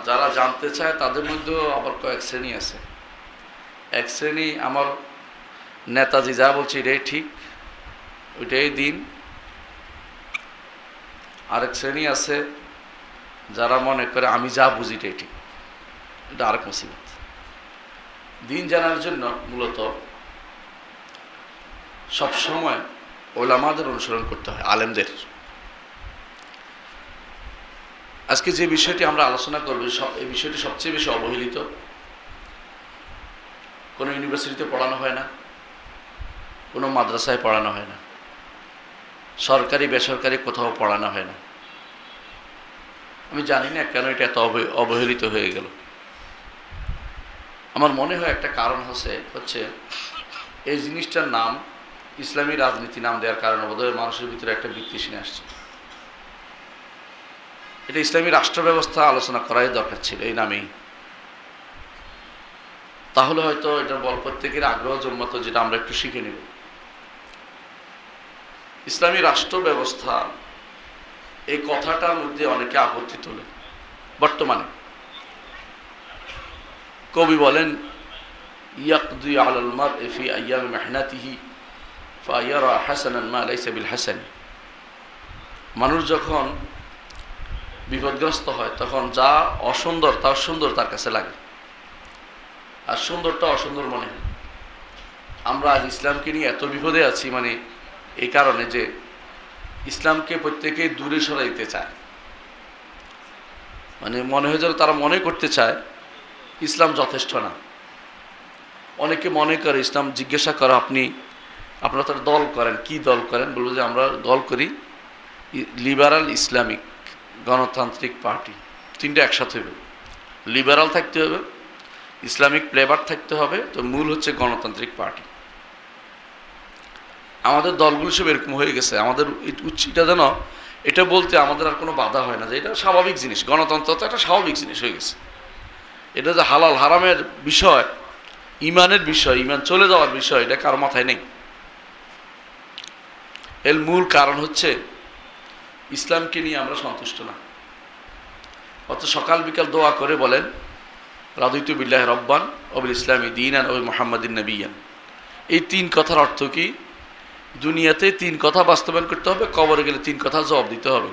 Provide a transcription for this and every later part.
যারা জানতে চায় তাদের মধ্যেও আবার কয়েক শ্রেণী আছে। এক শ্রেণী আমার নেতাজি যা বলছে এটাই ঠিক, ওইটাই দিন। আরেক শ্রেণী আছে যারা মনে করে আমি যা বুঝি এটাই ঠিক, এটা আরেক মুসিবত। দিন জানার জন্য মূলত সবসময় ওলামাদের অনুসরণ করতে হয়, আলেমদের। আজকে যে বিষয়টি আমরা আলোচনা করব, এই বিষয়টি সবচেয়ে বেশি অবহেলিত। কোনো ইউনিভার্সিটিতে পড়ানো হয় না, কোনো মাদ্রাসায় পড়ানো হয় না, সরকারি বেসরকারি কোথাও পড়ানো হয় না। আমি জানি না কেন এটা এত অবহেলিত হয়ে গেল। আমার মনে হয় একটা কারণ হচ্ছে এই জিনিসটার নাম ইসলামী রাজনীতি নাম দেওয়ার কারণে বোধহয় মানুষের ভিতরে একটা বিতৃষ্ণা আসছে। এটা ইসলামী রাষ্ট্র ব্যবস্থা আলোচনা করাই দরকার ছিল এই নামেই। তাহলে হয়তো এটা বল প্রত্যেকের আগ্রহ জন্মত, যেটা আমরা একটু শিখে নেব। ইসলামী রাষ্ট্র ব্যবস্থা এই কথাটার মধ্যে অনেকে আপত্তি তোলে। বর্তমানে কবি বলেন, ইয়াকদি আলাল মারই ফি আইয়ামি মেহনাতিহি ফায়ারা হাসানান মা লাইসা বিল হাসান। মানুষ যখন বিপদগ্রস্ত হয় তখন যা অসুন্দর তা সুন্দর তার কাছে লাগে, আর সুন্দরটা অসুন্দর মনে হয়। আমরা আজ ইসলামকে নিয়ে এত বিপদে আছি, মানে এই কারণে যে ইসলামকে প্রত্যেকেই দূরে সরাইতে চায়। মানে মনে হয় যেন তারা মনে করতে চায় ইসলাম যথেষ্ট না। অনেকে মনে করে, ইসলাম জিজ্ঞাসা করে আপনারা তার দল করেন, কি দল করেন? বলবো যে আমরা দল করি লিবারাল ইসলামিক গণতান্ত্রিক পার্টি। তিনটা একসাথে হবে, লিবারাল থাকতে হবে, ইসলামিক ফ্লেভার থাকতে হবে, তো মূল হচ্ছে গণতান্ত্রিক পার্টি। আমাদের দলগুলো সব এরকম হয়ে গেছে। আমাদের এটা যেন এটা বলতে আমাদের আর কোনো বাধা হয় না, যে এটা স্বাভাবিক জিনিস। গণতন্ত্র তো একটা স্বাভাবিক জিনিস হয়ে গেছে। এটা যে হালাল হারামের বিষয়, ইমানের বিষয়, ইমান চলে যাওয়ার বিষয়, এটা কারো মাথায় নেই। এর মূল কারণ হচ্ছে ইসলামকে নিয়ে আমরা সন্তুষ্ট না। অত সকাল বিকাল দোয়া করে বলেন রাদিতু বিল্লাহি রব্বান ওয়া বিল ইসলামি দীনান ওয়া মুহাম্মাদিন নবিয়্যান। এই তিন কথার অর্থ কি? দুনিয়াতে তিন কথা বাস্তবায়ন করতে হবে, কবরে গেলে তিন কথা জবাব দিতে হবে।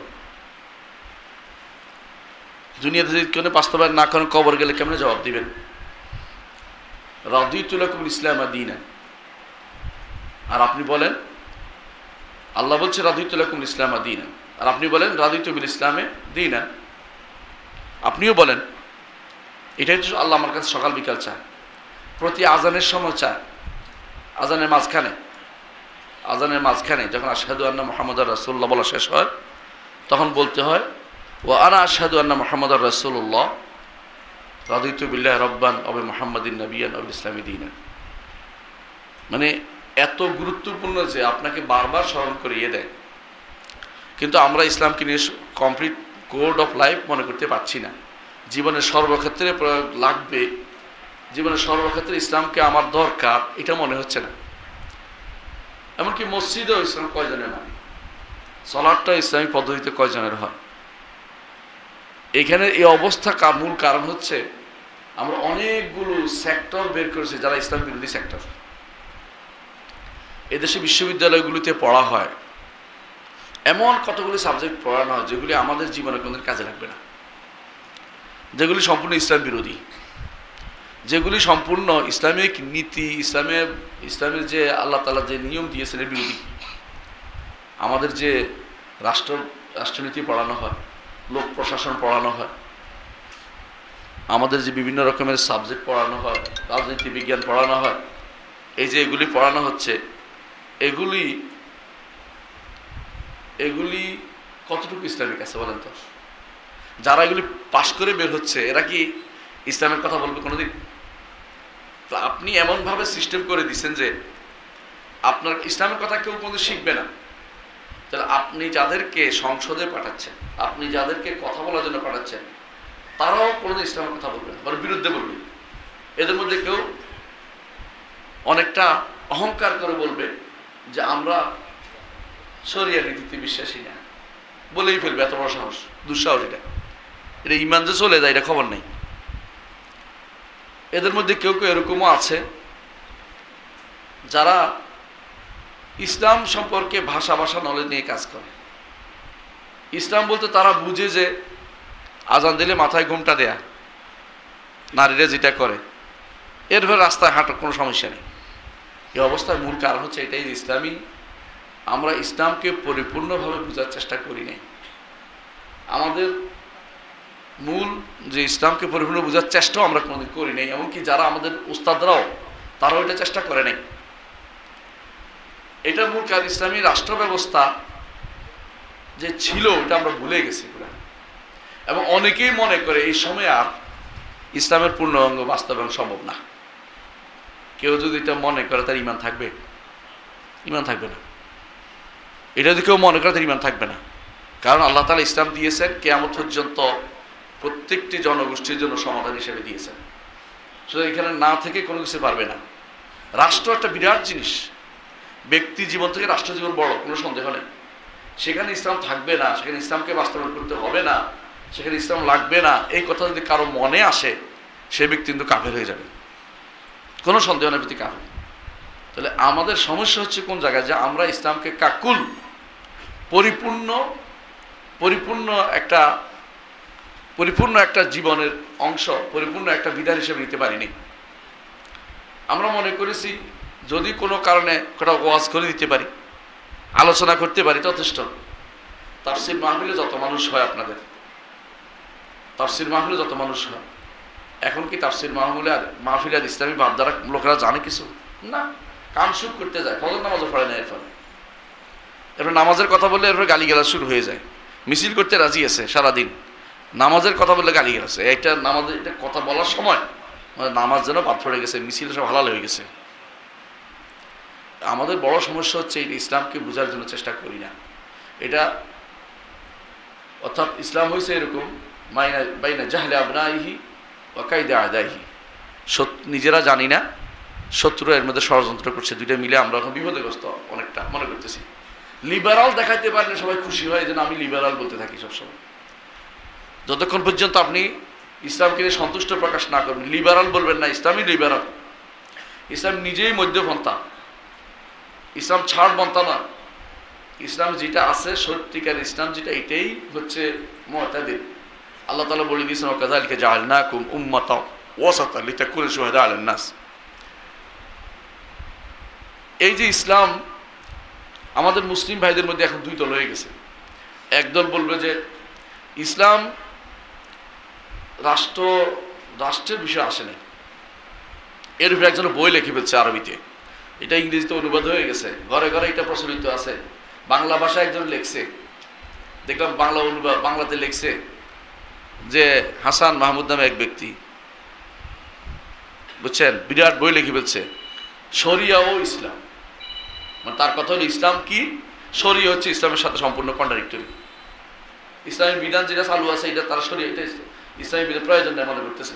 দুনিয়াতে যদি কেউ বাস্তবায়ন না করেন, কবর গেলে কেমনে জবাব দিবেন? রাদিতু লাকুম ইসলাম দীনান। আর আপনি বলেন, আল্লাহ বলছে রাদিতু লাকুম ইসলাম দীনান, আর আপনি বলেন রাদিতু বিল ইসলামে দীনান। আপনিও বলেন, এটাই তো আল্লাহ আমার কাছে সকাল বিকাল চায়, প্রতি আজানের সময় চায়। আজানের মাঝখানে যখন আশহাদু আন্না মুহাম্মাদুর রাসূলুল্লাহ বলা শেষ হয়, তখন বলতে হয় ওয়া আনা আশহাদু আন্না মুহাম্মাদুর রাসূলুল্লাহ রাদিতু বিল্লাহি রব্বান ওয়া বিমুহাম্মাদিন নবিয়্যান ওয়া বিল ইসলামি দীনান। মানে এত গুরুত্বপূর্ণ যে আপনাকে বারবার স্মরণ করিয়ে দেয়। কিন্তু আমরা ইসলামকে নিয়ে কমপ্লিট কোড অফ লাইফ মনে করতে পারছি না। জীবনের সর্বক্ষেত্রে প্রয়োগ লাগবে, জীবনের সর্বক্ষেত্রে ইসলামকে আমার দরকার, এটা মনে হচ্ছে না। এমনকি মসজিদেও ইসলাম কয়জনের মানে, সালাতটা ইসলামিক পদ্ধতিতে কয়জনের হয়। এখানে এই অবস্থা মূল কারণ হচ্ছে আমরা অনেকগুলো সেক্টর বের করেছি যারা ইসলাম বিরোধী সেক্টর। এদেশে বিশ্ববিদ্যালয়গুলিতে পড়া হয় এমন কতগুলি সাবজেক্ট পড়ানো হয় যেগুলি আমাদের জীবনে কোনোদিন কাজে লাগবে না, যেগুলি সম্পূর্ণ ইসলাম বিরোধী, যেগুলি সম্পূর্ণ ইসলামিক নীতি, ইসলামের যে আল্লাহ তাআলা যে নিয়ম দিয়েছেন এর বিরোধী। আমাদের যে রাষ্ট্রনীতি পড়ানো হয়, লোক প্রশাসন পড়ানো হয়, আমাদের যে বিভিন্ন রকমের সাবজেক্ট পড়ানো হয়, রাজনীতি বিজ্ঞান পড়ানো হয়, এই যে এগুলি পড়ানো হচ্ছে, এগুলি কতটুকু ইসলামিক আছে বলেন তো? যারা এগুলি পাশ করে বের হচ্ছে এরা কি ইসলামের কথা বলবে কোনোদিন? তো আপনি এমনভাবে সিস্টেম করে দিচ্ছেন যে আপনার ইসলামের কথা কেউ কোনোদিন শিখবে না। তাহলে আপনি যাদেরকে সংসদে পাঠাচ্ছেন, আপনি যাদেরকে কথা বলার জন্য পাঠাচ্ছেন, তারাও কোনোদিন ইসলামের কথা বলবে না, বরং বিরুদ্ধে বলবে। এদের মধ্যে কেউ অনেকটা অহংকার করে বলবে যে আমরা শরিয়া নীতিতে বিশ্বাসী না, বলেই ফেলবে। এত বড় সাহস, দুঃসাহস এটা। এটা ইমান যে চলে যায় এটা খবর নেই। এদের মধ্যে কেউ কেউ এরকমও আছে যারা ইসলাম সম্পর্কে ভাষা নলেজ নিয়ে কাজ করে। ইসলাম বলতে তারা বুঝে যে আজান দিলে মাথায় ঘুমটা দেয়া, নারীরা যেটা করে, এরপর রাস্তায় হাঁটার কোনো সমস্যা নেই। এই অবস্থার মূল কারণ হচ্ছে এটাই যে আমরা ইসলামকে পরিপূর্ণভাবে বোঝার চেষ্টা করি নাই। আমাদের মূল যে ইসলামকে পরিপূর্ণ বোঝার চেষ্টাও আমরা কোনোদিন করি নাই, এমনকি যারা আমাদের উস্তাদরাও তারাও এটা চেষ্টা করে নাই। এটা মূল কারণ ইসলামী রাষ্ট্র ব্যবস্থা যে ছিল এটা আমরা ভুলে গেছি এবং অনেকেই মনে করে এই সময় আর ইসলামের পূর্ণাঙ্গ বাস্তবায়ন সম্ভব না। কেউ যদি এটা মনে করে তার ইমান থাকবে? ইমান থাকবে না। এটা যদি কেউ মনে করে তার ইমান থাকবে না, কারণ আল্লাহ তাআলা ইসলাম দিয়েছেন কিয়ামত পর্যন্ত প্রত্যেকটি জনগোষ্ঠীর জন্য সমাধান হিসেবে দিয়েছেন। সুতরাং এখানে না থেকে কোনো কিছু পারবে না। রাষ্ট্র একটা বিরাট জিনিস, ব্যক্তি জীবন থেকে রাষ্ট্র জীবন বড়, কোনো সন্দেহ নেই। সেখানে ইসলাম থাকবে না, সেখানে ইসলামকে বাস্তবায়ন করতে হবে না, সেখানে ইসলাম লাগবে না, এই কথা যদি কারো মনে আসে সে ব্যক্তি কিন্তু কাফের হয়ে যাবে, কোনো সন্দেহ নেই প্রতি কাফের। তাহলে আমাদের সমস্যা হচ্ছে কোন জায়গায়, যে আমরা ইসলামকে কাকুল পরিপূর্ণ একটা জীবনের অংশ, পরিপূর্ণ একটা বিধান হিসেবে নিতে পারিনি। আমরা মনে করেছি যদি কোনো কারণে কোথাও ওয়াজ করে দিতে পারি, আলোচনা করতে পারি যথেষ্ট। তাফসির মাহফিলে যত মানুষ হয়, আপনাদের তাফসির মাহফিলে যত মানুষ হয়, এখন কি তাফসির মাহফিলে আর ইসলামী ভাবধারা লোকেরা জানে কিছু না? কান সুখ করতে যায়, ফজর নামাজও পড়ে না, এরপর নামাজের কথা বললে এরপর গালিগালাজ শুরু হয়ে যায়। মিছিল করতে রাজি আছে সারাদিন, নামাজের কথা বললে গালিগালাজ। একটা নামাজের এটা কথা বলার সময় নামাজ যেন বাদ পড়ে গেছে, মিছিল সব হালাল হয়ে গেছে। আমাদের বড় সমস্যা হচ্ছে এই ইসলামকে বোঝার জন্য চেষ্টা করি না। এটা অর্থাৎ ইসলাম হয়েছে এরকম বাইনা জাহলে আবনাইহি ওয়া কায়দা আদাইহি, নিজেরা জানি না, শত্রু এর মধ্যে ষড়যন্ত্র করছে, দুইটা মিলে আমরা এখন বিপদগ্রস্ত অনেকটা মনে করতেছি। লিবারাল দেখাইতে পারলে সবাই খুশি হয়, যেন আমি লিবারাল বলতে থাকি সবসময়। যতক্ষণ পর্যন্ত আপনি ইসলামকে নিয়ে সন্তুষ্ট প্রকাশ না করবেন, লিবারাল বলবেন না, ইসলামই লিবারাল। ইসলাম নিজেই মধ্যপন্থা, ইসলাম ছাড় পন্থা না। ইসলাম যেটা আছে সত্যিকার ইসলাম যেটা, এটাই হচ্ছে মুতাদিল। আল্লাহ তাআলা বলে দিয়েছেন ওয়াকাযালিকা জাআলনাকুম উম্মাতান ওয়াসাতান লিতাকুনু শুহাদা আলান নাস। এই যে ইসলাম, আমাদের মুসলিম ভাইদের মধ্যে এখন দুই দল হয়ে গেছে। একদল বলবে যে ইসলাম রাষ্ট্রের বিষয় আসে না, এর উপরে একজন বই লিখে ফেলছে আরবিতে, এটা ইংরেজিতে অনুবাদ হয়ে গেছে, ঘরে ঘরে এটা প্রচলিত আছে। বাংলা ভাষা একজন লিখছে, দেখলাম বাংলাতে লিখছে যে হাসান মাহমুদ নামে এক ব্যক্তি, বুঝছেন, বিরাট বই লিখে ফেলছে শরিয়া ও ইসলাম। মানে তার কথা হলো ইসলাম কি, শরিয়া হচ্ছে ইসলামের সাথে সম্পূর্ণ কন্ট্রাডিক্টরি। ইসলামের বিধান যেটা চালু আছে এটা তারা শরিয়া, এটা ইসলামের বিধান প্রয়োজন নেই মনে করতেছে।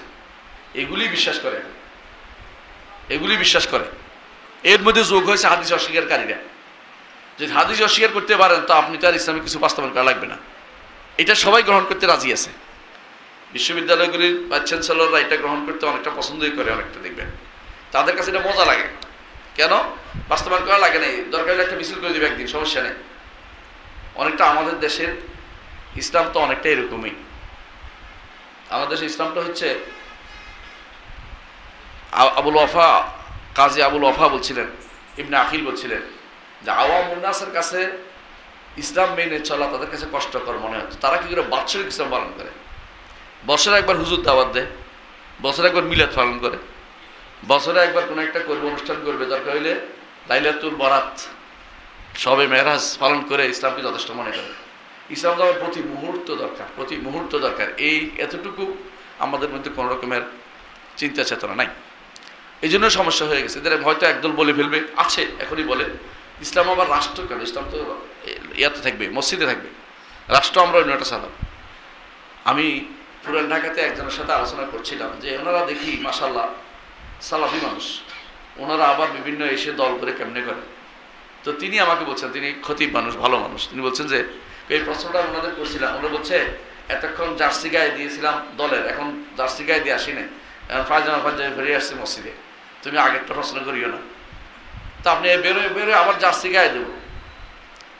এগুলি বিশ্বাস করে। এর মধ্যে যোগ হয়েছে হাদিস অস্বীকারীরা। যদি হাদিস অস্বীকার করতে পারেন তো আপনি তো আর ইসলামে কিছু বাস্তবায়ন করা লাগবে না, এটা সবাই গ্রহণ করতে রাজি আছে। বিশ্ববিদ্যালয়গুলির ভাইস চ্যান্সেলররা এটা গ্রহণ করতে অনেকটা পছন্দই করে, অনেকটা দেখবেন তাদের কাছে এটা মজা লাগে। কেন বাস্তবায়ন করা লাগে না, দরকার হলে একটা মিছিল করে দেবে একদিন, সমস্যা নেই। অনেকটা আমাদের দেশের ইসলাম তো অনেকটা এরকমই। আমাদের দেশের ইসলামটা হচ্ছে কাজী আবুল ওয়াফা বলছিলেন, ইবনে আকিল বলছিলেন যে আওয়ামুন নাসের কাছে ইসলাম মেনে চলা তাদের কাছে কষ্টকর মনে হচ্ছে। তারা কি করে বাৎসরিক ইসলাম পালন করে, বছরে একবার হুজুর দাওয়াত দেয়, বছরে একবার মিলাদ পালন করে, বছরে একবার কোনো একটা করবে অনুষ্ঠান করবে, দরকার হইলে লাইলাতুল বরাত সবে মেরাজ পালন করে ইসলামকে যথেষ্ট মনে করে। ইসলাম তো আমার প্রতি মুহূর্ত দরকার। এই এতটুকু আমাদের মধ্যে কোনো রকমের চিন্তা চেতনা নাই, এই জন্য সমস্যা হয়ে গেছে। এদের হয়তো একদল বলে ফেলবে, আছে এখনই বলে ইসলাম আবার রাষ্ট্র কেন, ইসলাম তো ইয়াতে থাকবে, মসজিদে থাকবে, রাষ্ট্র আমরা অন্যটা চালাম। আমি পুরান ঢাকাতে একজনের সাথে আলোচনা করছিলাম যে ওনারা দেখি মাশাআল্লাহ সালাফি মানুষ, ওনারা আবার বিভিন্ন এসে দল করে কেমনে করে। তো তিনি আমাকে বলছেন, তিনি খতিব মানুষ, ভালো মানুষ, তিনি বলছেন যে এই প্রশ্নটা ওনাদের করছিলাম, ওনারা বলছে এতক্ষণ জার্সি গায়ে দিয়েছিলাম দলের, এখন জার্সি গায়ে দিয়ে আসি না, এখন পায়জামা ফিরে আসছি মসজিদে, তুমি আগেরটা প্রশ্ন করিও না। তা আপনি বেরোয় আবার জার্সি গায়ে দেবো,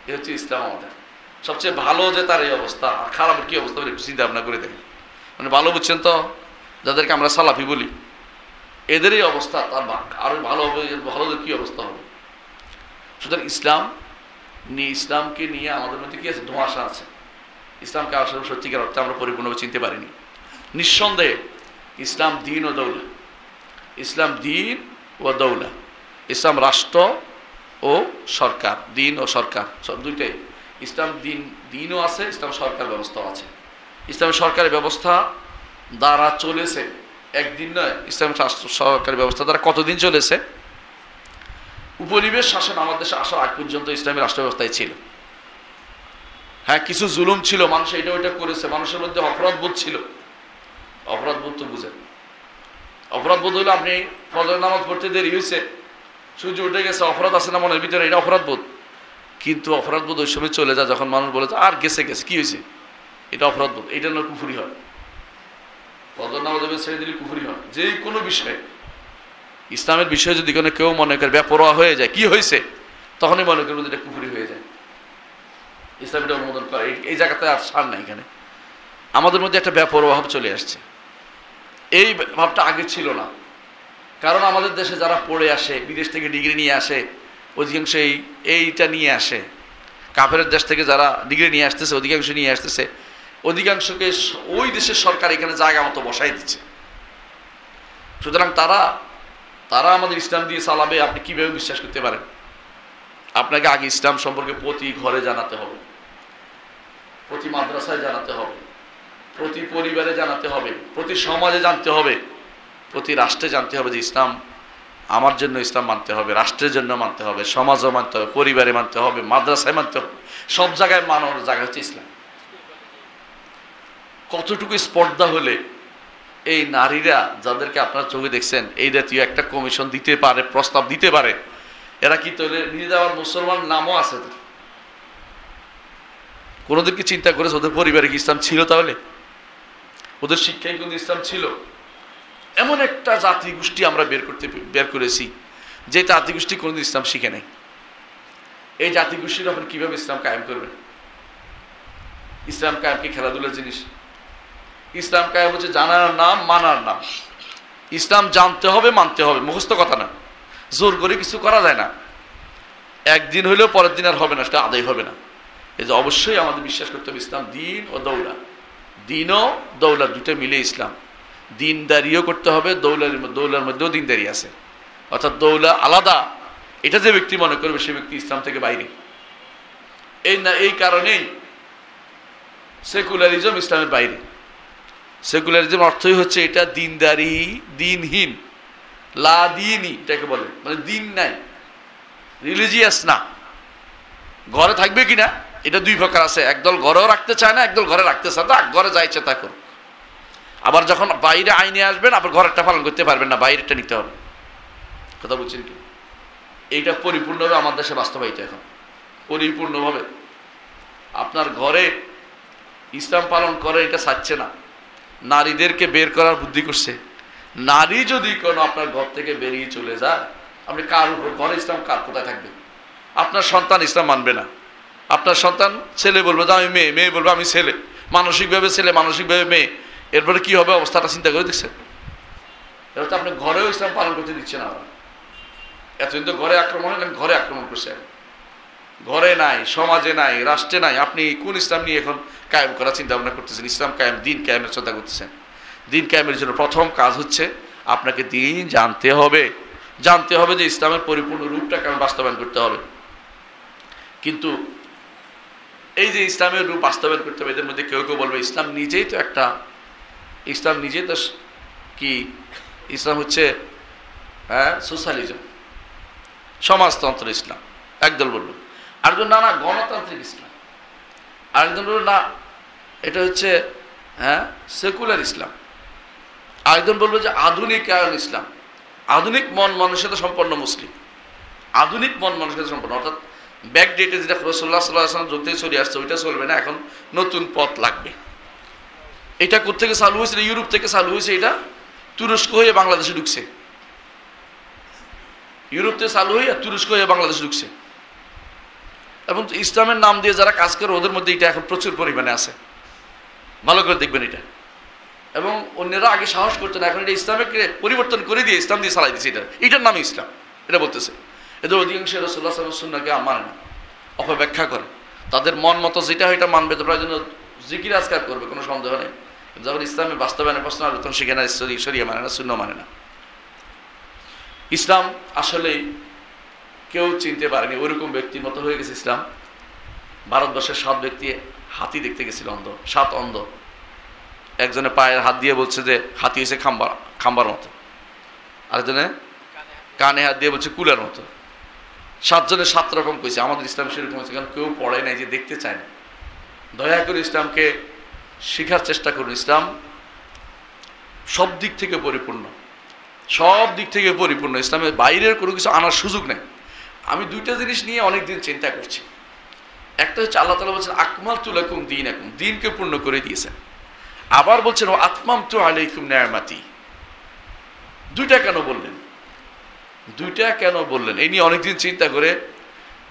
এ হচ্ছে ইসলাম আমাদের। সবচেয়ে ভালো যে তার এই অবস্থা, আর খারাপের কি অবস্থা একটু চিন্তা ভাবনা করে দেখেন। মানে ভালো বুঝছেন তো, যাদেরকে আমরা সালাফি বলি, এদেরই অবস্থা তার আরো ভালো হবে, ভালোদের কি অবস্থা হবে। সুতরাং ইসলামকে নিয়ে আমাদের মধ্যে কি আছে, ধোঁয়াশা আছে। ইসলামকে আসলে সত্যিকার অর্থে আমরা পরিপূর্ণভাবে চিনতে পারিনি। নিঃসন্দেহে ইসলাম দিন ও দৌলা, ইসলাম দিন ও দৌলা, ইসলাম রাষ্ট্র ও সরকার, দিন ও সরকার সব দুইটাই। ইসলাম দিনও আছে, ইসলাম সরকার ব্যবস্থাও আছে। ইসলাম সরকারি ব্যবস্থা দ্বারা চলেছে একদিন নয়, ইসলাম সরকারি ব্যবস্থা দ্বারা কতদিন চলেছে? উপনিবেশ শাসন আমাদের দেশে আসার আগ পর্যন্ত ইসলামী রাষ্ট্র ব্যবস্থায় ছিল। হ্যাঁ, কিছু জুলুম ছিল, মানুষ এটা ওইটা করেছে, মানুষের মধ্যে অপরাধবোধ ছিল। অপরাধবোধ তো বুঝেন, অপরাধবোধ হলো আপনি ফজর নামাজ পড়তে দেরি হয়েছে, সূর্য উঠে গেছে, অপরাধ আছে না মনের ভিতরে, এটা অপরাধবোধ। কিন্তু অপরাধবোধ ওই সময় চলে যায় যখন মানুষ বলে আর গেছে কি হয়েছে, এটা অপরাধবোধ। এটা না কুফরি হয়, ফজর নামাজ ছেড়ে দিলে কুফরি হয়। যে কোনো বিষয়ে, ইসলামের বিষয়ে যদি কোনো কেউ মনে করে বেপরোয়া হয়ে যায়, কি হয়েছে, তখনই মনে করবো এটা কুফরি হয়ে যায়। ইসলাম এটা অনুমোদন করে, এই জায়গাতে আর সার নাই। এখানে আমাদের মধ্যে একটা বেপরোয়া ভাব চলে আসছে, এই ভাবটা আগে ছিল না। কারণ আমাদের দেশে যারা পড়ে আসে, বিদেশ থেকে ডিগ্রি নিয়ে আসে, অধিকাংশ এইটা নিয়ে আসে। কাফের দেশ থেকে যারা ডিগ্রি নিয়ে আসতেছে, অধিকাংশ নিয়ে আসতেছে, অধিকাংশকে ওই দেশের সরকার এখানে জায়গা মতো বসাই দিচ্ছে। সুতরাং তারা আমাদের ইসলাম দিয়ে চালাবে, আপনি কিভাবে বিশ্বাস করতে পারেন? আপনাকে আগে ইসলাম সম্পর্কে প্রতি ঘরে জানাতে হবে, প্রতি মাদ্রাসায় জানাতে হবে, প্রতি পরিবারে জানাতে হবে, প্রতি সমাজে জানতে হবে, প্রতি রাষ্ট্রে জানতে হবে যে ইসলাম আমার জন্য ইসলাম মানতে হবে, রাষ্ট্রের জন্য মানতে হবে, সমাজও মানতে হবে, পরিবারে মানতে হবে, মাদ্রাসায় মানতে হবে, সব জায়গায় মানানোর জায়গা হচ্ছে ইসলাম। কতটুকু স্পর্ধা হলে এই নারীরা যাদেরকে আপনারা চোখে দেখছেন, এই জাতীয় একটা কমিশন দিতে পারে, প্রস্তাব দিতে পারে, এরা কি তাহলে নিজে যাওয়ার মুসলমান নামও আছে? কোনোদিন কি চিন্তা করেছে ওদের পরিবারে কি ইসলাম ছিল? তাহলে ওদের শিক্ষায় কিন্তু ইসলাম ছিল। এমন একটা জাতিগোষ্ঠী আমরা বের করেছি যে জাতিগোষ্ঠী কোনোদিন ইসলাম শিখে নেই। এই জাতিগোষ্ঠীর আপনি কিভাবে ইসলাম কায়েম করবেন? ইসলাম কায়েম কি খেলাধুলার জিনিস? ইসলাম কায়েম হচ্ছে জানার নাম, মানার নাম। ইসলাম জানতে হবে, মানতে হবে, মুখস্থ কথা না, জোর করে কিছু করা যায় না। একদিন হইলেও পরের দিন আর হবে না, সেটা আদায় হবে না। এই যে অবশ্যই আমাদের বিশ্বাস করতে হবে ইসলাম দিন ও দৌলা, দিন ও দৌলা দুটো মিলে ইসলাম। দিনদারিও করতে হবে, দৌলার মধ্যেও দিনদারি আছে, অর্থাৎ দৌলা আলাদা, এটা যে ব্যক্তি মনে করবে সে ব্যক্তি ইসলাম থেকে বাইরে। এই কারণেই সেকুলারিজম ইসলামের বাইরে। সেকুলারিজম অর্থই হচ্ছে এটা দিনদারি, দিনহীন, লা দিনই এটাকে বলে, মানে দিন নাই, রিলিজিয়াস না। ঘরে থাকবে কিনা এটা দুই প্রকার আছে, একদল ঘরেও রাখতে চায় না, একদল ঘরে রাখতে চায় না, ঘরে যা ইচ্ছা তা করুন। আবার যখন বাইরে আইনে আসবেন, আবার ঘরেরটা পালন করতে পারবেন না, বাইরেরটা নিতে হবে। কথা বলছেন কি? এইটা পরিপূর্ণভাবে আমার দেশে বাস্তবায়িত এখন, পরিপূর্ণভাবে। আপনার ঘরে ইসলাম পালন করে এটা চাচ্ছে না, নারীদেরকে বের করার বুদ্ধি করছে। নারী যদি কোনো আপনার ঘর থেকে বেরিয়ে চলে যায়, আপনি কার উপর ঘরে ইসলাম কার কোথায় থাকবে? আপনার সন্তান ইসলাম মানবে না। আপনার সন্তান, ছেলে বলবে যে আমি মেয়ে, মেয়ে বলবে আমি ছেলে, মানসিকভাবে ছেলে, মানসিকভাবে মেয়ে, এরপরে কি হবে অবস্থাটা চিন্তা করে দেখছেন? এটা তো আপনি ঘরেও ইসলাম পালন করতে দিচ্ছেন না। এতদিন তো ঘরে আক্রমণ হলেন, ঘরে আক্রমণ করছে, ঘরে নাই, সমাজে নাই, রাষ্ট্রে নাই। আপনি কোন ইসলাম নিয়ে এখন কায়েম করার চিন্তা ভাবনা করতেছেন? ইসলাম কায়েম, দিন কায়েমের চিন্তা করতেছেন। দিন কায়েমের জন্য প্রথম কাজ হচ্ছে আপনাকে দিন জানতে হবে, জানতে হবে যে ইসলামের পরিপূর্ণ রূপটা কেমন বাস্তবায়ন করতে হবে। কিন্তু এই যে ইসলামের রূপ বাস্তবায়ন করতে হবে, এদের মধ্যে কেউ কেউ বলবে ইসলাম নিজেই তো একটা, ইসলাম নিজেই তো কি, ইসলাম হচ্ছে সোশ্যালিজম, সমাজতন্ত্র ইসলাম, একদল বলল। আরেকজন না না গণতান্ত্রিক ইসলাম, আরেকজন বলল না এটা হচ্ছে সেকুলার ইসলাম, আরেকজন বলবো যে আধুনিকায়ন ইসলাম, আধুনিক মন মানুষের সম্পন্ন মুসলিম, আধুনিক মন মানুষের সম্পন্ন, অর্থাৎ ব্যাকডেটে যেটা রাসূলুল্লাহ সাল্লাল্লাহু আলাইহি ওয়াসাল্লাম যুগ থেকে চলে আসছে ওইটা চলবে না, এখন নতুন পথ লাগবে। এটা কোত্থেকে চালু হয়েছে? ইউরোপ থেকে চালু হয়েছে, এটা তুরস্ক হয়ে বাংলাদেশে ঢুকছে। ইউরোপ থেকে চালু হয়ে তুরস্ক হয়ে বাংলাদেশে ঢুকছে। এবং ইসলামের নাম দিয়ে যারা কাজ করে ওদের মধ্যে এটা এখন প্রচুর পরিমাণে আছে, ভালো করে দেখবেন এটা। এবং অন্যরা আগে সাহস করতেন, এখন এটা ইসলামকে পরিবর্তন করে দিয়ে ইসলাম দিয়ে চালাই দিচ্ছে, এটার নামই ইসলাম, এটা বলতেছে। এদের অধিকাংশ রাসূলুল্লাহ সাল্লাল্লাহু আলাইহি ওয়াসাল্লামকে মানে না, অপব্যাখ্যা করে, তাদের মন মতো যেটা এটা মানবে, তো প্রয়োজন জিকির আজকার করবে, কোনো সন্দেহ নেই। যখন ইসলামের বাস্তবায়নের প্রশ্ন আসবে তখন সেখানে শরিয়া মানে না, সুন্নাহ মানে না। ইসলাম আসলেই কেউ চিনতে পারেনি, ওইরকম ব্যক্তির মতো হয়ে গেছে ইসলাম। ভারতবর্ষের 7 ব্যক্তি হাতি দেখতে গেছিল, অন্ধ, 7 অন্ধ। একজনে পায়ের হাত দিয়ে বলছে যে হাতি হয়েছে খাম্বার মতো, আরেকজনে কানে হাত দিয়ে বলছে কুলার মতো। 7 জনে 7 রকম কইছে। আমাদের ইসলাম সেরকম হয়েছে, কারণ কেউ পড়ে নাই, যে দেখতে চায় না। দয়া করে ইসলামকে শেখার চেষ্টা করুন। ইসলাম সব দিক থেকে পরিপূর্ণ, সব দিক থেকে পরিপূর্ণ। ইসলামের বাইরের কোনো কিছু আনার সুযোগ নেই। আমি 2টা জিনিস নিয়ে অনেক দিন চিন্তা করছি। একটা হচ্ছে আল্লাহ তাআলা বলছেন আকমালতু লাকুম দীনাকুম, দিনকে পূর্ণ করে দিয়েছেন। আবার বলছেন ও আতমামতু আলাইকুম নিয়ামাতি। 2টা কেন বললেন? 2টা কেন বললেন? এই নিয়ে অনেকদিন চিন্তা করে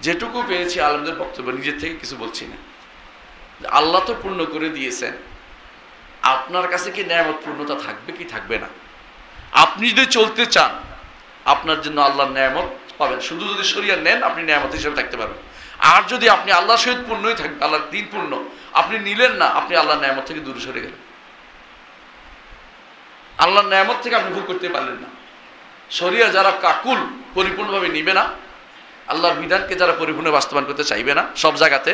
যেটুকু পেয়েছি আলেমদের বক্তব্য, নিজের থেকে কিছু বলছি না। আল্লাহ তো পূর্ণ করে দিয়েছেন, আপনার কাছে কি নিয়ামত পূর্ণতা থাকবে কি থাকবে না? আপনি যদি চলতে চান আপনার জন্য আল্লাহর নিয়ামত পাবেন। শুধু যদি শরিয়া নেন আপনি নিয়ামত হিসেবে থাকতে পারবেন। আর যদি আপনি আল্লাহর সহিত পূর্ণই থাকবেন, আল্লাহর দিন পূর্ণ, আপনি নিলেন না, আপনি আল্লাহর নিয়ামত থেকে দূরে সরে গেলেন। আল্লাহর নিয়ামত থেকে আপনি ভোগ করতে পারলেন না। শরিয়া যারা কাকুল পরিপূর্ণভাবে নিবে না, আল্লাহর বিধানকে যারা পরিপূর্ণ বাস্তবায়ন করতে চাইবে না সব জায়গাতে,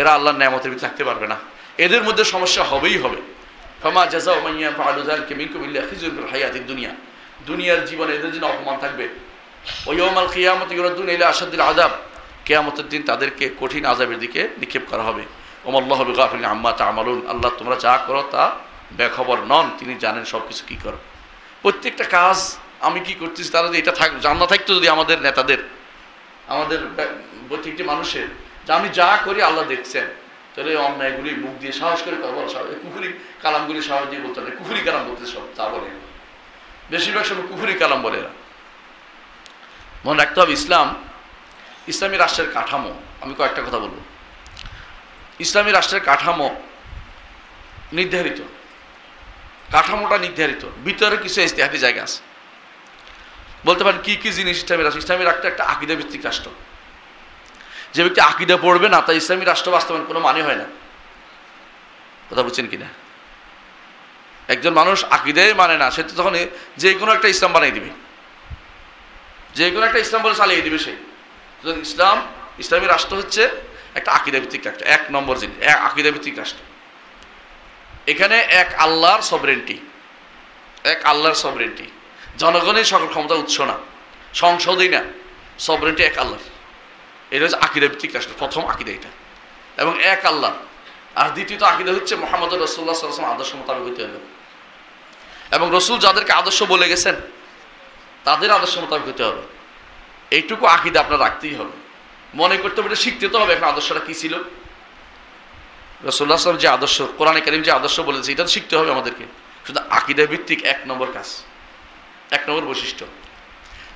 এরা আল্লাহর নিয়ামতের ভিতরে থাকতে পারবে না। এদের মধ্যে সমস্যা হবেই হবে। ফামা জাযাউ মান ইয়াফআলু যালিকা মিনকুম ইল্লা খিজুন ফিল হায়াতিদ দুনিয়া। দুনিয়ার জীবনে এদের জন্য অপমান থাকবে। ওয়া ইয়াউমাল কিয়ামাতি ইউরাদুনা ইলা আশাদ্দিল আযাব, কিয়ামতের দিন তাদেরকে কঠিন আযাবের দিকে নিক্ষেপ করা হবে। ওমাল্লাহু বিগাফিলিন আম্মা তা'মালুন, আল্লাহ তোমরা যা করো তা বেখবর নন, তিনি জানেন সবকিছু কি করো। প্রত্যেকটা কাজ আমি কি করতেছি তারা যদি এটা জানা থাকতো, যদি আমাদের নেতাদের, আমাদের প্রত্যেকটি মানুষের, যে আমি যা করি আল্লাহ দেখছেন, তাহলে অন্যায়গুলি মুখ দিয়ে সাহস করে কুফুরি কালামগুলি সাহস দিয়ে বলতে হবে। কুফুরি কালাম বলতে সব তা বলে, বেশিরভাগ সময় কুফুরি কালাম বলে এরা। মনে রাখতে হবে ইসলামী রাষ্ট্রের কাঠামো। আমি কয়েকটা কথা বলবো। ইসলামী রাষ্ট্রের কাঠামো নির্ধারিত, কাঠামোটা নির্ধারিত, ভিতরে কিছু ইজতিহাদি জায়গা আছে। বলতে পারেন কি কি জিনিস ইসলামী রাষ্ট্র? ইসলামী রাষ্ট্র একটা আকীদা ভিত্তিক রাষ্ট্র। যে ব্যক্তি আকীদা পড়বে না তাই ইসলামী রাষ্ট্র বাস্তবায়ন কোনো মানে হয় না। কথা বুঝছেন কিনা? একজন মানুষ আকীদাই মানে না, সে তো তখন যে কোনো একটা ইসলাম বানিয়ে দিবে, যে কোনো একটা ইসলাম বলে চালিয়ে দিবে সে। ইসলামী রাষ্ট্র হচ্ছে একটা আকীদা ভিত্তিক রাষ্ট্র। 1 নম্বর জিনিস আকীদা ভিত্তিক রাষ্ট্র। এখানে এক আল্লাহর সভরেন্টি, এক আল্লাহর সভরেন্টি, জনগণের সকল ক্ষমতা উৎস না, সংসদই না, সভরেন্টি এক আল্লাহর। এটা হচ্ছে আকীদা ভিত্তিক রাষ্ট্র, প্রথম আকীদা এটা। এবং এক আল্লাহ। আর দ্বিতীয়ত আকীদা হচ্ছে মুহাম্মদ রাসূলুল্লাহ সাল্লাল্লাহু আলাইহি ওয়াসাল্লাম আদর্শ মোতাবেক হইতে হবে। এবং রসুল যাদেরকে আদর্শ বলে গেছেন তাদের আদর্শ মোতাবেক হতে হবে। এইটুকু আকীদা আপনার রাখতেই হবে। মনে করতে হবে, শিখতে তো হবে এখন আদর্শটা কি ছিল। রাসূলুল্লাহ সাল্লাল্লাহু আলাইহি ওয়াসাল্লাম যে আদর্শ, কোরআনে কারীম যে আদর্শ বলেছে, এটা তো শিখতে হবে আমাদেরকে। শুধু আকীদা ভিত্তিক 1 নম্বর কাজ, 1 নম্বর বৈশিষ্ট্য।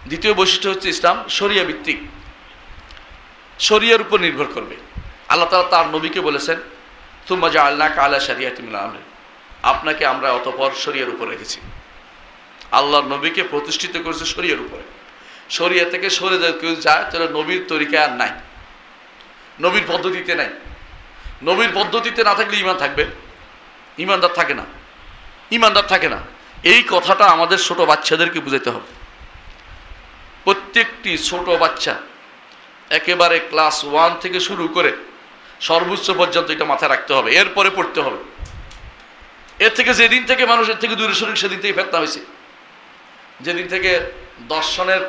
দ্বিতীয় বৈশিষ্ট্য হচ্ছে ইসলাম শরিয়া ভিত্তিক, শরিয়ার উপর নির্ভর করবে। আল্লাহ তাআলা তার নবীকে বলেছেন সুম্মা জাআলনাকা আলা শারিয়াতিন মিনাল আমর, আপনাকে আমরা অতঃপর শরিয়ার উপর রেখেছি। আল্লাহর নবীকে প্রতিষ্ঠিত করেছে শরিয়ার উপরে। শরিয়া থেকে সরে কেউ যায় তাহলে নবীর তরিকা আর নাই, নবীর পদ্ধতিতে নাই। নবীর পদ্ধতিতে না থাকলে ঈমান থাকবে? ঈমানদার থাকে না, ঈমানদার থাকে না। এই কথাটা আমাদের ছোট বাচ্চাদেরকে বুঝাতে হবে। প্রত্যেকটি ছোট বাচ্চা একেবারে ক্লাস 1 থেকে শুরু করে সর্বোচ্চ পর্যন্ত এটা মাথায় রাখতে হবে, এরপরে পড়তে হবে। এর থেকে যেদিন থেকে মানুষের থেকে দূরে সরে সেদিন থেকে ফেতনা হয়েছে, যেদিন থেকে দর্শনের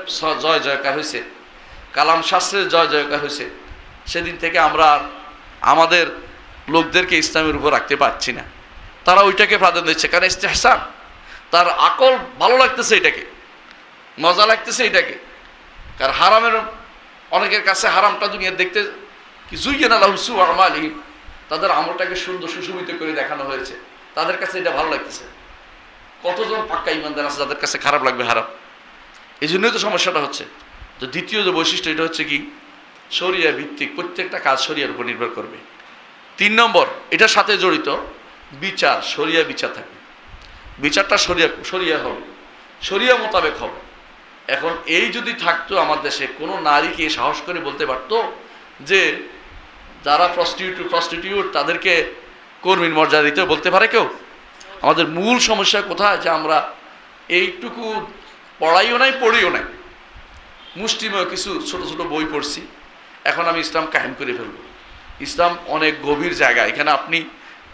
জয় জয়কার হয়েছে, কালাম শাস্ত্রের জয় জয়কার হয়েছে, সেদিন থেকে আমরা আমাদের লোকদেরকে ইসলামের উপর রাখতে পারছি না। তারা ওইটাকে প্রাধান্য দিচ্ছে, কারণ ইস্তেহসান, তার আকল ভালো লাগতেছে, এটাকে মজা লাগতেছে এটাকে। কারণ হারামের অনেকের কাছে হারামটা দুনিয়া দেখতে কি জুইয়ানা লাহুম সুউ আমালিহিম, তাদের আমলটাকে সুন্দর সুশোভিত করে দেখানো হয়েছে। তাদের কাছে এটা ভালো লাগতেছে। কতজন পাক্কা ইমানদার আছে যাদের কাছে খারাপ লাগবে হারাম। এই জন্যই তো সমস্যাটা হচ্ছে। তো দ্বিতীয় যে বৈশিষ্ট্য এটা হচ্ছে কি, শরিয়া ভিত্তিক, প্রত্যেকটা কাজ শরিয়ার উপর নির্ভর করবে। 3 নম্বর, এটার সাথে জড়িত বিচার, শরিয়া বিচার থাকবে। বিচারটা শরিয়া হবে, শরিয়া মোতাবেক হবে। এখন এই যদি থাকতো আমার দেশে, কোনো নারীকে সাহস করে বলতে পারতো যে যারা প্রস্টিটিউট তাদেরকে কর্মীর মর্যাদা দিতে বলতে পারে কেউ? আমাদের মূল সমস্যা কোথায়, যে আমরা এইটুকু পড়াইও নাই, পড়িও নাই, মুষ্টিমেয় কিছু ছোট ছোট বই পড়ছি, এখন আমি ইসলাম কায়েম করে ফেলব। ইসলাম অনেক গভীর জায়গা। এখানে আপনি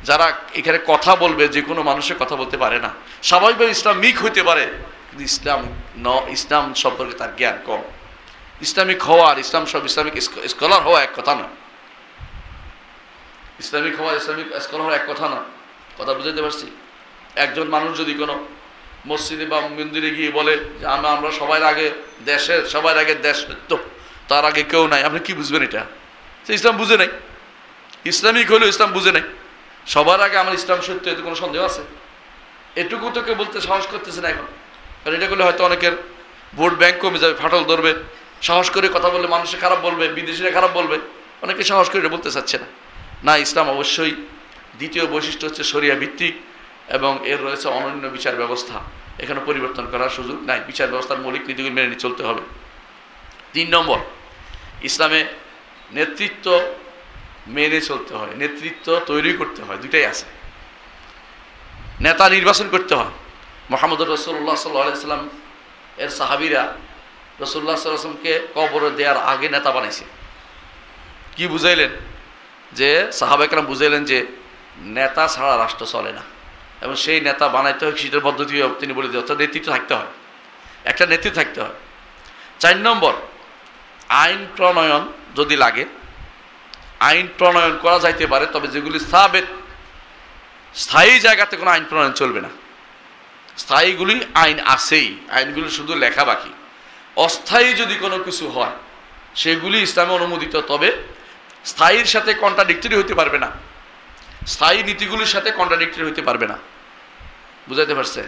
যারা এখানে কথা বলবে, যে কোনো মানুষের কথা বলতে পারে না, স্বাভাবিকভাবে ইসলামিক হইতে পারে, কিন্তু ইসলাম সম্পর্কে তার জ্ঞান কম। ইসলামিক হওয়া আর ইসলামিক স্কলার হওয়া এক কথা না। ইসলামিক হওয়া ইসলামিক স্কলার হওয়া এক কথা না। কথা বুঝাইতে পারছি? একজন মানুষ যদি কোনো মসজিদে বা মন্দিরে গিয়ে বলে যে আমরা সবার আগে দেশ সত্য, তার আগে কেউ নাই, আপনি কি বুঝবেন? এটা সে ইসলাম বুঝে নাই। ইসলামিক হলেও ইসলাম বুঝে নাই। সবার আগে আমার ইসলাম সত্য, এতে কোনো সন্দেহ আছে? এটুকু তো কেউ বলতে সাহস করতেছে না এখন। কারণ এটা করলে হয়তো অনেকের ভোট ব্যাংক কমে যাবে, ফাটল ধরবে, সাহস করে কথা বললে মানুষে খারাপ বলবে, বিদেশিরা খারাপ বলবে, অনেকে সাহস করে এটা বলতে চাচ্ছে না। না, ইসলাম অবশ্যই দ্বিতীয় বৈশিষ্ট্য হচ্ছে শরিয়া ভিত্তিক, এবং এর রয়েছে অনন্য বিচার ব্যবস্থা। এখানে পরিবর্তন করার সুযোগ নাই। বিচার ব্যবস্থার মৌলিক নীতিগুলি মেনে নিয়ে চলতে হবে। 3 নম্বর, ইসলামে নেতৃত্ব মেনে চলতে হয়, নেতৃত্ব তৈরি করতে হয়। দুইটাই আছে। নেতা নির্বাচন করতে হয়। মুহাম্মদুর রাসূলুল্লাহ সাল্লাল্লাহু আলাইহি ওয়াসাল্লাম এর সাহাবীরা রাসূলুল্লাহ সাল্লাল্লাহু আলাইহি ওয়াসাল্লামকে কবরে দেওয়ার আগে নেতা বানাইছে। কি বুঝাইলেন? যে সাহাবায়ে কেরাম বুঝাইলেন যে নেতা ছাড়া রাষ্ট্র চলে না, এবং সেই নেতা বানাইতে হয় সেটার পদ্ধতি তিনি বলে দিয়ে, অর্থাৎ নেতৃত্ব থাকতে হয়, একটা নেতৃত্ব থাকতে হয়। 4 নম্বর, আইন প্রণয়ন যদি লাগে, আইন প্রণয়ন করা যাইতে পারে, তবে যেগুলি স্থায়ী জায়গাতে কোনো আইন প্রণয়ন চলবে না। স্থায়ীগুলি আইন আছেই, আইনগুলি শুধু লেখা বাকি। অস্থায়ী যদি কোনো কিছু হয় সেগুলি ইসলামে অনুমোদিত, তবে স্থায়ীর সাথে কন্ট্রাডিক্টরি হইতে পারবে না, স্থায়ী নীতিগুলির সাথে কন্ট্রাডিক্টরি হইতে পারবে না। বুঝাইতে পারছে?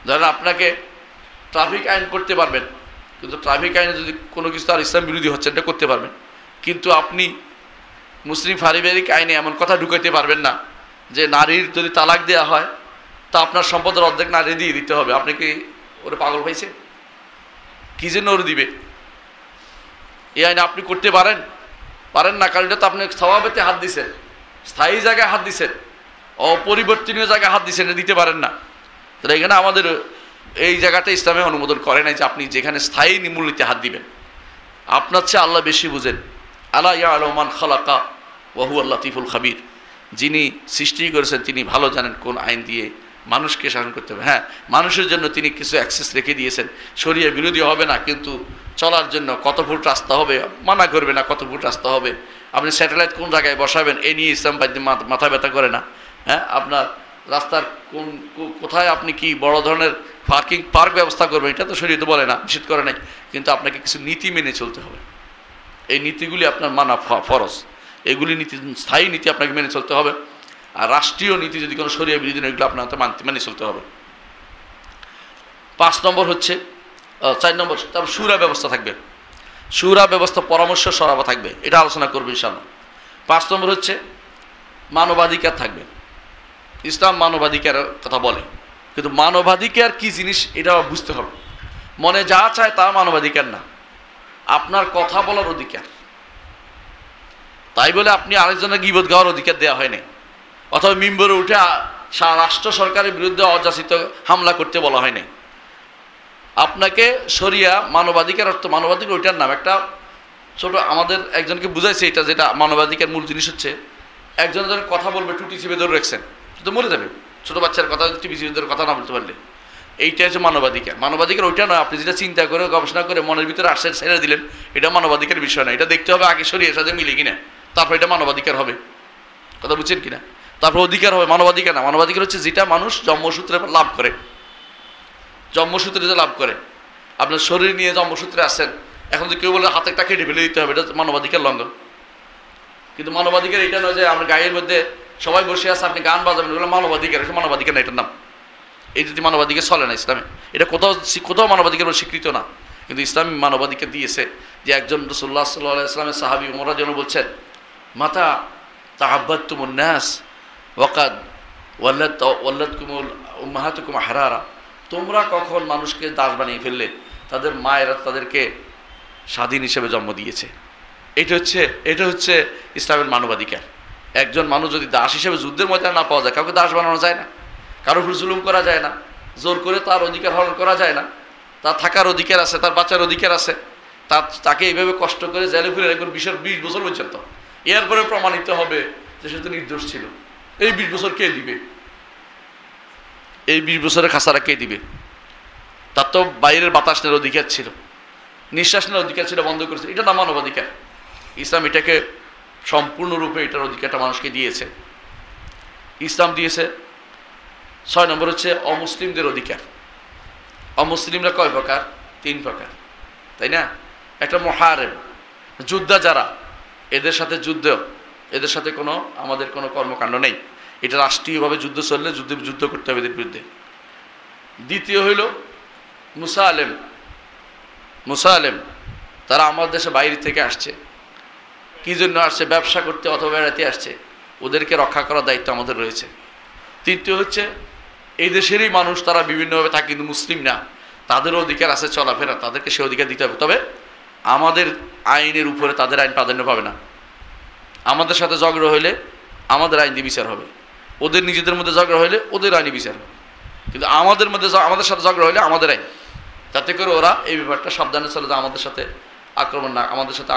ধরেন আপনাকে ট্রাফিক আইন করতে পারবেন, কিন্তু ট্রাফিক আইনে যদি কোনো কিছু তার ইসলাম বিরোধী হচ্ছে এটা করতে পারবেন, কিন্তু আপনি মুসলিম পারিবারিক আইনে এমন কথা ঢুকাইতে পারবেন না যে নারীর যদি তালাক দেওয়া হয় তা আপনার সম্পদের অর্ধেক নারী দিয়ে দিতে হবে। আপনি কি ওরে পাগল পাইছে? কি জন্য ওরে দিবে? এই আইনে আপনি করতে পারেন না, কারণ এটা তো আপনি স্বভাবেতে হাত দিচ্ছেন, স্থায়ী জায়গায় হাত দিচ্ছেন, অপরিবর্তনীয় জায়গায় হাত দিচ্ছেন, এটা দিতে পারেন না। তাহলে এখানে আমাদের এই জায়গাটা ইসলামে অনুমোদন করে নাই যে আপনি যেখানে স্থায়ী মূল্যতে হাত দিবেন। আপনার চেয়ে আল্লাহ বেশি বুঝেন। আলা ইয়ালামু মান খালাকা ওয়া হুয়াল লাতীফুল খাবীর। যিনি সৃষ্টি করেছেন তিনি ভালো জানেন কোন আইন দিয়ে মানুষকে শাসন করতে হবে। হ্যাঁ, মানুষের জন্য তিনি কিছু অ্যাক্সেস রেখে দিয়েছেন, শরিয়া বিরোধী হবে না, কিন্তু চলার জন্য কত ফুট রাস্তা হবে মানা করবে না, কত ফুট রাস্তা হবে, আপনি স্যাটেলাইট কোন জায়গায় বসাবেন এই নিয়ে ইসলাম মাথা ব্যথা করে না। হ্যাঁ, আপনার রাস্তার কোথায় আপনি কি বড় ধরনের পার্ক ব্যবস্থা করবেন এটা তো শরীয়ত বলে না, নিষেধ করে নাই, কিন্তু আপনাকে কিছু নীতি মেনে চলতে হবে। এই নীতিগুলি আপনার মানা ফরজ। এগুলি নীতি, স্থায়ী নীতি আপনাকে মেনে চলতে হবে। আর রাষ্ট্রীয় নীতি যদি কোনো শরিয়া বিরোধী নয়, এগুলো আপনার মেনে চলতে হবে। 5 নম্বর হচ্ছে 4 নম্বর, তারপর শুরা ব্যবস্থা থাকবে। শুরা ব্যবস্থা, পরামর্শ সভা থাকবে, এটা আলোচনা করবে ইনশাআল্লাহ। 5 নম্বর হচ্ছে মানবাধিকার থাকবে। ইসলাম মানবাধিকারের কথা বলে, কিন্তু মানবাধিকার কি জিনিস এটা বুঝতে হবে। মনে যা চায় তা মানবাধিকার না, আপনার কথা বলার অধিকার। তাই বলে আপনি আরেকজনের গীবত গাওয়ার অধিকার দেওয়া হয়নি, অথবা মিম্বরে উঠে রাষ্ট্র সরকারের বিরুদ্ধে অযাচিত হামলা করতে বলা হয়নি। আপনাকে শরিয়া মানবাধিকার অর্থ, মানবাধিকার ওইটার নাম। একটা ছোট আমাদের একজনকে বুঝাইছে এটা, যেটা মানবাধিকার মূল জিনিস হচ্ছে একজন যখন কথা বলবে টুটি চিপে ধরে রাখছেন, তো মরে যাবে। ছোটো বাচ্চার কথা, টিভি চিপে ধরে কথা না বলতে পারলে, এইটা হচ্ছে মানবাধিকার। মানবাধিকার ওইটা নয় আপনি যেটা চিন্তা করে গবেষণা করে মনের ভিতরে আসে ছেড়ে দিলেন, এটা মানবাধিকার বিষয় না। এটা দেখতে হবে আগে শরিয়ার সাথে মিলে কিনা, তারপর এটা মানবাধিকার হবে। কথা বুঝছেন কিনা? তারপর অধিকার হবে, মানবাধিকার না। মানবাধিকার হচ্ছে যেটা মানুষ জন্মসূত্রে লাভ করে, জন্মসূত্রে যে লাভ করে। আপনার শরীর নিয়ে জন্মসূত্রে আসেন, এখন যদি কেউ বলে হাতেরটা কেটে ফেলে দিতে হবে, এটা মানবাধিকার লঙ্ঘন। কিন্তু মানবাধিকার এটা নয় যে আমার গায়ের মধ্যে সবাই বসে আছে, আপনি গান বাজাবেন, এগুলো মানবাধিকার। এটা মানবাধিকার না, এটার নাম এই যদি মানবাধিকার চলে না ইসলামে, এটা কোথাও মানবাধিকার স্বীকৃত না। কিন্তু ইসলাম মানবাধিকার দিয়েছে যে একজন রাসূলুল্লাহ সাল্লাল্লাহু আলাইহি ওয়াসাল্লামের সাহাবী ওমর রাদিয়াল্লাহু আনহু বলছেন, মাতা তাহাব্বাতুমুন নাস ওয়াকাদ ওয়াল্লাদকুমুল উম্মাহাতুকুম হারারা, তোমরা কখন মানুষকে দাস বানিয়ে ফেললে, তাদের মায়েরা তাদেরকে স্বাধীন হিসেবে জন্ম দিয়েছে। এটা হচ্ছে ইসলামের মানবাধিকার। একজন মানুষ যদি দাস হিসেবে যুদ্ধের ময়দানে না পাওয়া যায়, কাউকে দাস বানানো যায় না, কারোর উপর জুলুম করা যায় না, জোর করে তার অধিকার হরণ করা যায় না। তার থাকার অধিকার আছে, তার বাঁচার অধিকার আছে, তাকে এইভাবে কষ্ট করে জেলে ফিরে রাখুন 20 বছর পর্যন্ত। এরপরে প্রমাণিত হবে যে সে তো নির্দোষ ছিল। এই 20 বছর কে দিবে? এই 20 বছরের খাসারা কে দিবে? তার তো বাইরের বাতাস নেওয়ার অধিকার ছিল, নিঃশ্বাস নেওয়ার অধিকার ছিল, বন্ধ করেছে। এটা না মানবাধিকার। ইসলাম এটাকে সম্পূর্ণরূপে এটার অধিকারটা মানুষকে দিয়েছে। ইসলাম দিয়েছে 6 নম্বর হচ্ছে অমুসলিমদের অধিকার। অমুসলিমরা কয় প্রকার? 3 প্রকার, তাই না? একটা মুহারিব, যোদ্ধা যারা, এদের সাথে এদের সাথে আমাদের কোনো কর্মকাণ্ড নেই। এটা রাষ্ট্রীয়ভাবে যুদ্ধ চললে যুদ্ধ করতে হবে এদের বিরুদ্ধে। দ্বিতীয় হইল মুসালেম, তারা আমাদের দেশে বাইরে থেকে আসছে। কী জন্য আসছে? ব্যবসা করতে অথবা বেড়াতে আসছে, ওদেরকে রক্ষা করার দায়িত্ব আমাদের রয়েছে। তৃতীয় হচ্ছে এই দেশেরই মানুষ, তারা বিভিন্নভাবে থাকে কিন্তু মুসলিম না, তাদেরও অধিকার আছে চলাফেরা, তাদেরকে সে অধিকার দিতে হবে। তবে আমাদের আইনের উপরে তাদের আইন প্রাধান্য পাবে না। আমাদের সাথে ঝগড়া হইলে আমাদের আইন দিয়ে বিচার হবে, ওদের নিজেদের মধ্যে ঝগড়া হইলে ওদের আইনি বিচার হবে। কিন্তু আমাদের সাথে ঝগড়া হইলে আমাদের আইন, যাতে করে ওরা এই ব্যাপারটা সাবধানে চলে যায়, আমাদের সাথে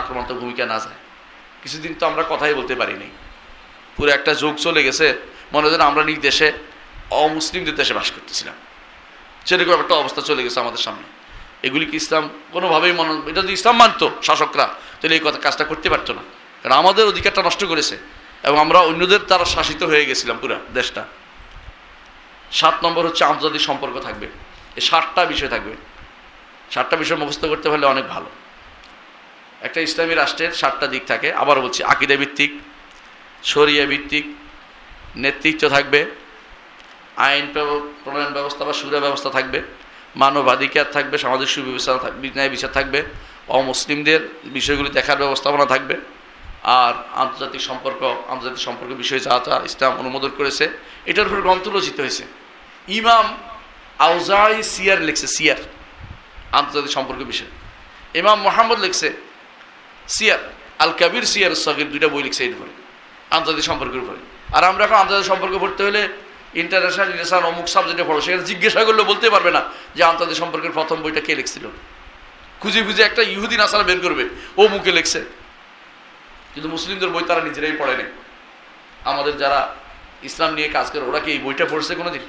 আক্রমণাত্মক ভূমিকা না যায়। কিছুদিন তো আমরা কথাই বলতে পারিনি, পুরো একটা যুগ চলে গেছে, মনে হয় আমরা নিজ দেশে অমুসলিমদের দেশে বাস করতেছিলাম, সেরকম একটা অবস্থা চলে গেছে আমাদের সামনে। এগুলি কি ইসলাম কোনোভাবেই এটা যদি ইসলাম মানত শাসকরা, তাহলে এই কাজটা করতে পারতো না, কারণ আমাদের অধিকারটা নষ্ট করেছে এবং আমরা অন্যদের দ্বারা শাসিত হয়ে গেছিলাম পুরো দেশটা। 7 নম্বর হচ্ছে আন্তর্জাতিক সম্পর্ক থাকবে। এই 7টা বিষয় থাকবে। 7টা বিষয় মুখস্থ করতে পারলে অনেক ভালো। একটা ইসলামী রাষ্ট্রের 7টা দিক থাকে। আবার বলছি, আকীদা ভিত্তিক, শরিয়া ভিত্তিক, নেতৃত্ব থাকবে, আইন প্রণয়ন ব্যবস্থা বা সুরা ব্যবস্থা থাকবে, মানবাধিকার থাকবে, সামাজিক সুব্যবস্থা থাকবে, ন্যায় বিচার থাকবে, অমুসলিমদের বিষয়গুলি দেখার ব্যবস্থাপনা থাকবে, আর আন্তর্জাতিক সম্পর্ক বিষয় যা ইসলাম অনুমোদন করেছে এটার উপর গ্রন্থ রচিত হয়েছে। ইমাম আউজাই সিয়ার লিখছে, সিয়ার আন্তর্জাতিক সম্পর্ক বিষয়। ইমাম মুহাম্মদ লিখছে সিয়ার আল কাবির, সিয়ার সগীর, 2টা বই লিখছে এর উপরে, আন্তর্জাতিক সম্পর্কের উপরে। আর আমরা এখন আন্তর্জাতিক সম্পর্ক পড়তে হলে ইন্টারন্যাশনাল রিলেশন অমুক সাবজেক্টে পড়ো, সেখানে জিজ্ঞাসা করলে বলতে পারবে না যে আন্তর্জাতিক সম্পর্কের প্রথম বইটা কে লিখছিল। খুঁজে একটা ইহুদি নাসারা বের করবে, ও মুখে লিখছে। কিন্তু মুসলিমদের বই তারা নিজেরাই পড়ে নেই। আমাদের যারা ইসলাম নিয়ে কাজ করে, ওরা কি এই বইটা পড়ছে কোনোদিন?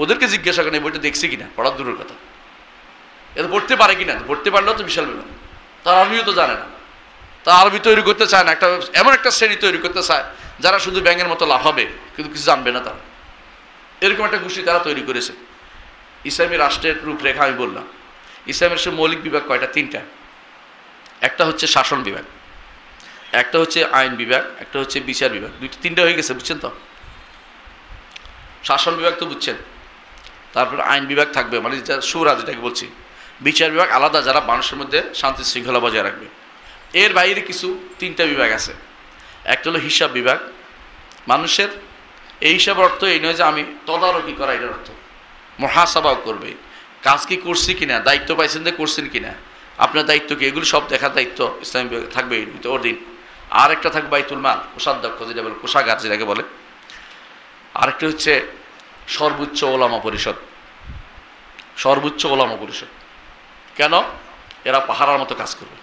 ওদেরকে জিজ্ঞাসা করেন এই বইটা দেখছে কিনা, পড়ার দূরের কথা, এটা পড়তে পারে কিনা। পড়তে পারলেও তো বিশাল ব্যাপার। তার আরবিও তো জানে না, তার আরবি তৈরি করতে চায় না, এমন একটা শ্রেণী তৈরি করতে চায় যারা শুধু ব্যাঙের মতো লাভ হবে কিন্তু কিছু জানবে না। তারা এরকম একটা গোষ্ঠী তারা তৈরি করেছে। ইসলামী রাষ্ট্রের রূপরেখা আমি বললাম। ইসলামের সে মৌলিক বিভাগ কয়টা? 3টা। একটা হচ্ছে শাসন বিভাগ, একটা হচ্ছে আইন বিভাগ, একটা হচ্ছে বিচার বিভাগ। 3টা হয়ে গেছে, বুঝছেন তো? শাসন বিভাগ তো বুঝছেন, তারপর আইন বিভাগ থাকবে, মানে সুরা যেটাকে বলছি। বিচার বিভাগ আলাদা, যারা মানুষের মধ্যে শান্তি শৃঙ্খলা বজায় রাখবে। এর বাইরে কিছু 3টা বিভাগ আছে। একটা হলো হিসাব বিভাগ। মানুষের এই হিসাবের অর্থ এই নয় যে আমি তদারকি করা, এটার অর্থ মুহাসাবাও করবে, কাজ কি করছি কিনা, দায়িত্ব পাইছেন যে করছেন কিনা, আপনার দায়িত্ব কি, এগুলো সব দেখার দায়িত্ব ইসলামী বিভাগে থাকবে ওর দিন। আর একটা থাকবে বাইতুল মাল, কোষাধ্যক্ষ যেটা বলে, কোষাগার যেটাকে বলে। আরেকটা হচ্ছে সর্বোচ্চ ওলামা পরিষদ। সর্বোচ্চ ওলামা পরিষদ কেন? এরা পাহারার মতো কাজ করবে।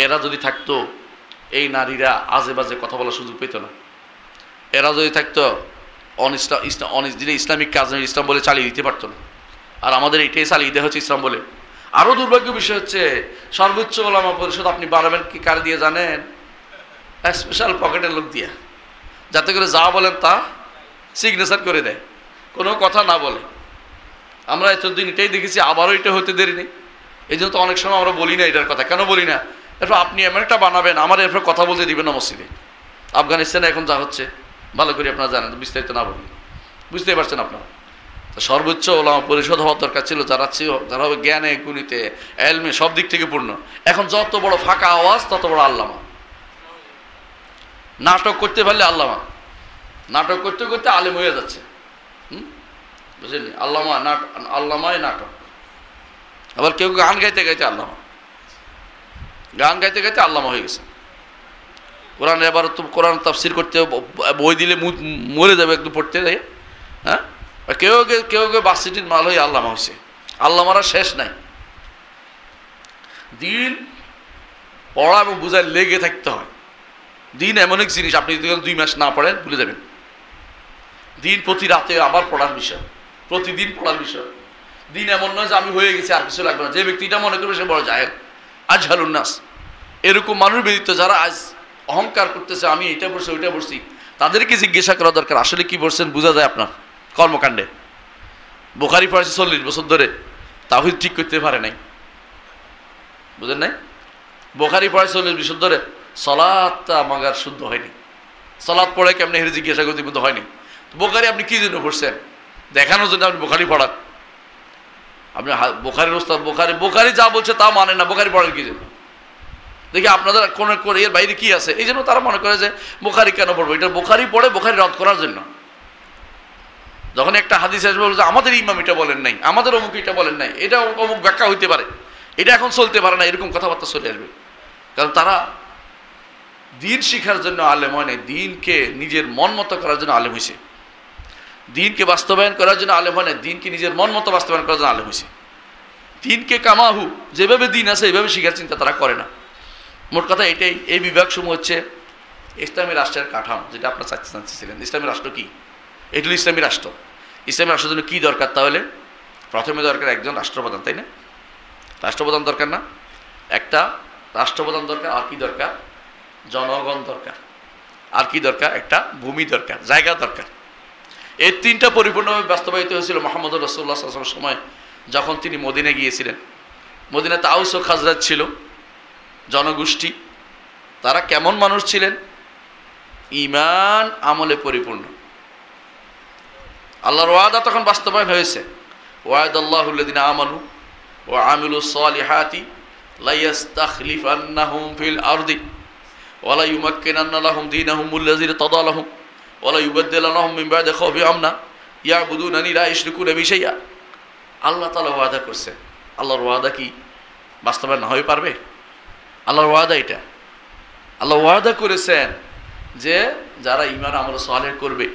এরা যদি থাকতো এই নারীরা আজে বাজে কথা বলার সুযোগ পেত না। এরা যদি থাকতো যেটা ইসলামিক কাজ ইসলাম বলে চালিয়ে দিতে পারতো না। আর আমাদের এটাই চালিয়ে দেওয়া হচ্ছে ইসলাম বলে। আরও দুর্ভাগ্য বিষয় হচ্ছে সর্বোচ্চ ওলামা পরিষদ আপনি বানাবেন কি কার দিয়ে জানেন? স্পেশাল পকেটের লোক দিয়ে, যাতে করে যা বলেন তা সিগনেচার করে দেয়, কোনো কথা না বলে। আমরা এতদিন এটাই দেখেছি, আবারও এটা হতে দেরি নেই। এই জন্য তো অনেক সময় আমরা বলি না এটার কথা। কেন বলি না? এরপর আপনি এমন একটা বানাবেন, আমার এরপর কথা বলতে দিবেন না মসজিদে। আফগানিস্তানে এখন যা হচ্ছে, ভালো করে আপনারা জানেন, বিস্তারিত না বলি, বুঝতেই পারছেন আপনারা। তো সর্বোচ্চ ওলামা পরিষদ হওয়ার দরকার ছিল, যারা হবে জ্ঞানে গুণিতে এলমে সব দিক থেকে পূর্ণ। এখন যত বড় ফাঁকা আওয়াজ তত বড় আল্লামা। নাটক করতে পারলে আল্লামা, নাটক করতে করতে আলেম হয়ে যাচ্ছে। বুঝলেন, আল্লামায় নাটক। আবার কেউ গান গাইতে গাইতে আল্লামা, গান গাইতে গাইতে আল্লামা হয়ে গেছে। কোরআন এবার তো কোরআন তাফসির করতে বই দিলে মরে যাবে একটু পড়তে যাই। হ্যাঁ, কেউ কেউ বাসিটির মাল হয়ে আল্লামা হয়েছে। আল্লামারা শেষ নাই। দিন পড়া এবং বোঝায় লেগে থাকতে হয়। দিন এমন এক জিনিস, আপনি যদি 2 মাস না পড়েন ভুলে যাবেন। দিন প্রতি রাতে আবার পড়ার বিষয়, প্রতিদিন পড়ার বিষয়। দিন এমন নয় যে আমি হয়ে গেছি আর কিছু লাগবে না। যে ব্যক্তিটা মনে করবে সে বড় জাহেল, আজহালুন নাস, এরকম মানুষ ব্যতীত যারা আজ অহংকার করতেছে আমি এটা পড়ছি ওইটা পড়ছি, তাদেরকে জিজ্ঞাসা করা দরকার আসলে কি পড়ছেন, বোঝা যায় আপনার কর্মকাণ্ডে। বুখারী পড়েছে 40 বছর ধরে, তাওহীদ ঠিক করতে পারে নাই, বুঝেন নাই? বুখারী পড়ে 40 বছর ধরে, সালাতটা মাগার শুদ্ধ হয়নি। সালাত পড়ে কেমনে হেরে জিজ্ঞাসা করতে কিন্তু হয়নি। বুখারী আপনি কি জন্য পড়ছেন? দেখানোর জন্য আপনি বুখারী পড়ান। আপনি বুখারীর ওস্তাদ, বুখারী যা বলছে তা মানে না, বুখারী পড়েন কি জন্য? দেখি আপনাদের কোন এর বাইরে কি আছে, এই জন্য তারা মনে করে যে বুখারী কেন পড়বো। এটা বুখারী পড়ে বুখারী রদ করার জন্য। যখন একটা হাদিস আসবে বলছে আমাদের ইমাম এটা বলেন নাই, আমাদের অমুক এটা বলেন নাই, এটা অমুক ব্যাখ্যা হইতে পারে, এটা এখন চলতে পারে না, এরকম কথাবার্তা চলে আসবে। কারণ তারা দিন শিখার জন্য আলেম হয় নাই, দিনকে নিজের মন মতো করার জন্য আলেম হয়েছে। দিনকে বাস্তবায়ন করার জন্য আলেম হয় না, দিনকে নিজের মন মতো বাস্তবায়ন করার জন্য আলেম হয়েছে। দিনকে কামাহু, যেভাবে দিন আছে এইভাবে শিখার চিন্তা তারা করে না। মোট কথা এটাই। এই বিভাগসমূহ হচ্ছে ইসলামী রাষ্ট্রের কাঠামো, যেটা আপনার চাচ্ছিলেন। ইসলামী রাষ্ট্র কি? এটা হলো ইসলামী রাষ্ট্র। ইসলামী রাষ্ট্রের জন্য কী দরকার? তাহলে প্রথমে দরকার একজন রাষ্ট্রপ্রধান, তাই না? রাষ্ট্রপ্রধান দরকার না? একটা রাষ্ট্রপ্রধান দরকার। আর কি দরকার? জনগণ দরকার। আর কি দরকার? একটা ভূমি দরকার, জায়গা দরকার। এই 3টা পরিপূর্ণভাবে বাস্তবায়িত হয়েছিল মুহাম্মদ রাসূলুল্লাহ সাল্লাল্লাহু আলাইহি ওয়াসাল্লামের সময়, যখন তিনি মদিনায় গিয়েছিলেন। মদিনাতে আউস ও খাজরাজ ছিল জনগোষ্ঠী। তারা কেমন মানুষ ছিলেন? ঈমান আমলে পরিপূর্ণ। আল্লাহর ওয়াদা তখন বাস্তবায়ন হয়েছে। ওয়াদাল্লাহুল্লাযিনা আমানু ওয়া আমিলুস সালিহাতি লা ইস্তাখলিফান্নাহুম ফিল আরদি ওয়া লা ইউমাক্কিনান্না লাহুম দীনাহুমুল্লাযী ইরতাদা লাহুম ওয়া লা ইউবাদদিলান্নাহুম মিন বা'দি খাওফিহিম আমনা ইয়াবুদুনানি লা ইশরিকুনা বি শাইআ। আল্লাহ তাআলা ওয়াদা করছে। আল্লাহর ওয়াদা কি বাস্তবায়ন না হয়ে পারবে? আল্লাহর ওয়াদা এটা। আল্লাহ ওয়াদা করেছেন যে যারা ঈমান আমল সালেহ করবে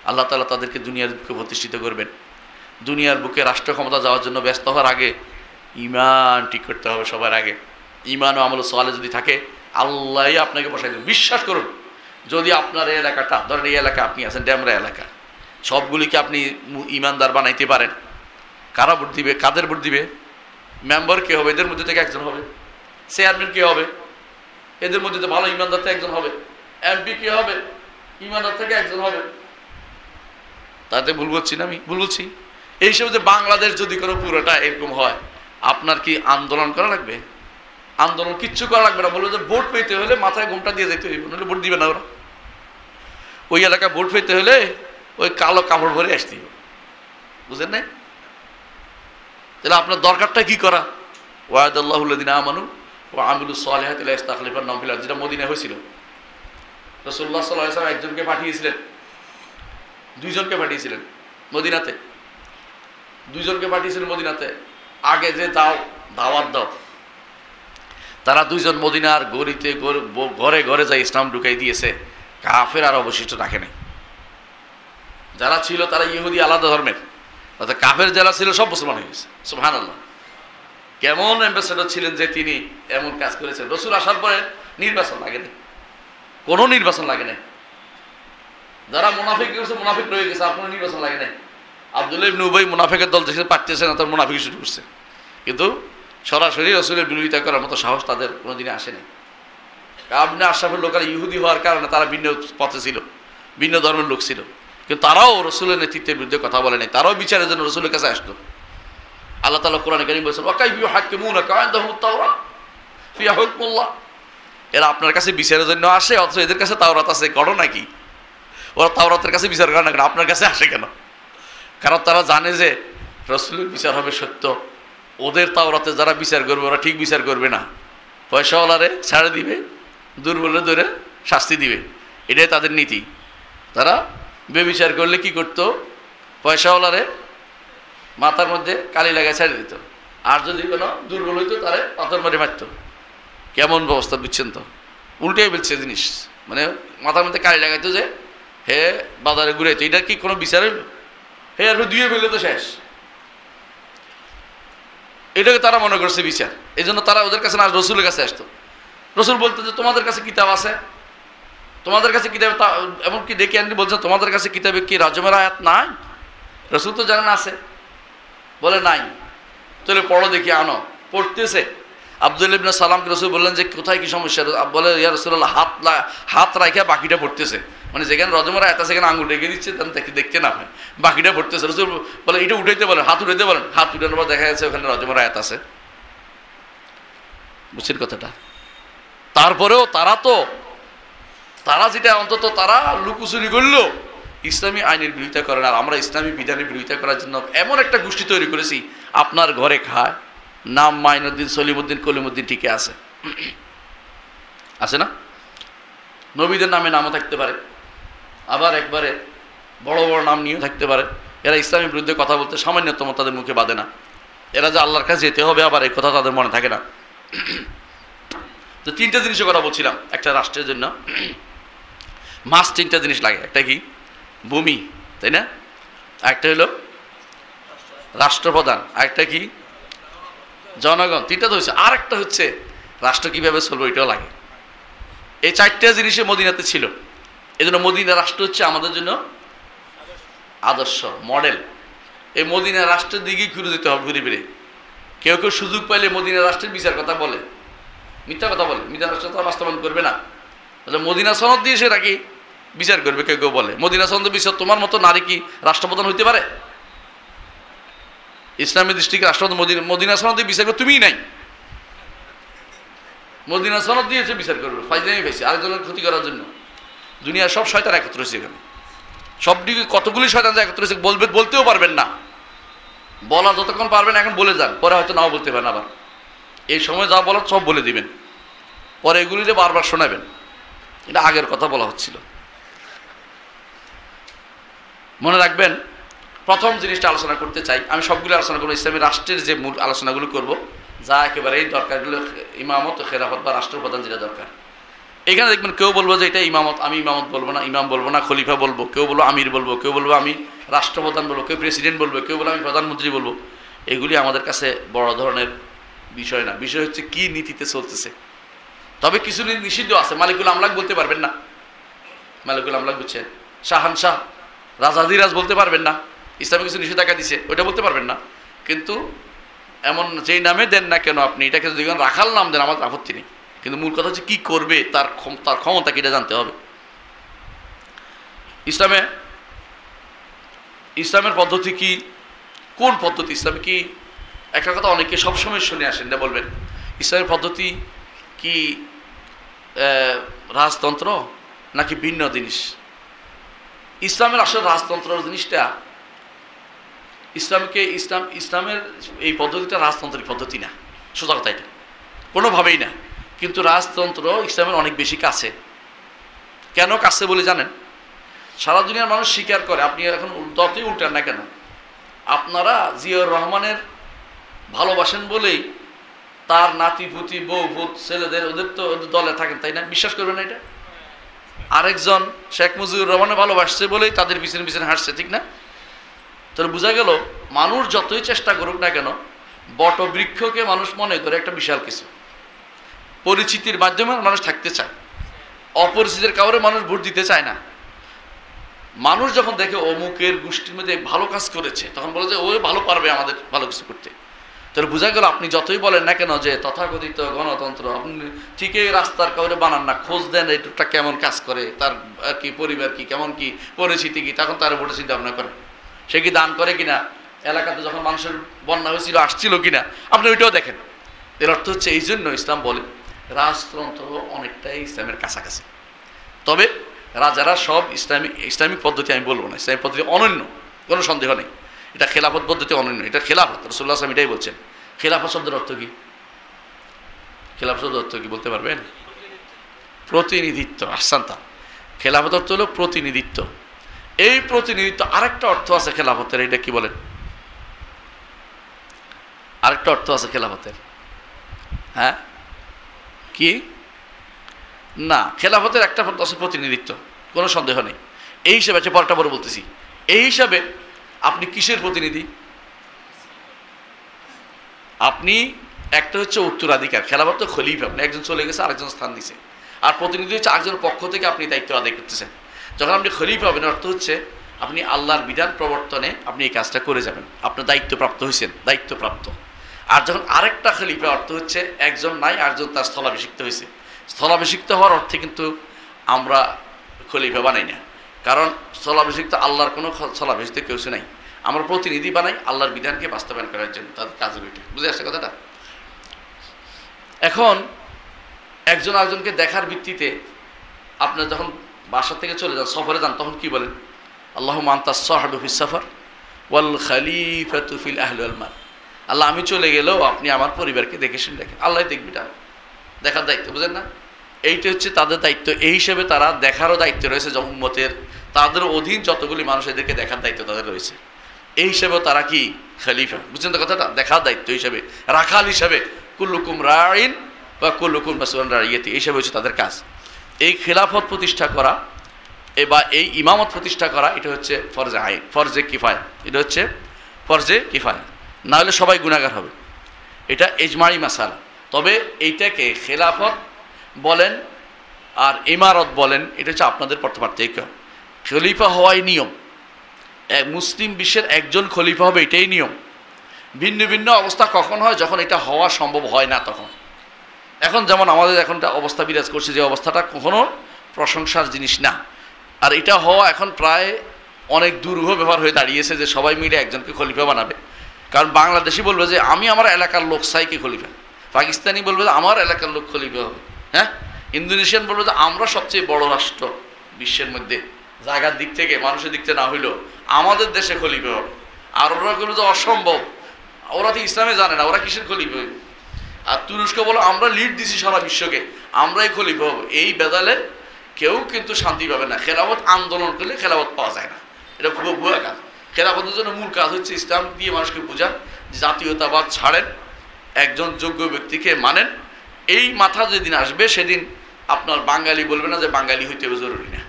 আল্লাহ তাআলা তাদেরকে দুনিয়ার বুকে প্রতিষ্ঠিত করবেন। দুনিয়ার বুকে রাষ্ট্র ক্ষমতা যাওয়ার জন্য ব্যস্ত হওয়ার আগে ঈমান ঠিক করতে হবে সবার আগে। ঈমান ও আমল সালেহ যদি থাকে আল্লাহই আপনাকে বসাই দেবেন। বিশ্বাস করুন, যদি আপনার এই এলাকাটা, ধরেন এই এলাকা আপনি আছেন ড্যামরা এলাকা, সবগুলিকে আপনি ঈমানদার বানাইতে পারেন, কারা ভোট দিবে? কাদের ভোট দিবে? মেম্বার কে হবে? এদের মধ্যে থেকে একজন হবে। চেয়ারম্যান কে হবে? এদের মধ্যে তো ভালো ঈমানদার থেকে একজন হবে। এমপি কে হবে? ঈমানদার থেকে একজন হবে। তাতে ভুল বলছি না? আমি ভুল বলছি? এই হিসেবে যে বাংলাদেশ যদি কোনো পুরোটা এরকম হয়, আপনার কি আন্দোলন করা লাগবে? আন্দোলন কিচ্ছু করা লাগবে না। বলবো যে ভোট পেতে হলে মাথায় ঘোমটা দিয়ে যেতে হইব, নাহলে ভোট দিবে না ওরা। ওই এলাকায় ভোট পেতে হলে ওই কালো কাপড় ভরে আসতে হবে, বুঝলেন না? তাহলে আপনার দরকারটা কি করা? ওয়াদাল্লাহুল্লাযিনা আমানু ওয়া আমিলুস সালিহাতি লা ইস্তাখলিফান্নাহুম ফিল আরদি, যেটা মদিনায় হয়েছিল। রাসূলুল্লাহ সাল্লাল্লাহু আলাইহি ওয়াসাল্লাম একজনকে পাঠিয়েছিলেন, 2 জনকে পাঠিয়েছিলেন মদিনাতে। 2 জনকে পাঠিয়েছিলেন মদিনাতে। আগে যে দাওয়াত দাও, তারা 2 জন মদিনার গলিতে ঘরে ঘরে যাই ইসলাম ঢুকাই দিয়েছে। কাফের আর অবশিষ্ট রাখে নাই। যারা ছিল তারা ইহুদি আলাদা ধর্মের, অর্থাৎ কাফের যারা ছিল সব মুসলমান হয়ে গেছে। সুবহানাল্লাহ। কেমন অ্যাম্বাসেডর ছিলেন যে তিনি এমন কাজ করেছেন। রাসূল আসার পরে নির্বাচন লাগে নাই, কোনো নির্বাচন লাগে নাই। যারা মুনাফিক করেছে মুনাফিক রয়ে গেছে, আর কোনো নির্বাচন লাগে নাই। আব্দুল্লাহ ইবনে উবাই মুনাফিকের দল দেখে পারতেছে না, তার মুনাফিক শুরু করছে। কিন্তু সরাসরি রাসূলের বিরোধিতা করার মতো সাহস তাদের কোনোদিনই আসেনি। ইবনে আশরাফের লোকেরা ইহুদি হওয়ার কারণে তারা ভিন্ন পথে ছিল, ভিন্ন ধর্মের লোক ছিল, কিন্তু তারাও রাসূলের নেতৃত্বের বিরুদ্ধে কথা বলে নাই। তারাও বিচারের জন্য রাসূলের কাছে আসতো। আল্লাহ তাআলা কোরআনে কারীম বলেছেন ওয়াকাইফা ইউহাক্কিমুনাকা ইনদাহুমুত তাওরাত ফিহা হুকমুল্লাহ। এরা আপনার কাছে বিচারের জন্য আসে, অথচ এদের কাছে তাওরাত আছে। ঘটনা কি? ওরা তাওরাতের কাছে বিচার করে না কেন, আপনার কাছে আসে কেন? কারণ তারা জানে যে রাসূলের বিচার হবে সত্য। ওদের তাওরাতে যারা বিচার করবে ওরা ঠিক বিচার করবে না, পয়সাওয়ালারে ছাড়ে দিবে, দুর্বলে ধরে শাস্তি দিবে, এটাই তাদের নীতি। তারা বেবিচার করলে কি করতো, পয়সাওয়ালারে মাথার মধ্যে কালি লাগায় ছেড়ে দিত, আর যদি কোনো দুর্বল হইতো তারে পাথর মারে মারত। কেমন ব্যবস্থা বুঝছেন তো, উল্টেই বলছে জিনিস, মানে মাথার মধ্যে কালি লাগাইতো যে হে বাজারে ঘুরাইতো, এটা কি কোনো বিচার হইল? হে আর দুয়ে ফেললে তো শেষ, এটাকে তারা মনে করছে বিচার। এই জন্য তারা ওদের কাছে না, রসুলের কাছে আসতো। রসুল বলতো যে তোমাদের কাছে কিতাব আছে, তোমাদের কাছে কিতাবে, এমনকি ডেকে আনতে বলছে তোমাদের কাছে কিতাবে কি রাজমের আয়াত নাই? রসুল তো জানেন আছে, বলে নাই, তাহলে পড়ো দেখি, আনো। পড়তেছে। আব্দুল্লাহ ইবনে সালামকে রসুল বললেন যে কোথায় কি সমস্যা? বলে ইয়া রাসূলুল্লাহ, হাত রাখা বাকিটা পড়তেছে, মানে যেখানে রজমের আয়াত আছে সেখানে আঙুল রেখে দিচ্ছে, তেমন দেখতে না হয়, বাকিটা পড়তেছে। রসুল বলে এটা উঠাইতে বলেন, হাত উঠাইতে বলেন। হাত উঠানোর পর দেখা যাচ্ছে ওখানে রজমের আয়াত আছে। বুঝছেন কথাটা? তারপরেও তারা যেটা অন্তত তারা লুকোচুরি করলো, ইসলামী আইনের বিরোধিতা করে না। আর আমরা ইসলামী বিধানের বিরোধিতা করার জন্য এমন একটা গোষ্ঠী তৈরি করেছি, আপনার ঘরে খায়, নাম মাইনুদ্দিন, সলিমুদ্দিন, কলিমুদ্দিন টিকে আছে, আছে না? নবীদের নামে নামও থাকতে পারে, আবার একবারে বড় বড় নাম নিয়েও থাকতে পারে। এরা ইসলামের বিরুদ্ধে কথা বলতে সামান্যতম তাদের মুখে বাঁধে না। এরা যে আল্লাহর কাছে যেতে হবে আবার এই কথা তাদের মনে থাকে না। তো তিনটা জিনিসের কথা বলছিলাম, একটা রাষ্ট্রের জন্য মাস্ট তিনটা জিনিস লাগে। একটা কি? ভূমি, তাই না? একটা হলো রাষ্ট্রপ্রধান, আরেকটা কি? জনগণ। তিনটা তো হচ্ছে, আর একটা হচ্ছে রাষ্ট্র কিভাবে চলবে, ওইটাও লাগে। এই চারটা জিনিসে মদিনাতে ছিল। এই জন্য মদিনা রাষ্ট্র হচ্ছে আমাদের জন্য আদর্শ, মডেল। এই মদিনা রাষ্ট্রের দিকেই ঘুরে যেতে হবে, ঘুরে ফিরে। কেউ কেউ সুযোগ পাইলে মদিনা রাষ্ট্রের বিচার কথা বলে, মিথ্যা কথা বলে, মদিনা রাষ্ট্র তো বাস্তবায়ন করবে না। মদিনা সনদ দিয়ে সেটা কি বিচার করবে, কেউ কেউ বলে মদিনা সনদ বিচার। তোমার মতো নারী কি রাষ্ট্রপ্রধান হইতে পারে? ইসলামী দৃষ্টিকে রাষ্ট্রপ্রধান মদিনা সনদ দিয়ে বিচার করবে? তুমিই নাই, মদিনা সনদ দিয়েছে বিচার করবে। ফাইজলামি পাইছে আরেকজনের ক্ষতি করার জন্য। দুনিয়ার সব শয়তান একত্র হয়েছে এখানে, সবদিকে কতগুলি শয়তান একত্র হয়েছে, বলতেও পারবেন না। বলা যতক্ষণ পারবেন এখন বলে যান, পরে হয়তো নাও বলতে পারেন। আবার এই সময় যা বলার সব বলে দিবেন, পরে এগুলিতে বারবার শোনাবেন। এটা আগের কথা বলা হচ্ছিল, মনে রাখবেন। প্রথম জিনিসটা আলোচনা করতে চাই, আমি সবগুলো আলোচনা করবো, ইসলামী রাষ্ট্রের যে মূল আলোচনাগুলো করব, যা একেবারেই দরকারগুলো, ইমামত, খেলাফত বা রাষ্ট্রপ্রধান যেটা দরকার। এখানে দেখবেন কেউ বলবো যে এটা ইমামত, আমি ইমামত বলবো না, ইমাম বলবো না, খলিফা বলবো, কেউ বলবো আমির বলবো, কেউ বলবো আমি রাষ্ট্রপ্রধান বলবো, কেউ প্রেসিডেন্ট বলবো, কেউ বলবো আমি প্রধানমন্ত্রী বলবো। এগুলি আমাদের কাছে বড় ধরনের বিষয় না। বিষয় হচ্ছে কি নীতিতে চলতেছে। তবে কিছু নিষিদ্ধ আছে। মালিকুল আমলাক বলতে পারবেন না, মালিকুল আমলাক বুঝছেন, শাহানশাহ, রাজাদিরাজ বলতে পারবেন না। ইসলামে কিছু নিষেধাজ্ঞা দিছে, ওইটা বলতে পারবেন না। কিন্তু এমন যেই নামে দেন না কেন আপনি, এটাকে যদি রাখাল নাম দেন আমার আপত্তি নেই, কিন্তু মূল কথা হচ্ছে কি করবে, তার ক্ষমতা কিটা জানতে হবে। ইসলামের পদ্ধতি কি, কোন পদ্ধতি ইসলামে কি? একটা কথা অনেকে সবসময় শুনে আসেন, না বলবেন ইসলামের পদ্ধতি কি রাজতন্ত্র নাকি ভিন্ন জিনিস? ইসলামের আসলে রাজতন্ত্র জিনিসটা, ইসলামের এই পদ্ধতিটা রাজতন্ত্রের পদ্ধতি না, সোজা কথা এটা, কোনোভাবেই না। কিন্তু রাজতন্ত্র ইসলামের অনেক বেশি কাছে। কেন কাছে বলে জানেন? সারা দুনিয়ার মানুষ স্বীকার করে, আপনি এখন যতই উল্টান না কেন, আপনারা জিয়াউর রহমানের ভালোবাসেন বলেই তার নাতি পুতি বউ ভূত ছেলেদের ওদের তো দলে থাকেন, তাই না? বিশ্বাস করবেন না এটা? আরেকজন শেখ মুজিবুর রহমানের ভালোবাসছে বলেই তাদের পিছনে পিছনে হাঁটছে, ঠিক না? তাহলে বোঝা গেল মানুষ যতই চেষ্টা করুক না কেন, বটবৃক্ষকে মানুষ মনে করে একটা বিশাল কিছু। পরিচিতির মাধ্যমে মানুষ থাকতে চায়, অপরিচিতের কাউরে মানুষ ভোট দিতে চায় না। মানুষ যখন দেখে অমুকের গোষ্ঠীর মধ্যে ভালো কাজ করেছে, তখন বলে যে ও ভালো পারবে আমাদের ভালো কিছু করতে। তাহলে বোঝা গেল আপনি যতই বলেন না কেন যে তথাকথিত গণতন্ত্র, আপনি ঠিকই রাস্তার কাউরে বানান না, খোঁজ দেন এইটা কেমন কাজ করে, তার আর কি পরিবার কি, কেমন কি পরিচিতি কি, তখন তার ভোটে চিন্তা ভাবনা করেন। সে কি দান করে কিনা, এলাকাতে যখন মানুষের বন্যা হয়েছিল আসছিল কিনা, আপনি ওইটাও দেখেন। এর অর্থ হচ্ছে এই জন্য ইসলাম বলে রাজতন্ত্র অনেকটাই ইসলামের কাছাকাছি। তবে রাজারা সব ইসলামিক পদ্ধতি আমি বলবো না, ইসলামিক পদ্ধতি অনন্য, কোনো সন্দেহ নেই, এটা খেলাফত পদ্ধতি অনন্য, এটা খেলাফত। রাসূলুল্লাহ সাল্লাল্লাহু আলাইহি ওয়াসাল্লাম এটাই বলছেন। খেলাফত শব্দের অর্থ কি? খেলাফত শব্দের অর্থ কি বলতে পারবেন? প্রতিনিধিত্ব। আহসানতা। খেলাফত অর্থ হলো প্রতিনিধিত্ব। এই প্রতিনিধিত্ব আরেকটা অর্থ আছে খেলাফতের, এটা কি বলেন? আরেকটা অর্থ আছে খেলাফতের, হ্যাঁ কি না, খেলাফতের একটা অর্থ আছে প্রতিনিধিত্ব, কোনো সন্দেহ নেই। এই হিসাবে আছে, পরটা বড় বলতেছি, এই হিসাবে আপনি কিসের প্রতিনিধি? আপনি একটা হচ্ছে উত্তরাধিকার, খেলাফত তো খলিফা, আপনি একজন চলে গেছে আরেকজন স্থান দিছে, আর প্রতিনিধি হচ্ছে আরেকজনের পক্ষ থেকে আপনি দায়িত্ব আদায় করতেছেন। যখন আপনি খলিফা হবেন অর্থ হচ্ছে আপনি আল্লাহর বিধান প্রবর্তনে আপনি এই কাজটা করে যাবেন, আপনার দায়িত্বপ্রাপ্ত হয়েছেন, দায়িত্বপ্রাপ্ত। আর যখন আরেকটা খলিফা অর্থ হচ্ছে একজন নাই, আরেকজন তার স্থলাভিষিক্ত হয়েছে। স্থলাভিষিক্ত হওয়ার অর্থে কিন্তু আমরা খলিফা বানাই না, কারণ স্থলাভিষিক্ত আল্লাহর কোনো স্থলাভিষিক্ত কেউ নাই, আমরা প্রতিনিধি বানাই আল্লাহর বিধানকে বাস্তবায়ন করার জন্য, তাদের কাজের ওইটা। বুঝে আসছে কথাটা? এখন একজন আরেকজনকে দেখার ভিত্তিতে আপনার যখন বাসা থেকে চলে যান, সফরে যান, তখন কি বলেন? আল্লাহুম্মা আনতা সাহিবু ফিস সাফার ওয়াল খলিফাতু ফিল আহলি ওয়াল মাল। আল্লাহ, আমি চলে গেলেও আপনি আমার পরিবারকে দেখে শুনে দেখেন। আল্লাহ দেখবি, এটা দেখার দায়িত্ব, বুঝেন না? এইটা হচ্ছে তাদের দায়িত্ব। এই হিসেবে তারা দেখারও দায়িত্ব রয়েছে, উম্মতের তাদের অধীন যতগুলি মানুষ এদেরকে দেখার দায়িত্ব তাদের রয়েছে। এই হিসেবেও তারা কি খলিফা, বুঝছেন তো কথাটা? দেখার দায়িত্ব হিসাবে, রাখাল হিসাবে, কুল্লুকুম রাইন বা কুল্লুকুম মাসউলুন আন রাইয়াতি, এই হিসাবে হচ্ছে তাদের কাজ। এই খেলাফত প্রতিষ্ঠা করা বা এই ইমামত প্রতিষ্ঠা করা, এটা হচ্ছে ফরজে আইন, ফরজে কিফায়া, এটা হচ্ছে ফরজে কিফায়া, না হলে সবাই গুনাহগার হবে। এটা ইজমাই মাসালা। তবে এইটাকে খেলাফত বলেন আর ইমারত বলেন, এটা হচ্ছে আপনাদের পার্থক্য। খলিফা হওয়াই নিয়ম, মুসলিম বিশ্বের একজন খলিফা হবে, এটাই নিয়ম। ভিন্ন ভিন্ন অবস্থা কখন হয়? যখন এটা হওয়া সম্ভব হয় না তখন। এখন যেমন আমাদের এখনটা অবস্থা বিরাজ করছে, যে অবস্থাটা কখনো প্রশংসার জিনিস না, আর এটা হওয়া এখন প্রায় অনেক দুরূহ ব্যাপার হয়ে দাঁড়িয়েছে, যে সবাই মিলে একজনকে খলিফা বানাবে। কারণ বাংলাদেশি বলবে যে আমি আমার এলাকার লোক চাইকে খলিফা, পাকিস্তানি বলবে যে আমার এলাকার লোক খলিফা হবে, হ্যাঁ, ইন্দোনেশিয়ান বলবে যে আমরা সবচেয়ে বড় রাষ্ট্র বিশ্বের মধ্যে, জায়গার দিক থেকে মানুষের দিক থেকে না হইলেও আমাদের দেশে খলিফা হবে। আর ওরা বলবে যে অসম্ভব, ওরা তো ইসলামে জানে না, ওরা কিসের খলিফা হইবে। আর তুরস্ক বলো আমরা লিড দিছি সারা বিশ্বকে, আমরাই খলিফা হবো। এই বেদালে কেউ কিন্তু শান্তি পাবে না। খেলাফত আন্দোলন করলে খেলাফত পাওয়া যায় না, এটা ভুয়া কাজ। খেলাফতের জন্য মূল কাজ হচ্ছে ইসলাম দিয়ে মানুষকে বোঝান, জাতীয়তাবাদ ছাড়েন, একজন যোগ্য ব্যক্তিকে মানেন। এই মাথা যেদিন আসবে সেদিন আপনার বাঙালি বলবে না যে বাঙালি হইতে হবে জরুরি না,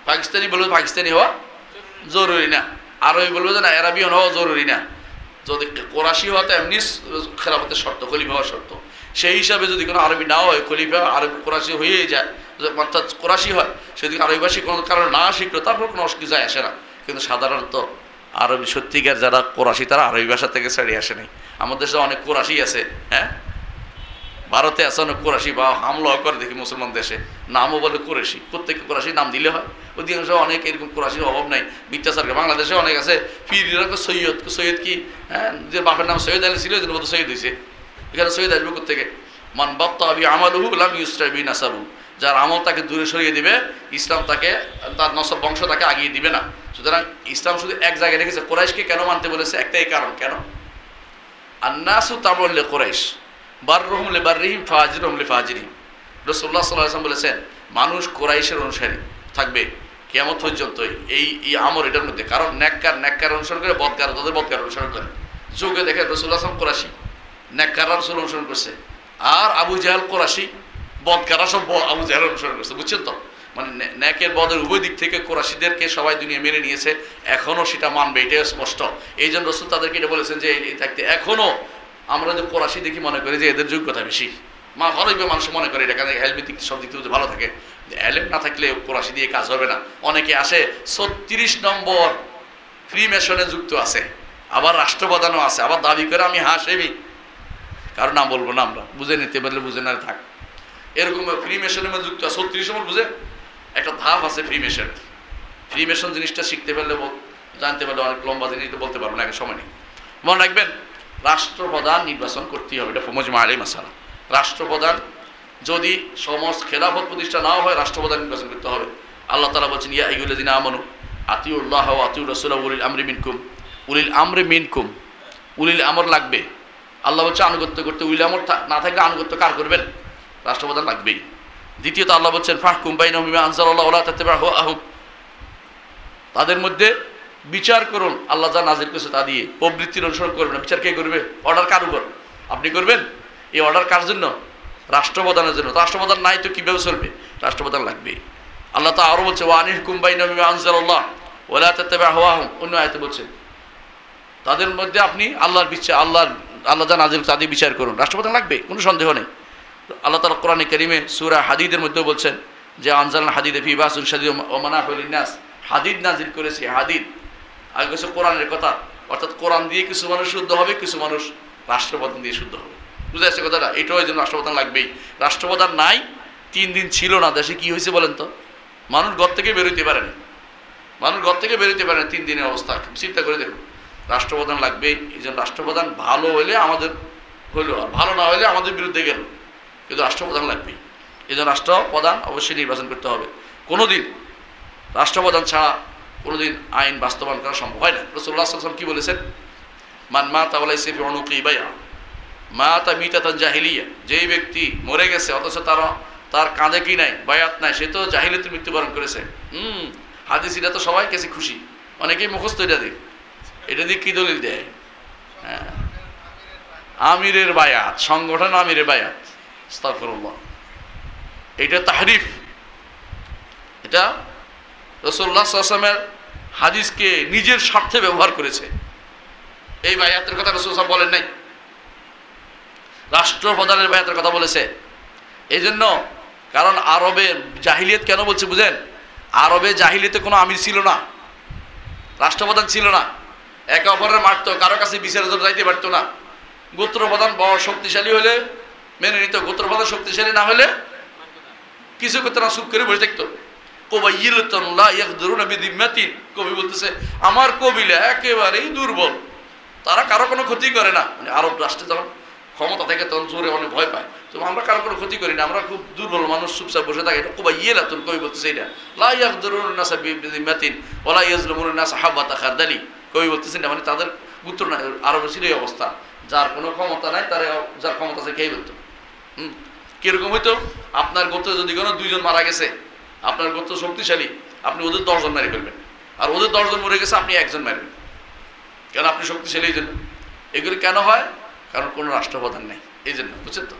পাকিস্তানি বলবে পাকিস্তানি হওয়া জরুরি না, আরবি বলবে যে না আরবিয়ান হওয়া জরুরি না। যদি কোরাশি হওয়া তো এমনি খেলাফতের শর্ত, খলিফা হওয়ার শর্ত। সেই হিসাবে যদি কোনো আরবি নাও হয়, খলিফা আরবি কোরাশি হয়েই যায়, অর্থাৎ কোরাশি হয়, সেদিকে আরবি ভাষী কোনো কারণে না শিখলো, তারপর কোনো অসুবিধা আসে না। কিন্তু সাধারণত আরবি সত্যিকার যারা কোরাশি তারা আরবি ভাষা থেকে ছাড়িয়ে আসে নাই। আমাদের দেশে অনেক কোরাশি আছে, হ্যাঁ, ভারতে আছে অনেক কোরাশি, বা হামলা করে দেখি মুসলমান দেশে, নামও বলে কোরাশি, প্রত্যেককে কোরাশি নাম দিলে হয়। অধিকাংশ অনেক এরকম কোরাশির অভাব নাই, মিথ্যাচারকে। বাংলাদেশে অনেক আছে পীররা সৈয়দ, সৈয়দ কি, হ্যাঁ, যে বাপের নাম সৈয়দ আলী ছিল, এই জন্য সৈয়দ হয়েছে। এখানে সৈয়দ আসবে কোথেকে? মান বাত্তা আবি আমালুহু লাম ইউসরা বি নাসাবু, যার আমল তাকে দূরে সরিয়ে দিবে, ইসলাম তাকে, তার নসব বংশ তাকে আগিয়ে দিবে না। সুতরাং ইসলাম শুধু এক জায়গায় রেখেছে। কোরাইশকে কেন মানতে বলেছে? একটাই কারণ, কেন? আন্নাসু তাবুল লিকুরাইশ বাররুহুম লিবাররিহিম ফাজিরুহুম লিফাজিরিহিম। রাসূলুল্লাহ সাল্লাল্লাহু আলাইহি ওয়াসাল্লাম বলেছেন মানুষ কোরাইশের অনুসারী থাকবে কিয়ামত পর্যন্ত, এই আমর এটার মধ্যে। কারণ নেককার অনুসরণ করে, বদকার তাদের বদকার অনুসরণ করে। যুগে দেখে রাসূলুল্লাহ সাল্লাল্লাহু আলাইহি ওয়াসাল্লাম কোরাইশি, নেককার রাসূল অনুসরণ করছে, আর আবু জাহেল কোরাইশি, বদকারা সব আবু জাহেল অনুসরণ করছে। বুঝছেন তো? মানে নেকের বদের উভয় দিক থেকে কোরাশিদেরকে সবাই দুনিয়া মেনে নিয়েছে, এখনও সেটা মানবে, এটাই স্পষ্ট। এই জন্য রাসূল তাদেরকে এটা বলেছেন যে এই থাকতে এখনও আমরা যে কোরাশি দেখি মনে করি যে এদের যোগ্যতা বেশি, ভালোই মানুষ মনে করে এটা, কারণ এলমের দিক সব দিক থেকে ভালো থাকে। এলেম না থাকলে কোরাশি দিয়ে কাজ হবে না। অনেকে আসে 36 নম্বর ফ্রি মেশনে যুক্ত আছে, আবার রাষ্ট্রপ্রধানও আছে, আবার দাবি করে আমি হাসেমি, কারণ নাম বলবো না, আমরা বুঝে নিতে পারলে বুঝে না থাক। এরকম ফ্রি মেশনের মধ্যে যুক্ত 36 নম্বর, বুঝে একটা ধাপ আছে ফ্রি মেশন। ফ্রি মেশন জিনিসটা শিখতে পারলে, জানতে পারলে অনেক লম্বা জিনিস বলতে পারবো না, এখন সময় নেই। মনে রাখবেন রাষ্ট্রপ্রধান নির্বাচন করতেই হবে, এটা মুজমা আলাইহি মাসালা। রাষ্ট্রপ্রধান যদি সমাজ খেলাফত প্রতিষ্ঠা নাও হয় রাষ্ট্রপ্রধান নির্বাচন করতে হবে। আল্লাহ তাআলা বলছেন ইয়া আইয়ুহাল্লাযীনা আমানু আতিউল্লাহ ওয়া আতিউর রাসূলা ওয়া উলিল আমরি মিনকুম। উলিল আমরি মিনকুম, উলিল আমর লাগবে। আল্লাহ বলছে আনুগত্য করতে, উলিল আমর না থাকলে আনুগত্য কার করবেন? রাষ্ট্রপ্রধান লাগবেই। দ্বিতীয়ত আল্লাহ বলছেন ফাহকুম বাইনাহুম বিমা আনজালাল্লাহু ওয়া লা তাত্তাবি'উ আহওয়াহুম, তাদের মধ্যে বিচার করুন আল্লাহ যা নাজিল করেছে তা দিয়ে, প্রবৃত্তির অনুসরণ করবেন না। বিচার কে করবে? অর্ডার কার উপর? আপনি করবেন। এই অর্ডার কার জন্য? রাষ্ট্রপ্রধানের জন্য। রাষ্ট্রপ্রধান নাই তো কীভাবে চলবে? রাষ্ট্রপ্রধান লাগবে। আল্লাহ তা আরও বলছে ওয়া আনিহকুম বাইনাহুম বিমা আনজালাল্লাহু ওয়া লা তাত্তাবি'উ আহওয়াহুম, অন্য আয়াতে বলছেন তাদের মধ্যে আপনি আল্লাহর বিচার, আল্লাহ যা নাজিল তা দিয়ে বিচার করুন। রাষ্ট্রপ্রধান লাগবে, কোনো সন্দেহ নেই। আল্লাহ তাআলা কোরআনে কারীমে সূরা হাদীদের মধ্যেও বলছেন যে আনজালনা হাদীদা ফি বাসুন শাদীদ ওয়া মানাফিউ লিন-নাস, হাদিদ নাজিল করেছে। হাদিদ আগে কিছু কোরআনের কথা, অর্থাৎ কোরআন দিয়ে কিছু মানুষ শুদ্ধ হবে, কিছু মানুষ রাষ্ট্রপ্রধান দিয়ে শুদ্ধ হবে। বুঝে আসছে কথাটা? এটাও এই জন্য রাষ্ট্রপ্রধান লাগবেই। রাষ্ট্রপ্রধান নাই, 3 দিন ছিল না, দেশে কি হয়েছে বলেন তো? মানুষ ঘর থেকে বেরোতে পারেনি, মানুষ ঘর থেকে বেরোতে পারেনি 3 দিনের অবস্থা। চিন্তা করে দেখুন, রাষ্ট্রপ্রধান লাগবেই। এই জন্য রাষ্ট্রপ্রধান ভালো হলে আমাদের হইল, আর ভালো না হলে আমাদের বিরুদ্ধে গেল, কিন্তু রাষ্ট্রপ্রধান লাগবেই। এই জন্য রাষ্ট্রপ্রধান অবশ্যই নির্বাচন করতে হবে। কোনোদিন রাষ্ট্রপ্রধান ছাড়া কোনোদিন আইন বাস্তবায়ন করা সম্ভব হয় না। রাসূলুল্লাহ সাল্লাল্লাহু আলাইহি ওয়াসাল্লাম কি বলেছেন? মান মাতা ওয়া লাইসা ফি উনুকি বাইআ মাতা মিতাতান জাহিলিয়া, যেই ব্যক্তি মরে গেছে অথচ তার কাঁধে কি নাই, বায়াত নাই, সে তো জাহিলিয়াতে মৃত্যুবরণ করেছে। হাদিস এটা তো সবাই কাছে খুশি, অনেকেই মুখস্থ এটা দিয়ে। এটা দিয়ে কি দলিল দেয়? হ্যাঁ, আমিরের বায়াত, সংগঠন আমিরের বায়াত। আস্তাগফিরুল্লাহ, এটা তাহরিফ। এটা রাসূলুল্লাহ সাল্লাল্লাহু আলাইহি ওয়াসাল্লামের হাদিসকে নিজের স্বার্থে ব্যবহার করেছে। এই বায়াতের কথা রাসূল সাল্লাল্লাহু আলাইহি ওয়াসাল্লাম বলেন নাই, রাষ্ট্রপ্রধানের বায়াতের কথা বলেছে। এই জন্য, কারণ আরবে জাহিলিয়াত কেন বলছে বুঝেন? আরবে জাহিলিয়াতে কোনো আমির ছিল না, রাষ্ট্রপ্রধান ছিল না, একে অপরের মারতো, কারো কাছে বিচারের জন্য যাইতে পারতো না। গোত্রপ্রধান বড় শক্তিশালী হলে মেনে নিত, গোত্রপ্রধান শক্তিশালী না হলে কিছু করতে না, চুপ করে বসে থাকতো। কবি বলতেছে আমার কবিলা একেবারেই দুর্বল, তারা কারো কোনো ক্ষতি করে না। মানে আরব রাষ্ট্রে যখন ক্ষমতা থেকে তখন জোরে অনেক ভয় পায়, তো আমরা কারো কোনো ক্ষতি করি না, আমরা খুব দুর্বল মানুষ, চুপচাপ বসে থাকে। এটা কুবাইয়াতুন, কবি বলতেছে এটা লা ইয়াকদুরুন নাসা বিযিম্মাতিন ওয়া লা ইয়াজলুমুন নাসা হাবাতা খারদালি। কবি বলতেছেন না, মানে তাদের গোত্র না, আরবের ছিল এই অবস্থা, যার কোনো ক্ষমতা নাই তারা যার ক্ষমতা আছে খেয়ে ফেলতো। কিরকম হইতো? আপনার গোত্রে যদি কোনো 2 জন মারা গেছে, আপনার গোত্র শক্তিশালী, আপনি ওদের 10 জন মেরে ফেলবেন, আর ওদের 10 জন মরে গেছে, আপনি 1 জন মারবেন। কেন? আপনি শক্তিশালী এই জন্য। এগুলি কেন হয়? কারণ কোনো রাষ্ট্রপ্রধান নেই, এই জন্য। বুঝছেন তো?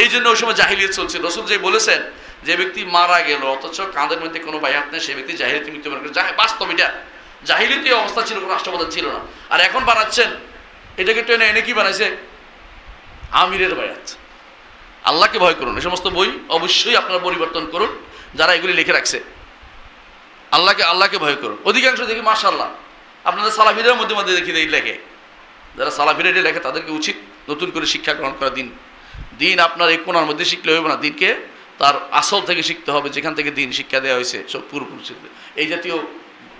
এই জন্য ওই সময় জাহিলিয়াত চলছিল। রাসূল যে বলেছেন যে ব্যক্তি মারা গেল অথচ কাঁধের মধ্যে কোনো বায়াত নেই, সেই ব্যক্তি জাহিলিয়াতে মৃত্যুবরণ করে। বাস্তব এটা জাহিলিয়াতে অবস্থা ছিল, কোনো রাষ্ট্রপ্রধান ছিল না। আর এখন বানাচ্ছেন এটাকে টেনে এনে কি বানাইছে? আমিরের বায়াত। আল্লাহকে ভয় করুন। এই সমস্ত বই অবশ্যই আপনারা পরিবর্তন করুন, যারা এগুলি লিখে রাখছে। আল্লাহকে ভয় করুন। অধিকাংশ দেখি মাশাআল্লাহ আপনাদের সালাফিদের মধ্যে মধ্যে দেখি লেখে, যারা সালাফিরা এটা লেখে তাদেরকে উচিত নতুন করে শিক্ষা গ্রহণ করা। দিন আপনার এই কোণার মধ্যে শিখলে হবে না, দিনকে তার আসল থেকে শিখতে হবে, যেখান থেকে দিন শিক্ষা দেওয়া হয়েছে সব পুরোপুরি শিখবে। এই জাতীয়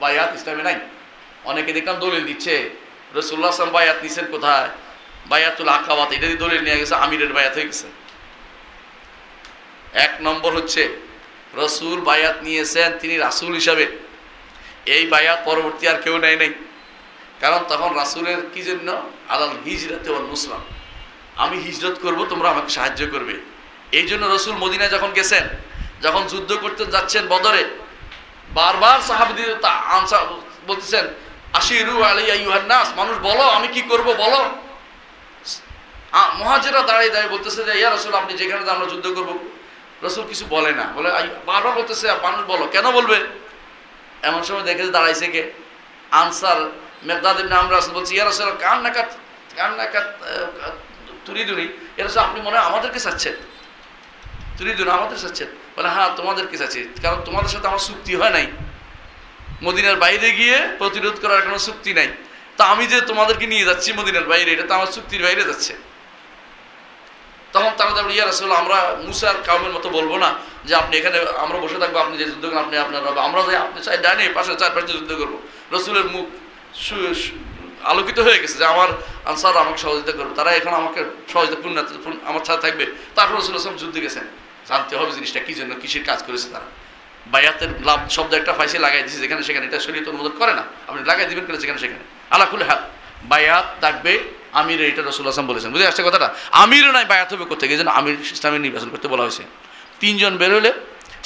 বায়াত ইসলামে নাই। অনেকে দেখলাম দলিল দিচ্ছে, রাসূলুল্লাহ সাল্লাল্লাহু আলাইহি ওয়াসাল্লাম বায়াত নিছেন কোথায়? বায়াতুল আকাবাত, এটা দিয়ে দলিল নিয়ে গেছে, আমিরের বায়াত হয়ে গেছে। 1 নম্বর হচ্ছে রাসূল বায়াত নিয়েছেন, তিনি রাসূল হিসাবে। এই বায়াত পরবর্তী আর কেউ নেয় নাই, কারণ তখন রাসূলের কি জন্য? আলাল হিজরাতে ওয়ান নুসরা, আমি হিজরত করব, তোমরা আমাকে সাহায্য করবে। এই জন্য রাসূল মদিনায় যখন গেছেন, যখন যুদ্ধ করতে যাচ্ছেন বদরে, বারবার সাহাবীদের আনসার বলতেছেন আশিরু আলাইয়া আইয়ুহান নাস, মানুষ বলো আমি কি করব বলো। মুহাজিররা দাঁড়িয়ে দাঁড়িয়ে বলতেছে যে ইয়া রাসূল আপনি যেখানে আমরা যুদ্ধ করব। রাসূল কিছু বলে না, বলে বারবার বলতেছে মানুষ বলো, কেন বলবে? এমন সময় দেখে দাঁড়াইছে কে? আনসার মিকদাদ ইবনে আমর। রাসূল বলছে ইয়া রাসূল কান্নাকা তুরিদুনি, ইয়া রাসূল আপনি মনে হয় আমাদেরকে চাচ্ছেন? তুরিদুন, আমাদের চাচ্ছেন? বলে হ্যাঁ তোমাদেরকে চাচ্ছি, কারণ তোমাদের সাথে আমার চুক্তি হয় নাই, মদিনার বাইরে গিয়ে প্রতিরোধ করার কোনো চুক্তি নাই। তা আমি যে তোমাদেরকে নিয়ে যাচ্ছি মদিনার বাইরে, এটা তো আমার চুক্তির বাইরে যাচ্ছে। তখন তারা বলে ইয়া রাসূল আমরা মুসার কাউমের মতো বলবো না যে আপনি এখানে আমরা বসে থাকবো, আপনি যে যুদ্ধ করেন আপনি আপনার রব, আমরা যাই আপনি চাই ডানে পাশে 4-5 যুদ্ধ করবো। রাসূলের মুখ আলোকিত হয়ে গেছে যে আমার আনসার আমাকে সহযোগিতা করবে, তারা এখন আমাকে সহযোগিতা পূর্ণ আমার সাথে থাকবে। তারপর রাসূল সাল্লাল্লাহু আলাইহি ওয়াসাল্লাম যুদ্ধে গেছেন, জানতে হবে জিনিসটা কী জন্য, কিসের কাজ করেছে তারা। বায়াতের লাভ শব্দ একটা ফাইসে লাগাই দিয়েছে যেখানে সেখানে, এটা শরীয়ত অনুমোদন করে না, আপনি লাগাই দিবেন করে যেখানে সেখানে। আলাকুল হাল বায়াত থাকবে আমির, এটা রাসূলুল্লাহ সাল্লাল্লাহু আলাইহি ওয়াসাল্লাম বলেছেন। বুঝে আসছে কথাটা? আমিরও নাই, বায়াত হবে করতে গিয়ে, যেন আমির ইসলামের নির্বাচন করতে বলা হয়েছে। 3 জন বের হলে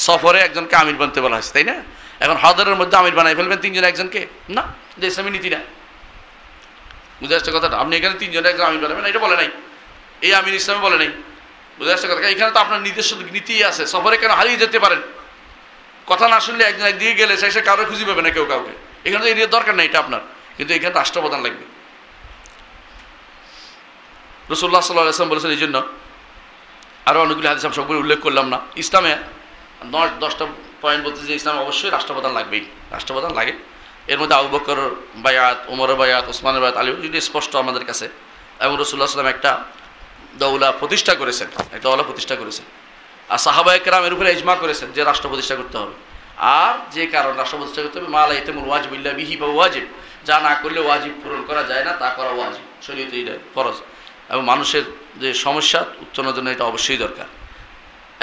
সফরে একজনকে আমির বানতে বলা হয়েছে, তাই না? এখন হাদারের মধ্যে আমির বানাই ফেলবেন 3 জন একজনকে, না, যে ইসলামী নীতি না। বুঝে আসছে কথাটা? আপনি এখানে 3 জন একজন আমির বানাবেন, এটা বলে নাই, এই আমির ইসলামে বলে নাই। বুঝে আসছে কথা? এখানে তো আপনার নিজস্ব নীতি আছে। সফরে কেন হারিয়ে যেতে পারেন, কথা না শুনলে একজন একদিকে গেলে সে কারো খুঁজে পাবে না কেউ কাউকে। এখানে তো এরিয়ার দরকার নেই, এটা আপনার, কিন্তু এখানে রাষ্ট্রপ্রধান লাগবে। রাসূলুল্লাহ সাল্লাল্লাহু আলাইহি ওয়াসাল্লাম বলেছেন, এই জন্য আরও অনেকগুলি হাদিস আমি সবগুলো উল্লেখ করলাম না। ইসলামে 10টা পয়েন্ট বলতে যে ইসলামে অবশ্যই রাষ্ট্রপ্রধান লাগবেই, রাষ্ট্রপ্রধান লাগে। এর মধ্যে আবু বকর বায়াত, ওমরের বায়াত, ওসমানের বায়াত, আলী স্পষ্ট আমাদের কাছে। এবং রাসূলুল্লাহ সাল্লাল্লাহু আলাইহি ওয়াসাল্লাম একটা দৌলা প্রতিষ্ঠা করেছেন, একটা দৌলা প্রতিষ্ঠা করেছেন। আর সাহাবায়ে কেরামের উপরে ইজমা করেছেন যে রাষ্ট্র প্রতিষ্ঠা করতে হবে। আর যে কারণ রাষ্ট্র প্রতিষ্ঠা করতে হবে, মা লা ইয়াতিমুল ওয়াজিবু ইল্লা বিহি বা ওয়াজিব, যা না করলে ওয়াজিব পূরণ করা যায় না তা করা ওয়াজিব, শরীয়তে এটা ফরজ। এবং মানুষের যে সমস্যা উত্তরণের জন্য এটা অবশ্যই দরকার।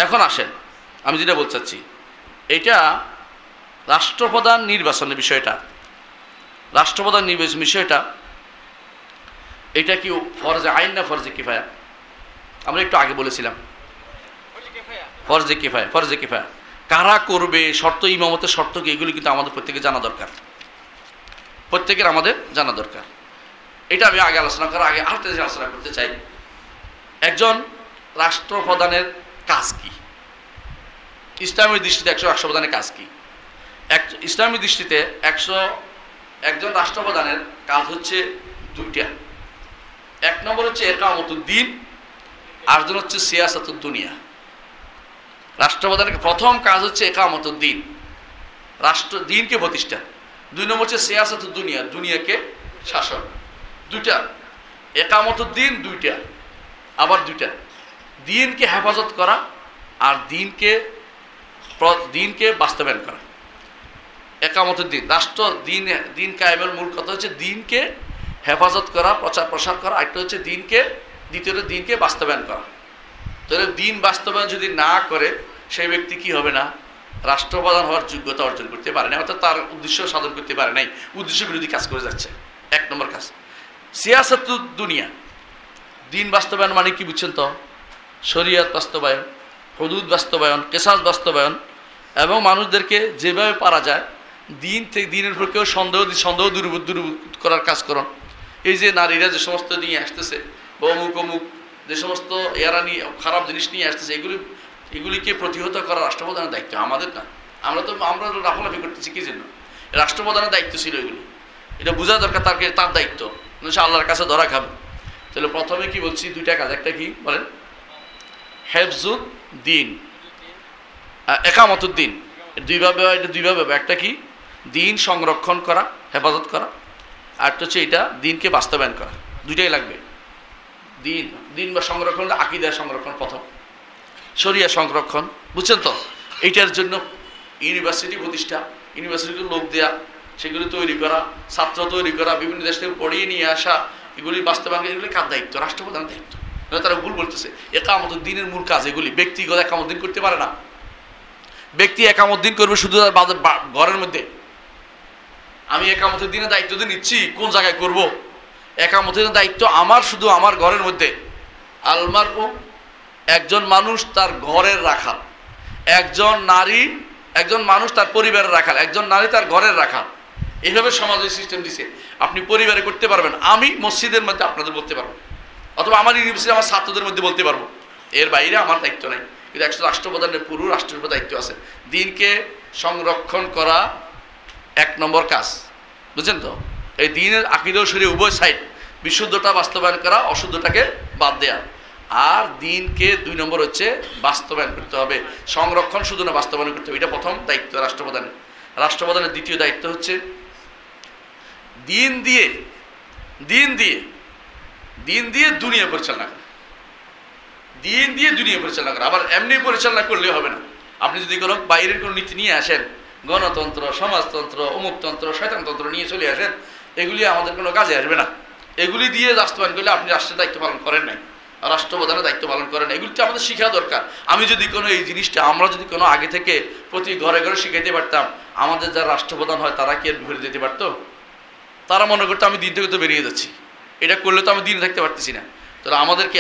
এখন আসেন, আমি যেটা বলতে চাচ্ছি, এটা রাষ্ট্রপ্রধান নির্বাচনের বিষয়টা, রাষ্ট্রপ্রধান নির্বাচন বিষয়টা এটা কি ফরজে আইন না ফরজে কিফায়া? আমরা একটু আগে বলেছিলাম ফরজে কিফায়া, ফরজে কিফায়া কারা করবে, শর্ত, ইমামতের শর্ত কি, এগুলি কিন্তু আমাদের প্রত্যেকে জানা দরকার, প্রত্যেকের আমাদের জানা দরকার। এটা আমি আগে আলোচনা করার আগে আরেকটা যে আলোচনা করতে চাই, একজন রাষ্ট্রপ্রধানের কাজ কি, ইসলামের দৃষ্টিতে রাষ্ট্রপ্রধানের কাজ কি? ইসলামের দৃষ্টিতে একজন রাষ্ট্রপ্রধানের কাজ হচ্ছে 2টা। 1 নম্বর হচ্ছে ইকামতুদ দ্বীন, আরেকজন হচ্ছে সিয়াসাতুদ দুনিয়া। রাষ্ট্রপ্রধানের প্রথম কাজ হচ্ছে ইকামতুদ দ্বীন, রাষ্ট্র দ্বীনকে প্রতিষ্ঠা। 2 নম্বর হচ্ছে সিয়াসাতুদ দুনিয়া, দুনিয়াকে শাসন। 2টা, ইকামতুদ দ্বীন 2টা, আবার 2টা, দ্বীনকে হেফাজত করা আর দ্বীনকে বাস্তবায়ন করা। ইকামতুদ দ্বীন, রাষ্ট্র দ্বীন কায়েমের মূল কথা হচ্ছে দ্বীনকে হেফাজত করা, প্রচার প্রসার করা। একটা হচ্ছে দ্বিতীয়ত দ্বীনকে বাস্তবায়ন করা। তাহলে দ্বীন বাস্তবায়ন যদি না করে সেই ব্যক্তি কি হবে না, রাষ্ট্রপ্রধান হওয়ার যোগ্যতা অর্জন করতে পারে না, অর্থাৎ তার উদ্দেশ্য সাধন করতে পারে নাই, উদ্দেশ্য বিরোধী কাজ করে যাচ্ছে। 1 নম্বর কাজ। সিয়াসাতুদ দুনিয়া, দ্বীন বাস্তবায়ন মানে কি বুঝছেন তো? শরিয়ত বাস্তবায়ন, হুদুদ বাস্তবায়ন, কিসাস বাস্তবায়ন, এবং মানুষদেরকে যেভাবে পারা যায় দ্বীনের উপর কেউ সন্দেহ দূর করার কাজ করুন। এই যে নারীরা যে সমস্ত নিয়ে আসতেছে, বা অমুক যে সমস্ত এরা নিয়ে খারাপ জিনিস নিয়ে আসতেছে, এগুলিকে প্রতিহত করা রাষ্ট্রপ্রধানের দায়িত্ব, আমাদের না। আমরা লাফালাফি করতেছি কি জন্য? রাষ্ট্রপ্রধানের দায়িত্ব ছিল এগুলি, এটা বোঝা দরকার, তার দায়িত্ব, সে আল্লাহর কাছে ধরা খাবে। তাহলে প্রথমে কি বলছি, 2টা কাজ। একটা কি বলেন? হেফজুদ দ্বীন, ইকামতুদ দ্বীন। এটা দুইভাবে। একটা কি দ্বীন সংরক্ষণ করা, হেফাজত করা, আর হচ্ছে এটা দ্বীনকে বাস্তবায়ন করা। 2টাই লাগবে। দ্বীন বা সংরক্ষণ, আকীদা সংরক্ষণ প্রথম, শরিয়া সংরক্ষণ, বুঝছেন তো? এইটার জন্য ইউনিভার্সিটি প্রতিষ্ঠা, ইউনিভার্সিটিতে লোক দেয়া, সেগুলি তৈরি করা, ছাত্র তৈরি করা, বিভিন্ন দেশ থেকে পড়িয়ে নিয়ে আসা, এগুলি বাস্তবায়ন, এগুলি কার দায়িত্ব? রাষ্ট্রপ্রধানের দায়িত্ব। তারা ভুল বলতেছে। ইকামতুদ দ্বীনের মূল কাজ এগুলি। ব্যক্তিগত ইকামত দ্বীন করতে পারে না। ব্যক্তি ইকামত দ্বীন করবে শুধু ঘরের মধ্যে। আমি ইকামতুদ দ্বীনের দায়িত্ব দিয়ে নিচ্ছি, কোন জায়গায় করব? ইকামতের দায়িত্ব আমার শুধু আমার ঘরের মধ্যে। আলমারউ, একজন মানুষ তার ঘরের রাখাল, একজন মানুষ তার পরিবারের রাখাল, একজন নারী তার ঘরের রাখাল। এইভাবে সমাজের সিস্টেম দিছে। আপনি পরিবারে করতে পারবেন, আমি মসজিদের মধ্যে আপনাদের বলতে পারবো, অথবা আমার ইউনিভার্সিটি আমার ছাত্রদের মধ্যে বলতে পারবো, এর বাইরে আমার দায়িত্ব নাই। কিন্তু রাষ্ট্রপ্রধানের পুরো রাষ্ট্রের উপর দায়িত্ব আছে। দ্বীনকে সংরক্ষণ করা 1 নম্বর কাজ, বুঝছেন তো? এই দ্বীনের আকীদা ও শরীয়ত উভয় সাইড, বিশুদ্ধতা বাস্তবায়ন করা, অশুদ্ধটাকে বাদ দেয়া। আর দ্বীনকে 2 নম্বর হচ্ছে বাস্তবায়ন করতে হবে। সংরক্ষণ শুধু না, বাস্তবায়ন করতে হবে। এটা প্রথম দায়িত্ব রাষ্ট্রপ্রধানের। রাষ্ট্রপ্রধানের দ্বিতীয় দায়িত্ব হচ্ছে দ্বীন দিয়ে দুনিয়া পরিচালনা করা। দ্বীন দিয়ে দুনিয়া পরিচালনা করা। আবার এমনি পরিচালনা করলে হবে না। আপনি যদি কোনো বাইরের কোনো নীতি নিয়ে আসেন, গণতন্ত্র, সমাজতন্ত্র, অমুকতন্ত্র, শয়তানতন্ত্র নিয়ে চলে আসেন, এগুলি আমাদের কোনো কাজে আসবে না। এগুলি দিয়ে বাস্তবায়ন করলে আপনি রাষ্ট্রের দায়িত্ব পালন করেন নাই। রাষ্ট্রপ্রধানের দায়িত্ব পালন করেন, এগুলি তো আমাদের শেখা দরকার। আমি যদি কোনো এই জিনিসটা আমরা যদি কোনো আগে থেকে প্রতি ঘরে ঘরে শিখাইতে পারতাম, আমাদের যারা রাষ্ট্রপ্রধান হয় তারা কি আর বিপরীত যেতে পারতো? তারা মনে করতো আমি দিন থেকে তো বেরিয়ে যাচ্ছি, এটা করলে তো আমি দিনে থাকতে পারতেছি না। তো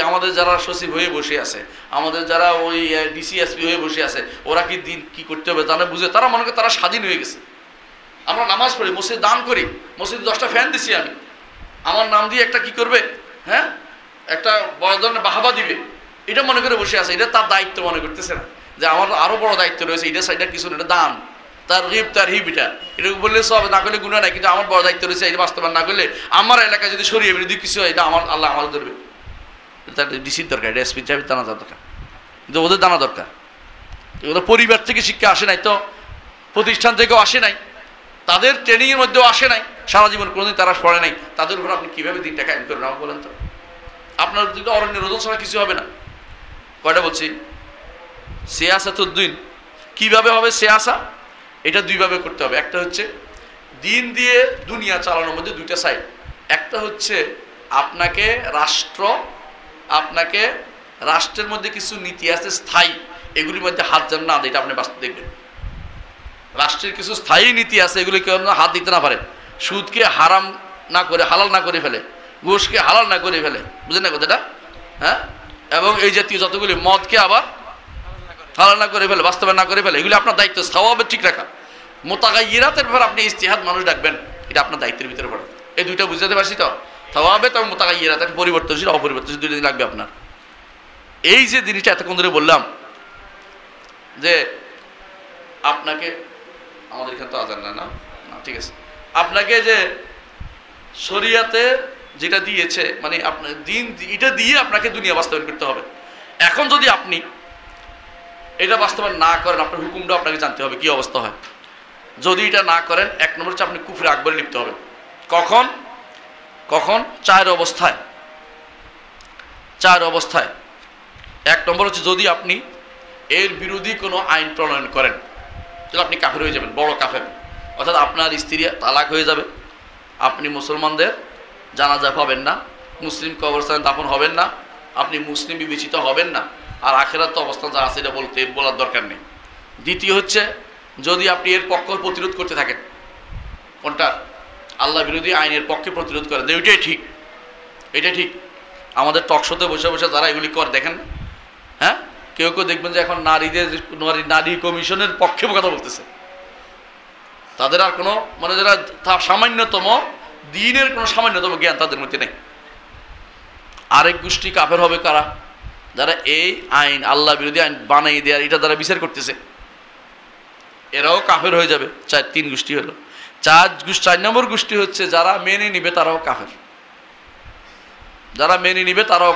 আমাদের যারা সচিব হয়ে বসে আছে, আমাদের যারা ওই ডিসিএসপি হয়ে বসে আছে, ওরা কি দিন কি করতে হবে তারা বুঝে, তারা মনে করে তারা স্বাধীন হয়ে গেছে। আমরা নামাজ পড়ি, মসজিদ দান করি, মসজিদে 10টা ফ্যান দিছি আমি, আমার নাম দিয়ে একটা কি করবে, হ্যাঁ একটা বড় ধরনের বাহাবা দিবে, এটা মনে করে বসে আছে। এটা তার দায়িত্ব মনে করতেছে না যে আমার আরো বড় দায়িত্ব রয়েছে, এটা কিছু না, এটা দান, তার হিব এটা বললে সব, না করলে গুণা নাই, কিন্তু আমার বড় দায়িত্ব রয়েছে, এটা বাস্তবায়ন না করলে আমার এলাকায় যদি সরিয়ে বিরোধী কিছু হয়, এটা আমার আল্লাহ আমাদের ধরবে। তার ডিসির দরকার, এটা এসপি সাহেবের জানা দরকার, কিন্তু ওদের জানা দরকার। ওদের পরিবার থেকে শিক্ষা আসে নাই, তো প্রতিষ্ঠান থেকেও আসে নাই, তাদের ট্রেনিংয়ের মধ্যেও আসে নাই, সারা জীবন কোনোদিন তারা পড়ে নাই, তাদের উপর আপনি কীভাবে দিনটা কায়েম করবেন আমাকে বলেন তো? আপনার দিকে অরণ্য রোদন ছাড়া কিছু হবে না। কয়টা বলছি? সিয়াসাতুদ্দিন কীভাবে হবে সিয়াসা? এটা দুইভাবে করতে হবে। একটা হচ্ছে দিন দিয়ে দুনিয়া চালানোর মধ্যে দুইটা সাইড। একটা হচ্ছে আপনাকে রাষ্ট্রের মধ্যে কিছু নীতি আছে স্থায়ী, এগুলির মধ্যে হাত যেন না দেয়, এটা আপনি বাস্তব দেখবেন। রাষ্ট্রের কিছু স্থায়ী নীতি আছে, এগুলি কেউ হাত দিতে না পারে। সুদকে হারাম না করে হালাল না করে ফেলে, ঘুষকে হালাল না করে ফেলে, বুঝলেন না কথাটা? হ্যাঁ, এবং এই জাতীয় যতগুলি মদকে আবার হালাল না করে ফেলে, বাস্তবায়ন না করে ফেলে, এগুলি আপনার দায়িত্ব স্বভাবে ঠিক রাখা। মোতাগাইয়িরাতের ব্যাপারে আপনি ইজতিহাদ মানুষ ডাকবেন, এটা আপনার দায়িত্বের ভিতরে পড়ে। এই দুইটা বুঝতে পারছি তো? স্বভাবে তবে মোতাগাইয়িরাত, পরিবর্তনশীল অপরিবর্তনশীল, দুই দিন লাগবে আপনার। এই যে জিনিসটা এতক্ষণ ধরে বললাম যে আপনাকে, আমাদের এখানে তো আজান না, ঠিক আছে, আপনাকে যে শরিয়াতে যেটা দিয়েছে, মানে আপনার দিন এটা দিয়ে আপনাকে দুনিয়া বাস্তবায়ন করতে হবে। এখন যদি আপনি এটা বাস্তবায়ন না করেন, আপনার হুকুমটা আপনাকে জানতে হবে কি অবস্থা হয়। যদি এটা না করেন, এক নম্বর হচ্ছে আপনি কুফরে আকবরে লিপ্ত হবেন। কখন? চার অবস্থায়। এক নম্বর হচ্ছে যদি আপনি এর বিরোধী কোনো আইন প্রণয়ন করেন, তাহলে আপনি কাফের হয়ে যাবেন, বড় কাফের। অর্থাৎ আপনার স্ত্রী তালাক হয়ে যাবে, আপনি মুসলমানদের জানাজা পাবেন না, মুসলিম কবরস্থানে দাফন হবেন না, আপনি মুসলিম বিবেচিত হবেন না, আর আখেরাত অবস্থান যা আছে এটা বলার দরকার নেই। দ্বিতীয় হচ্ছে যদি আপনি এর পক্ষ প্রতিরোধ করতে থাকেন, কোনটা? আল্লাহ বিরোধী আইনের পক্ষে প্রতিরোধ করেন, এটা ঠিক। আমাদের টকশোতে বসে বসে যারা এগুলি করে দেখেন, হ্যাঁ, কেউ দেখবেন যে এখন নারী কমিশনের পক্ষে কথা বলতেছে, তাদের আর কোনো মানে যারা সামান্যতম দিনের কোনো সামান্যতম জ্ঞান তাদের মধ্যে নেই। আরেক গোষ্ঠী কাফের হবে কারা? যারা এই আইন, আল্লাহ বিরোধী আইন বানিয়ে দেওয়ার এটা যারা বিচার করতেছে, এরাও কাফের হয়ে যাবে। তিন গোষ্ঠী হলো। 4 নম্বর গোষ্ঠী হচ্ছে যারা মেনে নিবে তারাও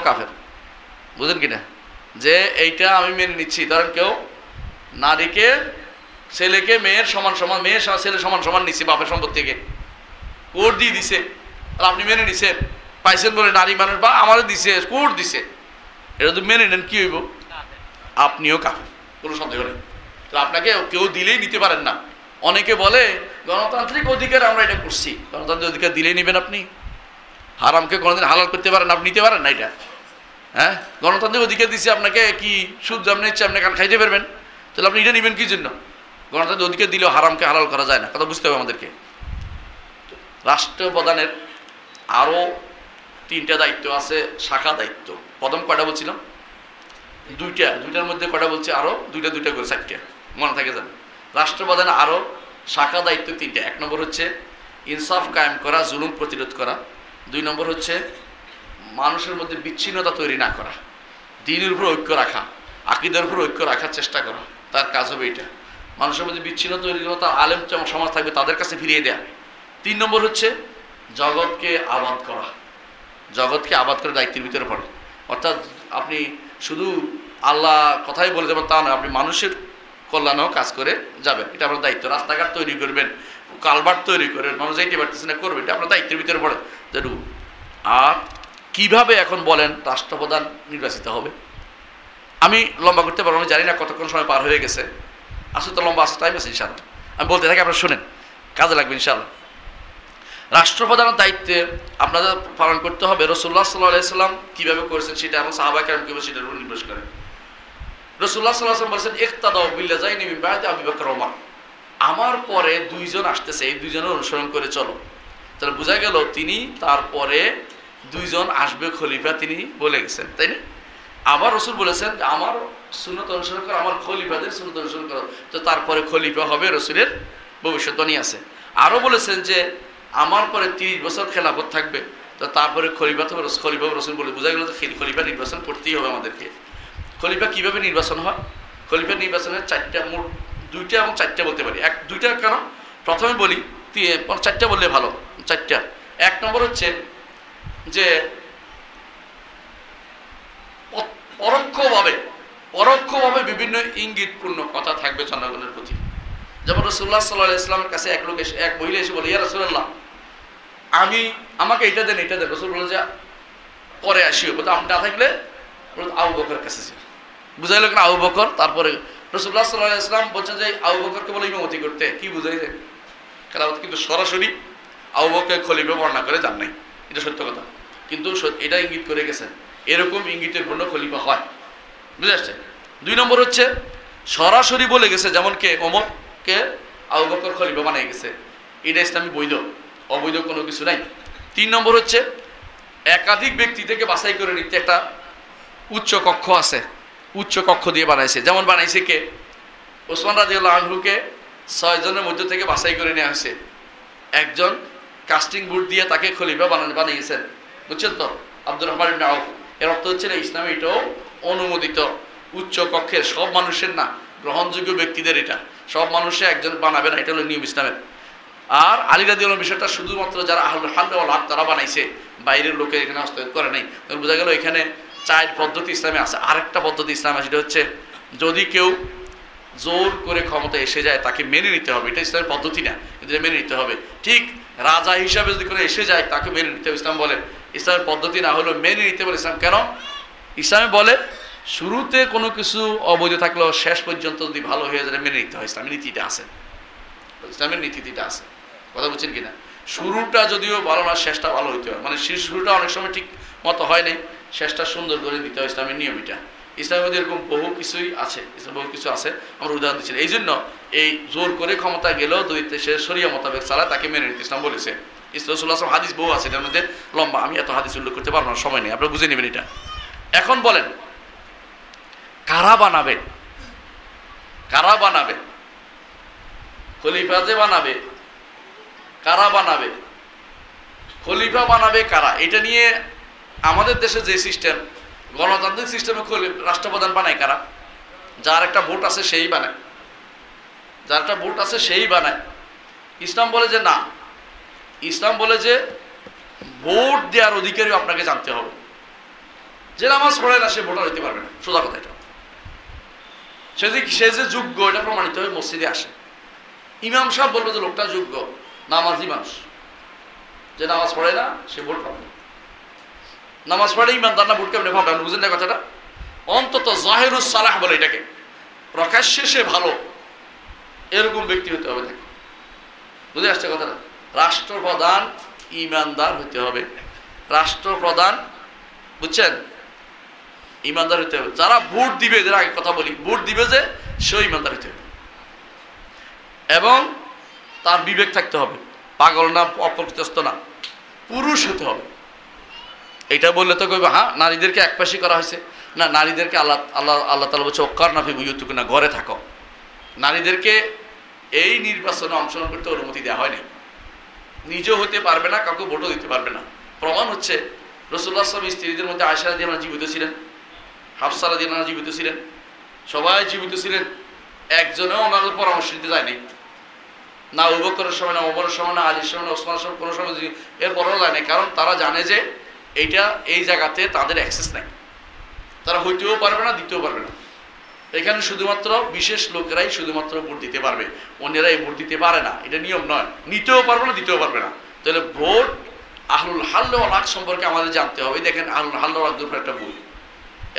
কাফের, বুঝলেন কিনা? যে এইটা আমি মেনে নিচ্ছি, ধরেন কেউ নারীকে ছেলেকে মেয়ের সমান, মেয়ের ছেলে সমান নিচ্ছে বাপের সম্পত্তি থেকে, কোর্ট দিয়ে দিছে, আর আপনি মেনে নিছেন, পাইছেন বলে নারী মানুষ, বা আমারও দিছে, কোর্ট দিছে, এটা তো মেনে নেন, কি হইব? আপনিও কাফের, কোনো সন্দেহ নেই। তো আপনাকে কেউ দিলেই নিতে পারেন না। অনেকে বলে গণতান্ত্রিক অধিকার আমরা এটা করছি, গণতান্ত্রিক অধিকার দিলেই নেবেন আপনি? হারামকে কোনোদিন হালাল করতে পারেন, আপনি নিতে পারেন না এটা? হ্যাঁ, গণতান্ত্রিক অধিকার দিচ্ছে আপনাকে, কি সুদ যেমন ইচ্ছে আপনি কান খাইতে পারবেন, তাহলে আপনি এটা নেবেন কি জন্য? গণতান্ত্রিক অধিকার দিলেও হারামকে হালাল করা যায় না, কথা বুঝতে হবে আমাদেরকে। রাষ্ট্রপ্রধানের আরও 3টা দায়িত্ব আছে, শাখা দায়িত্ব। প্রথম কয়টা বলছিলাম? 2টার মধ্যে কয়টা বলছি? আরও 2টা করে 4টা, মনে থাকে যান। রাষ্ট্রপ্রধানের আরও শাখা দায়িত্ব 3টা। 1 নম্বর হচ্ছে ইনসাফ কায়েম করা, জুলুম প্রতিরোধ করা। 2 নম্বর হচ্ছে মানুষের মধ্যে বিচ্ছিন্নতা তৈরি না করা, দ্বীনের উপর ঐক্য রাখা, আকীদার উপর ঐক্য রাখার চেষ্টা করা, তার কাজ হবে এটা। মানুষের মধ্যে বিচ্ছিন্নতা তৈরি করা, তার আলেম সমাজ থাকবে তাদের কাছে ফিরিয়ে দেয়া। 3 নম্বর হচ্ছে জগৎকে আবাদ করা, দায়িত্বের ভিতরে পড়ে। অর্থাৎ আপনি শুধু আল্লাহ কথাই বলে যাবেন তা নয়, আপনি মানুষের কল্যাণেও কাজ করে যাবেন, এটা আপনার দায়িত্ব। রাস্তাঘাট তৈরি করবেন, কালভার্ট তৈরি করবেন, মানুষ যাইতে পারতেছে না, করবেন, এটা আপনার দায়িত্বের ভিতরে পড়ে। আর কিভাবে এখন বলেন রাষ্ট্রপ্রধান নির্বাচিত হবে? আমি লম্বা করতে পারবো না, জানি না কতক্ষণ সময় পার হয়ে গেছে, আসলে তো লম্বা টাইম আছে ইনশাআল্লাহ, আমি বলতে থাকি, আপনারা শুনেন, কাজে লাগবে ইনশাআল্লাহ। রাষ্ট্রপ্রধানের দায়িত্বে আপনাদের পালন করতে হবে রাসূলুল্লাহ সাল্লাল্লাহু আলাইহি সাল্লাম কীভাবে করেছেন সেটা এবং সাহাবায়ে কেরাম কীভাবে সেটার উপর নির্ভর করে। রাসূলুল্লাহ সাল্লাল্লাহু আলাইহি ওয়াসাল্লাম বলেছেন ইক্তাদাউ বিল্লাযাইনি মিন বা'দি আবী বকর ওমর, আমার পরে দুইজন আসতেছে, এই দুইজনের অনুসরণ করে চলো। তাহলে বোঝা গেল তিনি তারপরে দুইজন আসবে খলিফা তিনি বলে গেছেন, তাই না? আবার রাসূল বলেছেন যে আমার সুন্নত অনুসরণ করো, আমার খলিফাদের সুন্নত অনুসরণ করো। তো তারপরে খলিফা হবে, রাসূলের ভবিষ্যদ্বাণী আছে। আরও বলেছেন যে আমার পরে 30 বছর খেলাফত থাকবে, তো তারপরে খলিফা তো খলিফা রাসূল বলে বোঝা গেল যে খলিফা নির্বাচন করতেই হবে আমাদেরকে। খলিফা কীভাবে নির্বাচন হয়? খলিফা নির্বাচনের মোট 2টা এবং 4টা বলতে পারি। 2টা কেন প্রথমে বলি, 4টা বললে ভালো। 4টা। 1 নম্বর হচ্ছে যে পরোক্ষভাবে বিভিন্ন ইঙ্গিতপূর্ণ কথা থাকবে জনগণের প্রতি। যেমন রাসূলুল্লাহ সাল্লাল্লাহু আলাইহি ওয়াসাল্লামের কাছে এক মহিলা এসে বলে, ইয়া রাসূলুল্লাহ আমাকে এটা দেন। রাসূল বলে যে পরে আসিও, বলতে আপনি না থাকলে আবু বকরের কাছে যান। বুঝাইল কেন আবু বকর? তারপরে রাসূলুল্লাহ সাল্লাল্লাহু আলাইহি ওয়াসাল্লাম বলছেন যে আবু বকরকে বলে ইমামতি করতে। কি বুঝাইছে? খেলাফত কিন্তু সরাসরি আবু বকর খলিফা বর্ণনা করে যান নাই, এটা সত্য কথা, কিন্তু এটা ইঙ্গিত করে গেছেন এরকম ইঙ্গিতের পূর্ণ খলিফা হয়। বুঝে আসছে? 2 নম্বর হচ্ছে সরাসরি বলে গেছে, যেমন কে ওমরকে আবু বকর খলিফা বানিয়ে গেছে, এটা ইসলামী বৈধ, অবৈধ কোনো কিছু নাই। 3 নম্বর হচ্ছে একাধিক ব্যক্তি থেকে বাছাই করে নিতে একটা উচ্চ কক্ষ আছে, উচ্চ কক্ষ দিয়ে বানাইছে। যেমন বানাইছে কে? ওসমান রাদিয়াল্লাহু আনহুকে 6 জনের মধ্যে থেকে বাছাই করে নেওয়া হয়েছে, একজন কাস্টিং বুট দিয়ে তাকে খলিফা বানিয়েছেন। বুঝছেন তো? আব্দুর রহমান ইবনে আউফ। এর অর্থ হচ্ছে ইসলামে এটাও অনুমোদিত, উচ্চ কক্ষের, সব মানুষের না, গ্রহণযোগ্য ব্যক্তিদের, এটা সব মানুষে একজন বানাবে না, এটা হলো নিয়ম ইসলামের। আর আলী রাদিয়াল্লাহু আনহু বিষয়টা শুধুমাত্র যারা আহলুল হাল ওয়াল আকদ তারা বানাইছে, বাইরের লোকে এখানে হস্তক্ষেপ করে নাই। তখন বোঝা গেল এখানে 4 পদ্ধতি ইসলামে আছে। আরেকটা পদ্ধতি ইসলামে আছে, সেটা হচ্ছে যদি কেউ জোর করে ক্ষমতা এসে যায় তাকে মেনে নিতে হবে। এটা ইসলামের পদ্ধতি না, কিন্তু মেনে নিতে হবে। ঠিক রাজা হিসাবে যদি কোনো এসে যায় তাকে মেনে নিতে হবে। ইসলাম বলে ইসলামের পদ্ধতি না হলো মেনে নিতে বলে ইসলাম। কেন? ইসলামে বলে শুরুতে কোনো কিছু অবৈধ থাকলেও শেষ পর্যন্ত যদি ভালো হয়ে যায় মেনে নিতে হয়। ইসলামের নীতিটা আছে, ইসলামের নীতিটা আছে। কথা বলছেন কিনা? শুরুটা যদিও ভালো না, শেষটা ভালো হইতে হয়। মানে শুরুটা অনেক সময় ঠিক মতো হয় নাই, শেষটা সুন্দর করে দিতে হয়। ইসলামের নিয়ম এটা। ইসলামের মধ্যে এরকম বহু কিছুই আছে, বহু কিছু আছে, আমরা উদাহরণ দিচ্ছি। এই জন্য এই জোর করে ক্ষমতা গেলেও যদি সে শরিয়া মোতাবেক চালায় তাকে মেনে নিতে ইসলাম বলেছে। ইসলাম হাদিস বহু আছে, এটার মধ্যে লম্বা, আমি এত হাদিস উল্লেখ করতে পারবো না, সময় নেই, আপনারা বুঝে নেবেন এটা। এখন বলেন কারা বানাবে? কারা বানাবে খলিফা? যে বানাবে, কারা বানাবে খলিফা? বানাবে কারা? এটা নিয়ে আমাদের দেশে যে সিস্টেম, গণতান্ত্রিক সিস্টেমে রাষ্ট্রপ্রধান বানায় কারা? যার একটা ভোট আছে সেই বানায়, যার একটা ভোট আছে সেই বানায়। ইসলাম বলে যে না, ইসলাম বলে যে ভোট দেওয়ার অধিকারী আপনাকে জানতে হবে। যে নামাজ পড়ে না সে ভোটার হইতে পারবে না, সোজা কথা এটা। সে যে যোগ্য এটা প্রমাণিত হয়ে মসজিদে আসে, ইমাম সাহেব বলবে যে লোকটা যোগ্য, নামাজি মানুষ, যে নামাজ পড়ে না সে ভোট পাবে না। নামাজ পড়ে ইমানদার না ভোট কেমনে পাবে? আপনি বুঝেন না কথাটা? অন্তত জাহিরুস সালাহ বলে এটাকে, প্রকাশ্যে সে ভালো, এরকম ব্যক্তি হতে হবে তাকে। বুঝে আসছে কথাটা? রাষ্ট্রপ্রধান ইমানদার হতে হবে, রাষ্ট্রপ্রধান, বুঝছেন, ইমানদার হতে হবে। যারা ভোট দিবে, যারা আগে কথা বলি, ভোট দিবে যে সেও ইমানদার হতে হবে এবং তার বিবেক থাকতে হবে, পাগল না, অপ্রকৃতস্থ না, পুরুষ হতে হবে। এটা বললে তো কইবে হ্যাঁ নারীদেরকে একপাশে করা হয়েছে না, নারীদেরকে আল্লাহ তাআলা বলছে ওয়াক্কারনা ফি বুয়ুতিকুন্না, ঘরে থাকো। নারীদেরকে এই নির্বাচনে অংশগ্রহণ করতে অনুমতি দেওয়া হয়নি, নিজেও হতে পারবে না, কাউকে ভোটও দিতে পারবে না। প্রমাণ হচ্ছে রাসূলুল্লাহ সাল্লাল্লাহু আলাইহি ওয়াসাল্লাম স্ত্রীদের মধ্যে আয়েশা রাদিয়াল্লাহু আনহা জীবিত ছিলেন, হাফসা রাদিয়াল্লাহু আনহা জীবিত ছিলেন, সবাই জীবিত ছিলেন, একজনেও ওনাদের পরামর্শ নিতে যায়নি। না আবু বকরের সময়, না ওমরের সময়, না আলীর সময়, না ওসমানের সময়, কোনো সময় এরপরও যায় নাই। কারণ তারা জানে যে এইটা এই জায়গাতে তাদের অ্যাক্সেস নাই, তারা হইতেও পারবে না, দিতেও পারবে না। এখানে শুধুমাত্র বিশেষ লোকেরাই শুধুমাত্র ভোট দিতে পারবে, অন্যেরা এই ভোট দিতে পারে না, এটা নিয়ম নয়। নিতেও পারবে না, দিতেও পারবে না। তাহলে ভোট আহলুল হাল ওয়াল আকদ সম্পর্কে আমাদের জানতে হবে। দেখেন আহলুল হাল ওয়াল আকদের একটা বই,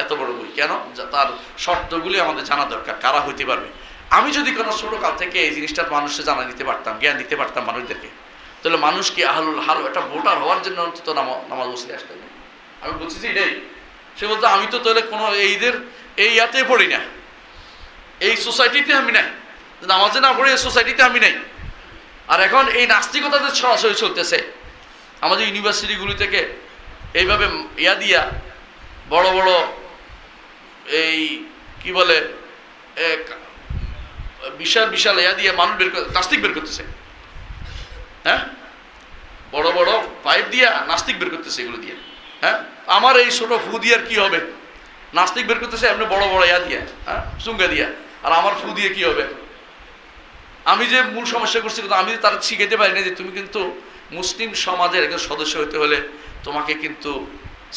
এত বড় বই, কেন? তার শর্তগুলি আমাদের জানা দরকার, কারা হইতে পারবে। আমি যদি কোনো ছোটো কাল থেকে এই জিনিসটা মানুষকে জানা দিতে পারতাম, জ্ঞান দিতে পারতাম মানুষদেরকে, তাহলে মানুষ কি আহলুল হাল একটা ভোটার হওয়ার জন্য অন্তত নামাজ মসজিদে আসতে হবে? আমি বলছি এটাই। সে বলতো আমি তো তাহলে কোনো এইদের এই ইয়াতে পড়ি না, এই সোসাইটিতে আমি নাই, নামাজে না পড়ে এই সোসাইটিতে আমি নাই। আর এখন এই নাস্তিকতাদের সরাসরি চলতেছে আমাদের ইউনিভার্সিটিগুলি থেকে, এইভাবে ইয়া দিয়া বড় বড় এই কি বলে বিশাল বিশাল ইয়া দিয়ে মানুষ নাস্তিক বের করতেছে। হ্যাঁ, বড় বড় পাইপ দিয়া নাস্তিক বের করতেছে এগুলো দিয়ে। হ্যাঁ, আমার এই ছোট ফু দিয়ে কি হবে? নাস্তিক বের করতেছে এমনি বড় বড় ইয়া দিয়া, হ্যাঁ, চুঙ্গা দিয়া। আর আমার ফু দিয়ে কি হবে? আমি যে মূল সমস্যা করছি, কিন্তু আমি তারা শিখাইতে পারি না যে তুমি কিন্তু মুসলিম সমাজের একজন সদস্য হতে হলে তোমাকে কিন্তু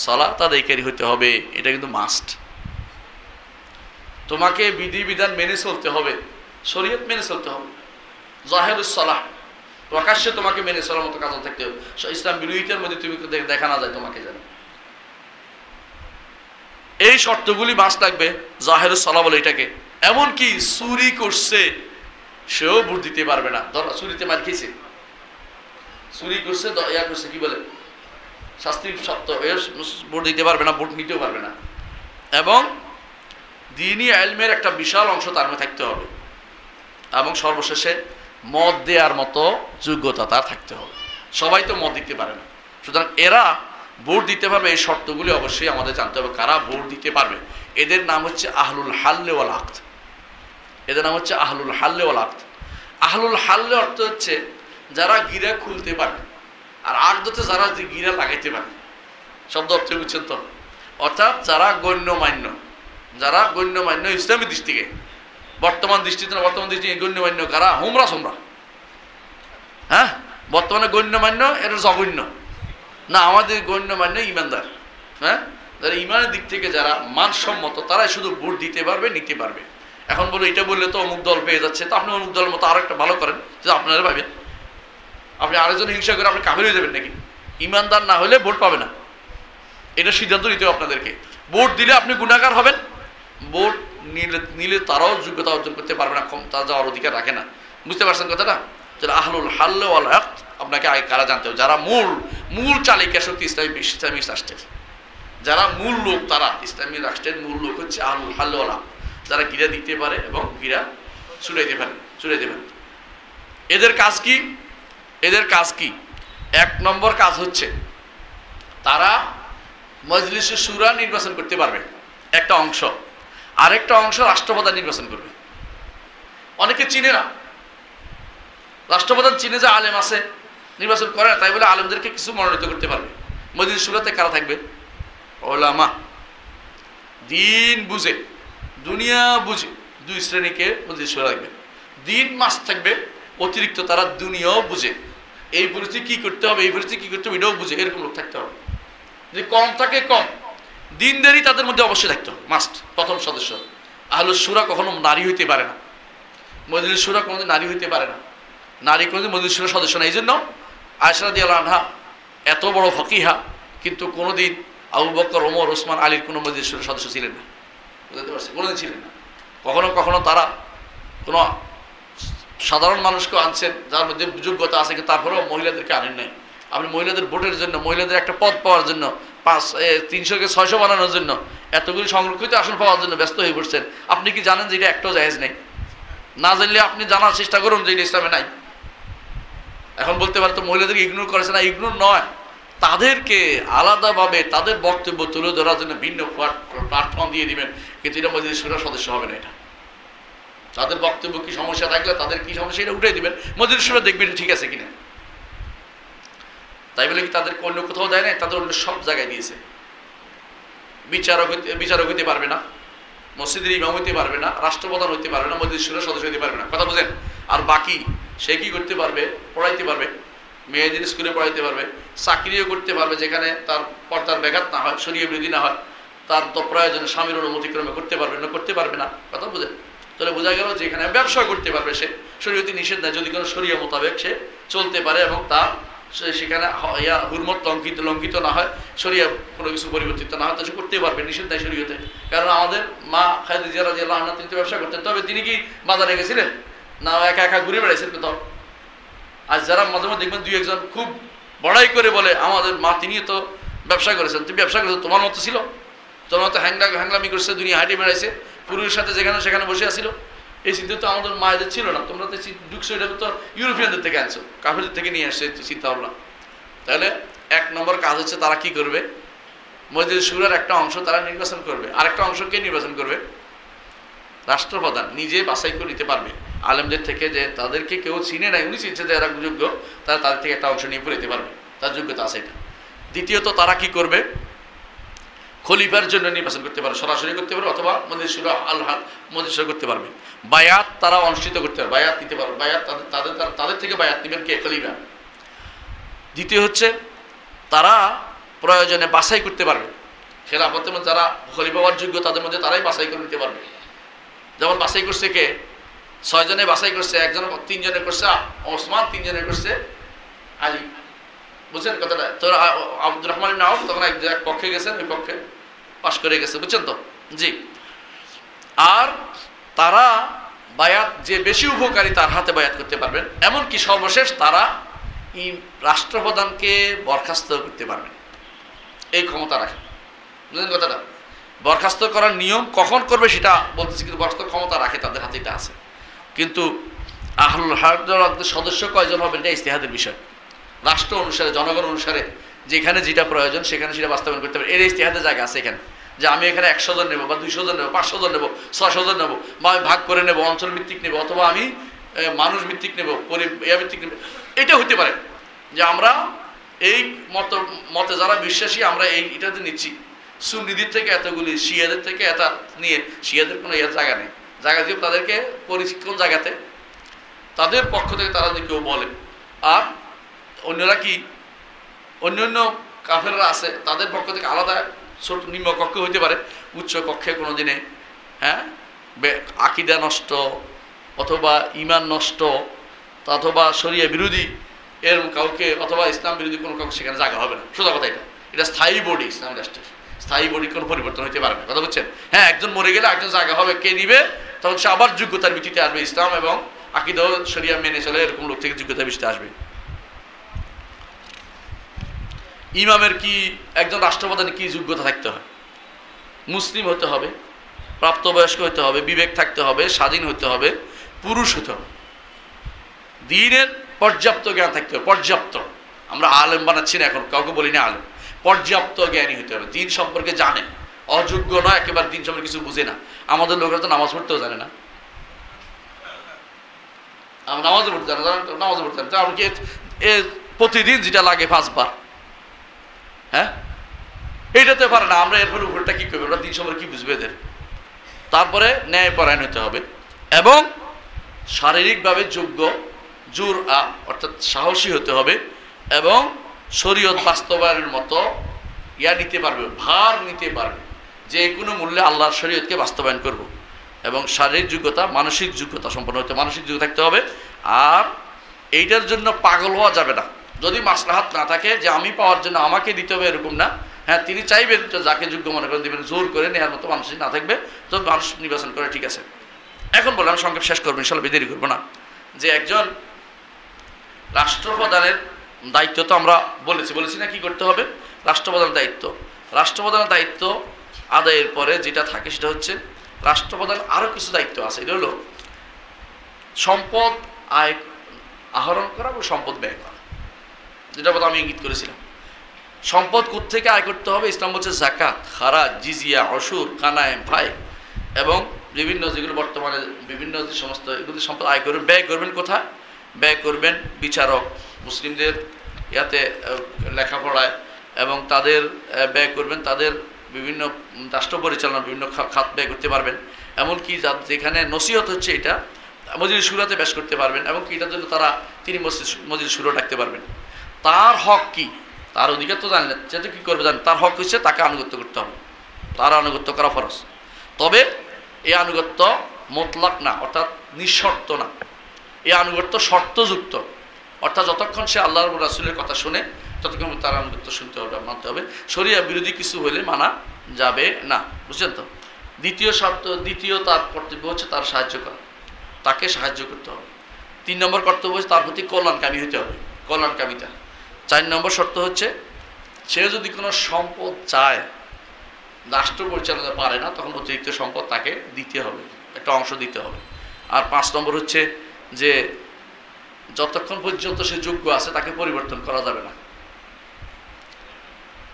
সালাত আদায়কারী হতে হবে, এটা কিন্তু মাস্ট। তোমাকে বিধিবিধান মেনে চলতে হবে, শরীয়ত মেনে চলতে হবে, জাহেরুস সালাহ প্রকাশ্যে তোমাকে মেনে চলার মতো কাজ থাকতে হবে। ইসলাম বিরোধিতার মধ্যে তুমি দেখা না যায় তোমাকে যেন। এই শর্তগুলি মাস্ট লাগবে, জাহেরুস সালাহ বলে এটাকে। এমনকি চুরি করছে সেও ভোট দিতে পারবে না। ধরো চুরিতে মার খেয়েছে, চুরি করছে, ইয়া করছে, কি বলে শাস্তি সত্য, ভোট দিতে পারবে না, ভোট নিতেও পারবে না। এবং দ্বীনি ইলমের একটা বিশাল অংশ তার মধ্যে থাকতে হবে। এবং সর্বশেষে মত দেওয়ার মতো যোগ্যতা তার থাকতে হবে। সবাই তো মত দিতে পারে না, সুতরাং এরা ভোট দিতে পারবে। এই শর্তগুলি অবশ্যই আমাদের জানতে হবে কারা ভোট দিতে পারবে। এদের নাম হচ্ছে আহলুল হাল্লে ওয়াল আকদ। এদের নাম হচ্ছে আহলুল হাল্লে ওয়াল আকদ। আহলুল হাল্লে অর্থ হচ্ছে যারা গিরা খুলতে পারে, আর আকদতে যারা যে গিরা লাগাইতে পারে। শব্দ অর্থ বুঝছেন তো? অর্থাৎ যারা গণ্যমান্য, যারা গণ্যমান্য ইসলামী দৃষ্টিকে, বর্তমান দৃষ্টিতে না, বর্তমান দৃষ্টিকে গণ্যমান্য কারা? হোমরা সোমরা। হ্যাঁ, বর্তমানে গণ্যমান্য এটা জঘন্য না, আমাদের গণ্যমান্য ইমানদার। হ্যাঁ, যারা ইমানের দিক থেকে যারা মানসম্মত, তারাই শুধু ভোট দিতে পারবে, নিতে পারবে। এখন বলো এটা বললে তো অমুক দল পেয়ে যাচ্ছে, তো আপনি অমুক দলের মতো আরো একটা ভালো করেন, যে আপনারা ভাবেন আপনি আরেকজন হিংসা করে আপনি কাফের হয়ে যাবেন নাকি? ইমানদার না হলে ভোট পাবে না, এটা সিদ্ধান্ত নিতে হবে আপনাদেরকে। ভোট দিলে আপনি গুনাহগার হবেন, ভোট নিলে তারাও যোগ্যতা অর্জন করতে পারবে না, তারা যাওয়ার অধিকার রাখে না। বুঝতে পারছেন কথাটা? যারা আহলুল হাল্ল ওয়াল আকদ, আপনাকে আগে কারা জানতে হবে, যারা মূল চালিকা শক্তি ইসলামী রাষ্ট্রের, যারা মূল লোক, তারা ইসলামী রাষ্ট্রের মূল লোক হচ্ছে আহলুল হাল্ল ওয়াল আকদ, যারা গিরা দিতে পারে এবং গিরা ছুড়াইতে পারে। এদের কাজ কি? এদের কাজ কি? এক নম্বর কাজ হচ্ছে তারা মজলিসে শুরা নির্বাচন করতে পারবে একটা অংশ, আরেকটা অংশ রাষ্ট্রপ্রধান নির্বাচন করবে। অনেকে চিনে না, রাষ্ট্রপ্রধান চিনে যে আলেম আছে, নির্বাচন করে না, তাই বলে আলেমদেরকে কিছু মনোনীত করতে পারবে। মজলিস শুরাতে কারা থাকবে? ওলামা, দিন বুঝে, দুনিয়া বুঝে দুই শ্রেণীকে মজলিস শুরা থাকবে। দিন মাস থাকবে, অতিরিক্ত তারা দুনিয়াও বুঝে, এই পরিস্থিতি কি করতে হবে, এই পরিস্থিতি কি করতে হবে এটাও বুঝে, এরকম লোক থাকতে হবে। যদি কম থাকে কম, দিনদারি তাদের মধ্যে অবশ্যই থাকতে হবে, মাস্ট। প্রথম সদস্য আহলুস শুরা কখনো নারী হইতে পারে না, মজলিস শুরা কোনোদিন নারী হইতে পারে না, নারী কোনোদিন মজলিস শুরা সদস্য না। এই জন্য আয়েশা রাদিয়াল্লাহু আনহা এত বড় ফকিহা, কিন্তু কোনোদিন আবু বকর, ওমর, ওসমান, আলীর কোনো মজলিস শুরা সদস্য ছিলেন না। বুঝতে পারছি? কোনোদিন ছিলেন না। কখনো কখনো তারা কোনো সাধারণ মানুষকে আনছেন যার মধ্যে যোগ্যতা আছে, কিন্তু তারপরেও মহিলাদেরকে আনেন নাই। আপনি মহিলাদের ভোটের জন্য, মহিলাদের একটা পদ পাওয়ার জন্য, 300কে 600 বানানোর জন্য, এতগুলি সংরক্ষিত আসন পাওয়ার জন্য ব্যস্ত হয়ে পড়ছেন। আপনি কি জানেন যে এটা একটাও জায়েজ নেই? না জানলে আপনি জানার চেষ্টা করুন যে এটা ইসলামে নাই। এখন বলতে পারে তো মহিলাদেরকে ইগনোর করেছে না, ইগনোর নয়, তাদেরকে আলাদাভাবে তাদের বক্তব্য তুলে ধরার জন্য ভিন্ন প্ল্যাটফর্ম দিয়ে দিবেন, কিন্তু এটা মজলিস শুরার সদস্য হবে না। এটা তাদের বক্তব্য কি সমস্যা থাকলে তাদের কি সমস্যা এটা উঠে দিবেন, মজলিস শুরা দেখবেন ঠিক আছে কিনা। তাই বলে কি তাদেরকে অন্য কোথাও দেয় নাই? তাদের অন্য সব জায়গায় দিয়েছে। বিচারক হইতে পারবে না, মসজিদের ইমাম হইতে পারবে না, রাষ্ট্রপ্রধান হইতে পারবে না, মজলিস শুরার সদস্য হইতে পারবে না। কথা বুঝেন? আর বাকি সে কি করতে পারবে? পড়াইতে পারবে, মেয়েদের স্কুলে পড়াইতে পারবে, চাকরিও করতে পারবে যেখানে তার পর্দার ব্যাঘাত না হয়, শরীয় বিরোধী না হয়, তার তো প্রয়োজনে স্বামীর অনুমতিক্রমে করতে পারবে না, করতে পারবে না। কথা বুঝেন? তাহলে বোঝা গেল যে এখানে ব্যবসা করতে পারবে সে, শরীয়তে নিষেধ নাই, যদি কোনো শরীয় মোতাবেক সে চলতে পারে এবং তার সেখানে হুরমত লঙ্ঘিত না হয়, শরীয় কোনো কিছু পরিবর্তিত না হয়, তো সে করতেই পারবে, নিষেধ নাই শরীয়তে। কারণ আমাদের মা খাদিজা রাদিয়াল্লাহু আনহা তিনি তো ব্যবসা করতেন, তবে তিনি কি বাজারে গেছিলেন না একা একা ঘুরে বেড়াইছেন কোথাও? আর যারা মাঝে মাঝে দেখবেন দুই একজন খুব বড়াই করে বলে আমাদের মা তিনি তো ব্যবসা করেছেন, তুমি ব্যবসা করেছো, তোমার মতো ছিল, তোমার মতো হ্যাংলামি করছে, দুনিয়া হাঁটি বেড়াইছে, পুরুষের সাথে যেখানে সেখানে বসে আসছিল, এই চিন্তা তো আমাদের মায়েদের ছিল না, তোমরা তো ঢুকছো, এটা তো ইউরোপিয়ানদের থেকে আনছো, কাফেরদের থেকে নিয়ে আসছে চিন্তা ভাবনা। তাহলে এক নম্বর কাজ হচ্ছে তারা কি করবে, মসজিদ শুরার একটা অংশ তারা নির্বাচন করবে, আরেকটা অংশ কে নির্বাচন করবে? রাষ্ট্রপ্রধান নিজে বাছাই করে নিতে পারবে আলেমদের থেকে, যে তাদেরকে কেউ চিনে নাই, উনি চিনছে যে এরা যোগ্য, তারা তাদের থেকে একটা অংশ নিয়ে পড়ে দিতে পারবে, তার যোগ্যতা আছে এটা। দ্বিতীয়ত তারা কি করবে, খলিফার জন্য নির্বাচন করতে পারবে, সরাসরি করতে পারবে, অথবা মসজিদ শুরা মসজিদ শুরা করতে পারবে। বায়াত তারা অনুষ্ঠিত করতে পারবে, বায়াত নিতে পারবে, বায়াত তাদের থেকে বায়াত নেবেন কে? খলিফা। দ্বিতীয় হচ্ছে তারা প্রয়োজনে বাছাই করতে পারবে, খেলাফতের মধ্যে যারা খলিফা হওয়ার যোগ্য তাদের মধ্যে তারাই বাছাই করে নিতে পারবে। যেমন বাছাই করছে কে? 6 জনে বাছাই করছে, একজন 3 জনের করছে ওসমান, 3 জনের করছে আলী। বুঝছেন কথাটা? তোর আব্দুর রহমান ইবনে আউফ তখন এক পক্ষে গেছেন, ওই পক্ষে পাশ করে গেছে, বুঝছেন তো? জি। আর তারা বায়াত যে বেশি উপকারী তার হাতে বায়াত করতে পারবেন, এমনকি সর্বশেষ তারা রাষ্ট্রপ্রধানকে বরখাস্ত করতে পারবেন, এই ক্ষমতা রাখেন। বুঝলেন কথাটা? বরখাস্ত করার নিয়ম কখন করবে সেটা বলতেছি, কিন্তু বরখাস্ত ক্ষমতা রাখে, তাদের হাতে এটা আছে। কিন্তু আহলুল হাদিসের সদস্য কয়জন হবেন এটা ইজতিহাদের বিষয়, রাষ্ট্র অনুসারে, জনগণ অনুসারে যেখানে যেটা প্রয়োজন সেখানে সেটা বাস্তবায়ন করতে পারে। এর ইজতিহাদের জায়গা আছে এখানে, যে আমি এখানে 100 জন নেবো, বা 200 জন নেবো, 500 জন নেবো, 600 জন নেবো, বা আমি ভাগ করে নেবো, অঞ্চল ভিত্তিক নেবো, অথবা আমি মানুষ ভিত্তিক নেবো, ভিত্তিক নেবো। এটা হতে পারে যে আমরা এই মতে যারা বিশ্বাসী আমরা এটাতে নিচ্ছি, সুন্নিদের থেকে এতগুলি, শিয়াদের থেকে এটা নিয়ে, শিয়াদের কোনো জায়গা নেই, জায়গা দিয়ে তাদেরকে কোন জায়গাতে তাদের পক্ষ থেকে তারা যদি কেউ বলে, আর অন্যরা কি অন্য কাফেররা আছে তাদের পক্ষ থেকে আলাদা ছোট নিম্ন কক্ষে হইতে পারে, উচ্চ কক্ষে কোনো দিনে আকীদা নষ্ট অথবা ঈমান নষ্ট অথবা শরিয়া বিরোধী এর কাউকে, অথবা ইসলাম বিরোধী কোনো কাউকে সেখানে জায়গা হবে না। সোজা কথা, এটা স্থায়ী বডি, ইসলাম রাষ্ট্রের স্থায়ী বডি, কোনো পরিবর্তন হতে পারবে, কথা বুঝছেন? হ্যাঁ, একজন মরে গেলে একজন জায়গা হবে, কে নিবে? তখন সে আবার যোগ্যতার ভিত্তিতে আসবে, ইসলাম এবং আকীদা শরিয়া মেনে চলে এরকম লোক থেকে যোগ্যতার ভিত্তিতে আসবে। ইমামের কি, একজন রাষ্ট্রপ্রধানের কি যোগ্যতা থাকতে হয়? মুসলিম হতে হবে, প্রাপ্তবয়স্ক হতে হবে, বিবেক থাকতে হবে, স্বাধীন হতে হবে, পুরুষ হতে হবে, দ্বীনের পর্যাপ্ত জ্ঞান থাকতে হবে, পর্যাপ্ত। আমরা আলেম বানাচ্ছি না এখন, কাউকে বলি না আলেম, পর্যাপ্ত জ্ঞানী হতে হবে, দ্বীন সম্পর্কে জানে, অযোগ্য নয়, একেবারে দ্বীন সম্পর্কে কিছু বুঝে না। আমাদের লোকেরা তো নামাজ পড়তেও জানে না, আমরা নামাজও পড়তে জানে, নামাজও পড়তে জানে, আমাকে প্রতিদিন যেটা লাগে 5 বার, হ্যাঁ, এইটাতে পারে না। আমরা এরপর উপরটা কি করবো? ওরা 3 সময় কি বুঝবে এদের? তারপরে ন্যায়পরায়ণ হতে হবে এবং শারীরিকভাবে যোগ্য, অর্থাৎ সাহসী হতে হবে, এবং শরীয়ত বাস্তবায়নের মতো নিতে পারবে, ভার নিতে পারবে, যে কোনো মূল্যে আল্লাহর শরীয়তকে বাস্তবায়ন করব। এবং শারীরিক যোগ্যতা, মানসিক যোগ্যতা সম্পন্ন হতে, মানসিক যোগ্যতা থাকতে হবে। আর এইটার জন্য পাগল হওয়া যাবে না। যদি মাসলাহাত না থাকে যে আমি পাওয়ার জন্য আমাকে দিতে হবে, এরকম না। হ্যাঁ, তিনি চাইবেন যাকে যোগ্য মনে করেন দিবেন, জোর করে নেওয়ার মতো মানুষ না থাকবে, তো মানুষ নির্বাচন করে, ঠিক আছে। এখন বললাম, সংক্ষেপ শেষ করবো ইনশাল্লাহ, দেরি করবো না, যে একজন রাষ্ট্রপ্রধানের দায়িত্ব তো আমরা বলেছি না কি করতে হবে? রাষ্ট্রপ্রধানের রাষ্ট্রপ্রধানের দায়িত্ব আদায়ের পরে যেটা থাকে সেটা হচ্ছে, রাষ্ট্রপ্রধান আরও কিছু দায়িত্ব আছে। এটা হলো সম্পদ আহরণ করা এবং সম্পদ ব্যয় করা, যেটা কথা আমি ইঙ্গিত করেছিলাম। সম্পদ কোত্থেকে আয় করতে হবে? ইসলাম বলছে যাকাত, খারাজ, জিজিয়া, অসুর, কানায়েম, ভাই এবং বিভিন্ন যেগুলো বর্তমানে বিভিন্ন যে সমস্ত এগুলি সম্পদ আয় করবেন। ব্যয় করবেন কোথায়? ব্যয় করবেন বিচারক, মুসলিমদের ইয়াতে লেখাপড়ায়, এবং তাদের ব্যয় করবেন তাদের বিভিন্ন রাষ্ট্র পরিচালনা, বিভিন্ন খাত ব্যয় করতে পারবেন। এমনকি যেখানে নসিহত হচ্ছে এটা মজলিস শুরাতে বেশ করতে পারবেন, এবং কি এটার জন্য তিনি মজলিস শুরু ডাকতে পারবেন। তার হক কি? তার অধিকার তো জানলেন, যেহেতু কী করবে জানেন, তার হক হচ্ছে তাকে আনুগত্য করতে হবে, তার আনুগত্য করা ফরজ। তবে এই আনুগত্য মোতলাক না, অর্থাৎ নিঃশর্ত না। এই আনুগত্য শর্তযুক্ত, অর্থাৎ যতক্ষণ সে আল্লাহ রাসূলের কথা শুনে ততক্ষণ তার আনুগত্য শুনতে হবে, মানতে হবে। শরিয়া বিরোধী কিছু হলে মানা যাবে না, বুঝছেন তো? দ্বিতীয় তার কর্তব্য হচ্ছে তার সাহায্য করা, তাকে সাহায্য করতে হবে। 3 নম্বর কর্তব্য হচ্ছে তার প্রতি কল্যাণকামী হতে হবে, কল্যাণকামিতা। 4 নম্বর শর্ত হচ্ছে সে যদি কোনো সম্পদ চায়, রাষ্ট্র পরিচালনা পারে না, তখন অতিরিক্ত সম্পদ তাকে দিতে হবে, একটা অংশ দিতে হবে। আর 5 নম্বর হচ্ছে যে যতক্ষণ পর্যন্ত সে যোগ্য আছে তাকে পরিবর্তন করা যাবে না।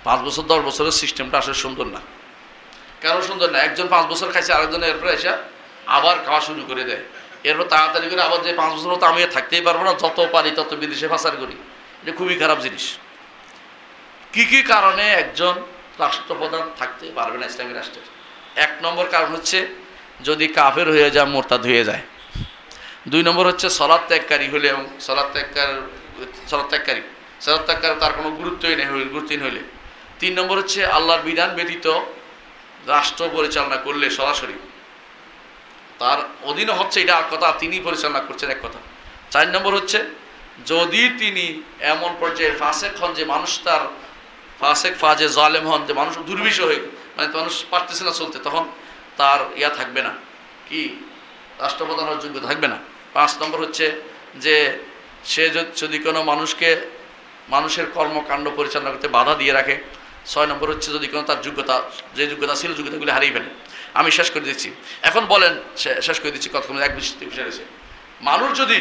5 বছর 10 বছরের সিস্টেমটা আসলে সুন্দর না। কেন সুন্দর না? একজন 5 বছর খাইছে, আরেকজন এরপরে এসে আবার খাওয়া শুরু করে দেয়, এরপর তাড়াতাড়ি করে আবার যে 5 বছর মতো আমি থাকতেই পারবো না, যত পারি তত বিদেশে পাচার করি। এটা খুবই খারাপ জিনিস। কি কি কারণে একজন রাষ্ট্রপ্রধান থাকতে পারবে না ইসলামী রাষ্ট্রের? 1 নম্বর কারণ হচ্ছে যদি কাফের হয়ে যায়, মোরতাদ হয়ে যায়। 2 নম্বর হচ্ছে সালাত ত্যাগকারী হলে, এবং সালাত ত্যাগকারী তার কোনো গুরুত্বই নেই, গুরুত্বহীন হলে। 3 নম্বর হচ্ছে আল্লাহর বিধান ব্যতীত রাষ্ট্র পরিচালনা করলে সরাসরি তার অধীনে হচ্ছে, এটা আর কথা, তিনি পরিচালনা করছেন এক কথা। 4 নম্বর হচ্ছে যদি তিনি এমন পর্যায়ে ফাসেক হন যে মানুষ তার ফাসেক ফাজে জালেম হন, যে মানুষ দুর্বিষহ হয়ে, মানে মানুষ পারতেছে না চলতে, তখন তার থাকবে না, কি রাষ্ট্রপ্রধান হওয়ার যোগ্যতা থাকবে না। 5 নম্বর হচ্ছে যে সে যদি কোনো মানুষের কর্মকাণ্ড পরিচালনা করতে বাধা দিয়ে রাখে। 6 নম্বর হচ্ছে যদি কোনো তার যে যোগ্যতা ছিল, যোগ্যতাগুলি হারিয়ে ফেলে। আমি শেষ করে দিচ্ছি, এখন বলেন, শেষ করে দিচ্ছি, কতক্ষণ এক বিষয় রয়েছে। মানুষ যদি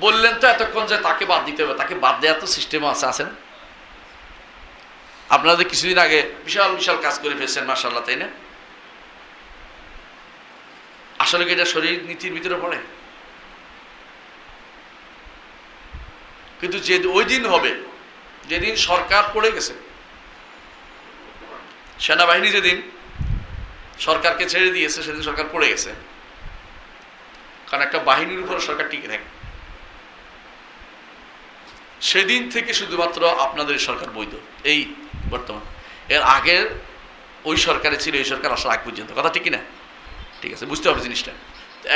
বললেন তো এতক্ষণ যে তাকে বাদ দিতে হবে, তাকে বাদ দেওয়ার তো সিস্টেমও আছে না? আপনারা কিছুদিন আগে বিশাল বিশাল কাজ করে ফেলছেন, মাশাআল্লাহ, তাই না? আসলে কি এটা শরীর নীতির ভিতরে পড়ে? কিন্তু যে ওই দিন হবে যেদিন সরকার পড়ে গেছে, সেনাবাহিনী যেদিন সরকারকে ছেড়ে দিয়েছে, সেদিন সরকার পড়ে গেছে। কারণ একটা বাহিনীর উপর সরকার টিকে থাকে। সেদিন থেকে শুধুমাত্র আপনাদের সরকার বৈধ, এই বর্তমান। এর আগের ওই সরকারে ছিল, এই সরকার আসার আগ পর্যন্ত। কথা ঠিক কিনা? ঠিক আছে, বুঝতে হবে জিনিসটা।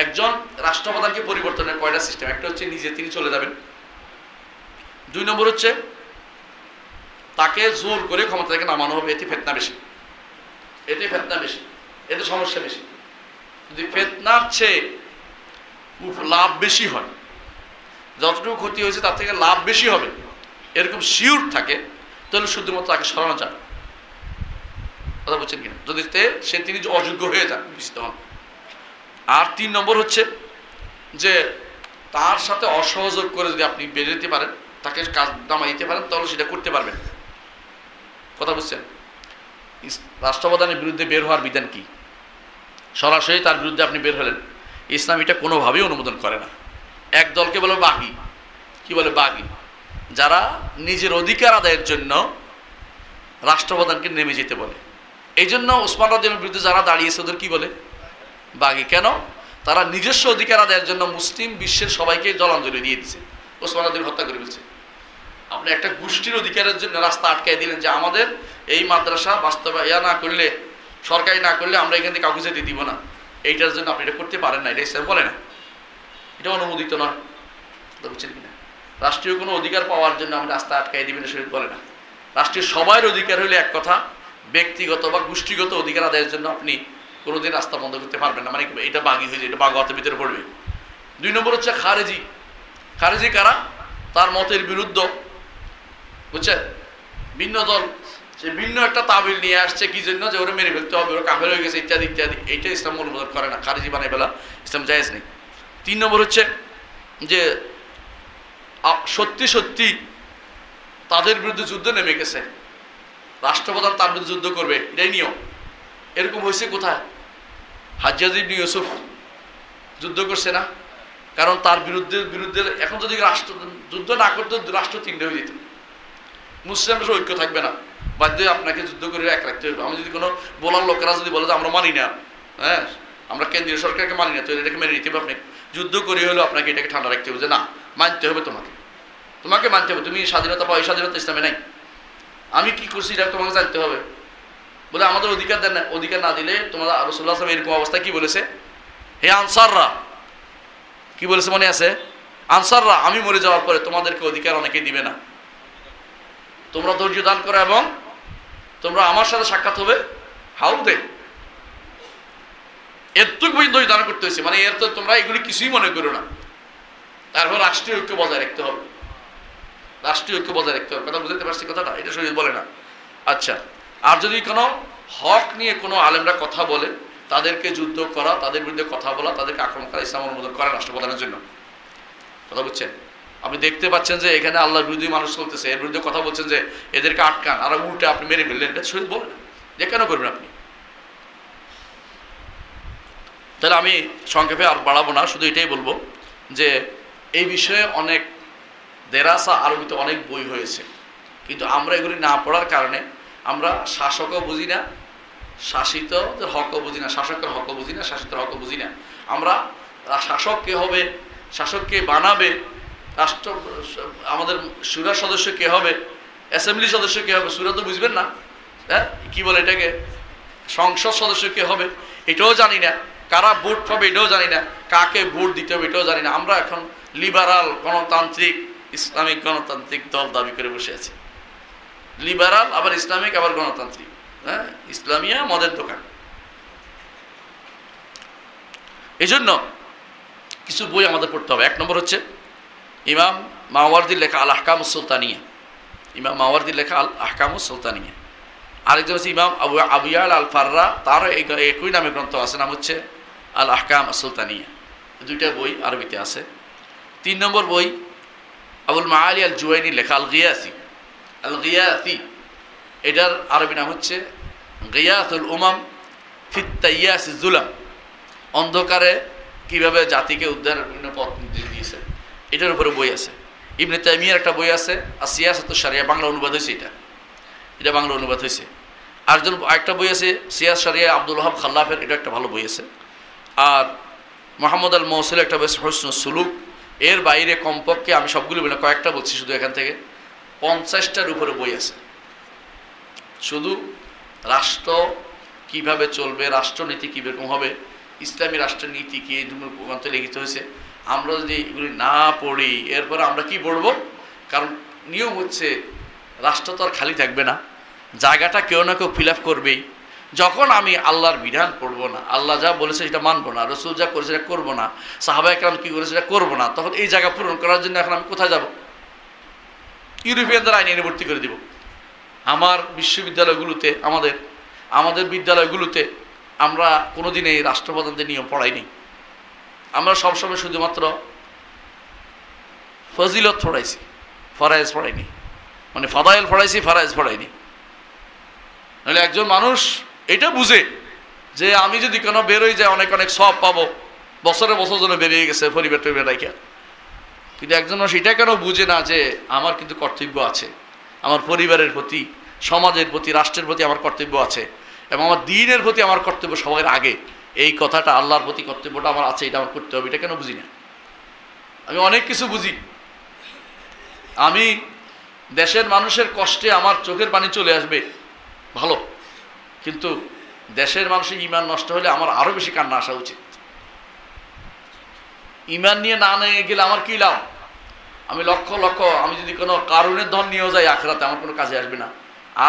একজন রাষ্ট্রপ্রধানকে পরিবর্তনের কয়টা সিস্টেম? একটা হচ্ছে নিজে তিনি চলে যাবেন। 2 নম্বর হচ্ছে তাকে জোর করে ক্ষমতা থেকে নামানো হবে। এতে ফেতনা বেশি, এতে সমস্যা বেশি। যদি ফেতনার চেয়ে লাভ বেশি হয়, যতটুকু ক্ষতি হয়েছে তার থেকে লাভ বেশি হবে, এরকম শিওর থাকে, তাহলে শুধুমাত্র তাকে সরানো যাবে। কথা বলছেন কিনা? যদি তিনি অযোগ্য হয়ে যান, বুঝতে হন। আর 3 নম্বর হচ্ছে যে তার সাথে অসহযোগ করে যদি আপনি বেরিয়ে যেতে পারেন, তাকে কাজ নামা দিতে পারেন, তাহলে সেটা করতে পারবেন। কথা বুঝছেন? রাষ্ট্রপ্রধানের বিরুদ্ধে বের হওয়ার বিধান কি? সরাসরি তার বিরুদ্ধে আপনি বের হলেন, ইসলাম এটা কোনোভাবেই অনুমোদন করে না। এক দলকে বলে বাগী, কি বলে? বাগী, যারা নিজের অধিকার আদায়ের জন্য রাষ্ট্রপ্রধানকে নেমে যেতে বলে। এই জন্য ওসমান রাদিয়াল্লাহু বিরুদ্ধে যারা দাঁড়িয়েছে ওদের কি বলে? বাগী। কেন? তারা নিজস্ব অধিকার আদায়ের জন্য মুসলিম বিশ্বের সবাইকে জলাঞ্জলি দিয়ে দিচ্ছে, ওসমান রাদিয়াল্লাহু হত্যা করে ফেলছে। আপনি একটা গোষ্ঠীর অধিকারের জন্য রাস্তা আটকাই দিলেন যে আমাদের এই মাদ্রাসা বাস্তবায়ন না করলে, সরকারি না করলে আমরা এখান থেকে কাউকে যেতে দিব না। এইটার জন্য আপনি এটা করতে পারেন না, এটা ইসলাম বলে না, এটা অনুমোদিত নয়। বুঝছেন কিনা? রাষ্ট্রীয় কোনো অধিকার পাওয়ার জন্য আমরা রাস্তা আটকাই দিবেন, সেটা বলে না। রাষ্ট্রীয় সবার অধিকার হলে এক কথা, ব্যক্তিগত বা গোষ্ঠীগত অধিকার আদায়ের জন্য আপনি কোনোদিন রাস্তা বন্ধ করতে পারবেন না। মানে এটা বাগী হয়ে যায়, এটা বাগওয়াতের ভিতরে পড়বে। 2 নম্বর হচ্ছে খারেজি। খারেজি কারা? তার মতের বিরুদ্ধ, বুঝছেন? ভিন্ন দল, সে ভিন্ন একটা তাবিল নিয়ে আসছে, কি জন্য? যে ওরা মেরে ফেলতে হবে, ওরা কাফের হয়ে গেছে, ইত্যাদি ইত্যাদি। এইটা ইসলাম অনুমোদন করে না, খারেজি বানাই ফেলা ইসলাম জায়েজ নেই। 3 নম্বর হচ্ছে যে সত্যি সত্যি তাদের বিরুদ্ধে যুদ্ধ নেমে গেছে, রাষ্ট্রপ্রধান তার বিরুদ্ধে যুদ্ধ করবে, এটাই নিয়ম। এরকম হয়েছে কোথায়? হাজ্জাজ ইবনে ইউসুফ যুদ্ধ করছে না? কারণ তার বিরুদ্ধে এখন যদি রাষ্ট্র যুদ্ধ না করতো, রাষ্ট্র 3টে হয়ে যেত, মুসলিমরা ঐক্য থাকবে না, বাধ্য আপনাকে যুদ্ধ করে এক রাখতে হবে। আমি যদি কোনো বলার লোকেরা যদি বলে যে আমরা মানি না, হ্যাঁ আমরা কেন্দ্রীয় সরকারকে মানি না, তো এটাকে মেনে নিতে হবে। আপনি যুদ্ধ করে হলেও আপনাকে এটাকে ঠান্ডা রাখতে হবে যে না, মানতে হবে, তোমাকে মানতে হবে। তুমি স্বাধীনতা পাও, এই স্বাধীনতা ইসলামে নাই। আমি কি করছি এটা তোমাকে জানতে হবে। বলে আমাদের অধিকার দেন না, অধিকার না দিলে তোমার রাসূলুল্লাহ সাল্লাল্লাহু আলাইহি ওয়াসাল্লাম এরকম অবস্থায় কি বলেছে? হে আনসাররা, কি বলেছে মনে আছে? আনসাররা, আমি মরে যাওয়ার পরে তোমাদেরকে অধিকার অনেকে দিবে না, তোমরা ধৈর্য দান করো এবং তোমরা আমার সাথে সাক্ষাৎ হবে হাউদে। এতটুকু পর্যন্ত দান করতে হয়েছে, মানে এর তো তোমরা এগুলি কিছুই মনে করো না। তারপর রাষ্ট্রীয় ঐক্য বজায় রাখতে হবে, রাষ্ট্রীয় ঐক্য বজায় রাখতে হবে। কথা বুঝতে পারছি কথাটা? এটা শরীর বলে না। আচ্ছা, আর যদি কোনো হক নিয়ে কোনো আলেমরা কথা বলে, তাদেরকে যুদ্ধ করা, তাদের বিরুদ্ধে কথা বলা, তাদেরকে আক্রমণ করা ইসলাম অনুমোদন করে রাষ্ট্রপ্রধানের জন্য। কথা বুঝছেন? আপনি দেখতে পাচ্ছেন যে এখানে আল্লাহর বিরোধী মানুষ চলতেছে, এর বিরুদ্ধে কথা বলছেন যে এদেরকে আটকান, আর উল্টে আপনি মেরে ফেললেন, এটা শরীর বলে না। যে কেন করবেন আপনি? তাহলে আমি সংক্ষেপে আর বাড়াবো না, শুধু এটাই বলবো যে এই বিষয়ে অনেক দেরাসা আরবিতে অনেক বই হয়েছে, কিন্তু আমরা এগুলি না পড়ার কারণে আমরা শাসকও বুঝি না, শাসিতদের হকও বুঝি না, শাসকের হকও বুঝি না, শাসিতের হকও বুঝি না। আমরা শাসক কে হবে, শাসক কে বানাবে, রাষ্ট্র আমাদের সুরার সদস্য কে হবে, অ্যাসেম্বলি সদস্য কে হবে, সুরা তো বুঝবেন না, হ্যাঁ কী বলে এটাকে, সংসদ সদস্য কে হবে এটাও জানি না, কারা ভোট পাবে এটাও জানি না, কাকে ভোট দিতে হবে এটাও জানি না। আমরা এখন লিবারাল গণতান্ত্রিক ইসলামিক গণতান্ত্রিক দল দাবি করে বসে আছি। লিবারাল আবার ইসলামিক আবার গণতান্ত্রিক, হ্যাঁ ইসলামিয়া মদের দোকান। এই জন্য কিছু বই আমাদের পড়তে হবে। এক নম্বর হচ্ছে ইমাম মাওয়ারদির লেখা আল আহকামুস সুলতানিয়া, ইমাম মাওয়ারদির লেখা আল আহকামুস সুলতানিয়া। আরেকজন হচ্ছে ইমাম আবুয়াল আল ফাররা, তারও একই নামে গ্রন্থ আছে, নাম হচ্ছে আল আহকাম সুলতানিয়া। দুইটা বই আরবিতে আছে। 3 নম্বর বই আবুল মাআলি আল জুওয়াইনি লেখা আল গিয়াসি, আল গিয়াসি, এটার আরবি নাম হচ্ছে গিয়াসুল উমাম ফিত তাইয়াসিজ জুলাম, অন্ধকারে কিভাবে জাতিকে উদ্ধারের বিভিন্ন পথ নির্দেশ দিয়েছে, এটার উপরে বই আছে। ইবনে তাইমিয়ার একটা বই আছে সিয়াসাতুশ শারিয়া, বাংলা অনুবাদ হয়েছে, এটা বাংলা অনুবাদ হয়েছে। আরেকজন একটা বই আছে সিয়াস শারিয়া আব্দুল ওয়াহাব খাল্লাফের, এটা একটা ভালো বই আছে। আর মোহাম্মদ আল মৌসুলের একটা বই হুসনুস সুলুক। এর বাইরে কমপক্ষে আমি সবগুলো বলি না, কয়েকটা বলছি শুধু, এখান থেকে 50টার উপরে বই আছে শুধু রাষ্ট্র কিভাবে চলবে, রাষ্ট্রনীতি কীরকম হবে, ইসলামী রাষ্ট্রের নীতি কী, এই গ্রন্থে লিখিত হয়েছে। আমরা যদি এগুলি না পড়ি এরপরে আমরা কি পড়ব? কারণ নিয়ম হচ্ছে রাষ্ট্র তো আর খালি থাকবে না, জায়গাটা কেউ না কেউ ফিল আপ করবেই। যখন আমি আল্লাহর বিধান পড়বো না, আল্লাহ যা বলেছে সেটা মানবো না, রসুল যা করেছে সেটা করবো না, সাহাবা একরাম কী করেছে সেটা করবো না, তখন এই জায়গা পূরণ করার জন্য এখন আমি কোথায় যাব? ইউরোপিয়ানদের আইন এনে ভর্তি করে দিব। আমার বিশ্ববিদ্যালয়গুলোতে, আমাদের বিদ্যালয়গুলোতে আমরা কোনোদিন এই রাষ্ট্রপ্রধানদের নিয়ম পড়াইনি। আমরা সবসময় শুধুমাত্র ফজিলত পড়াইছি, ফরায়েজ পড়াইনি, মানে ফাদাইল পড়াইছি, ফরায়েজ পড়াইনি। নাহলে একজন মানুষ এটা বুঝে যে আমি যদি কোনো বেরোই যায় অনেক অনেক সব পাবো, বছরে বছর জন্য বেরিয়ে গেছে পরিবার টরিবার রাখা। কিন্তু একজন মানুষ এটা কেন বুঝে না যে আমার কিন্তু কর্তব্য আছে, আমার পরিবারের প্রতি, সমাজের প্রতি, রাষ্ট্রের প্রতি আমার কর্তব্য আছে, এবং আমার দ্বীনের প্রতি আমার কর্তব্য সবার আগে, এই কথাটা আল্লাহর প্রতি কর্তব্যটা আমার আছে, এটা আমার করতে হবে, এটা কেন বুঝি না? আমি অনেক কিছু বুঝি। আমি দেশের মানুষের কষ্টে আমার চোখের পানি চলে আসবে, ভালো, কিন্তু দেশের মানুষের ঈমান নষ্ট হলে আমার আরও বেশি কান্না আসা উচিত। ঈমান নিয়ে না নিয়ে গেলে আমার কী লাভ? আমি লক্ষ লক্ষ, আমি যদি কোনো কারণের ধন নিয়েও যাই আখিরাতে আমার কোনো কাজে আসবে না।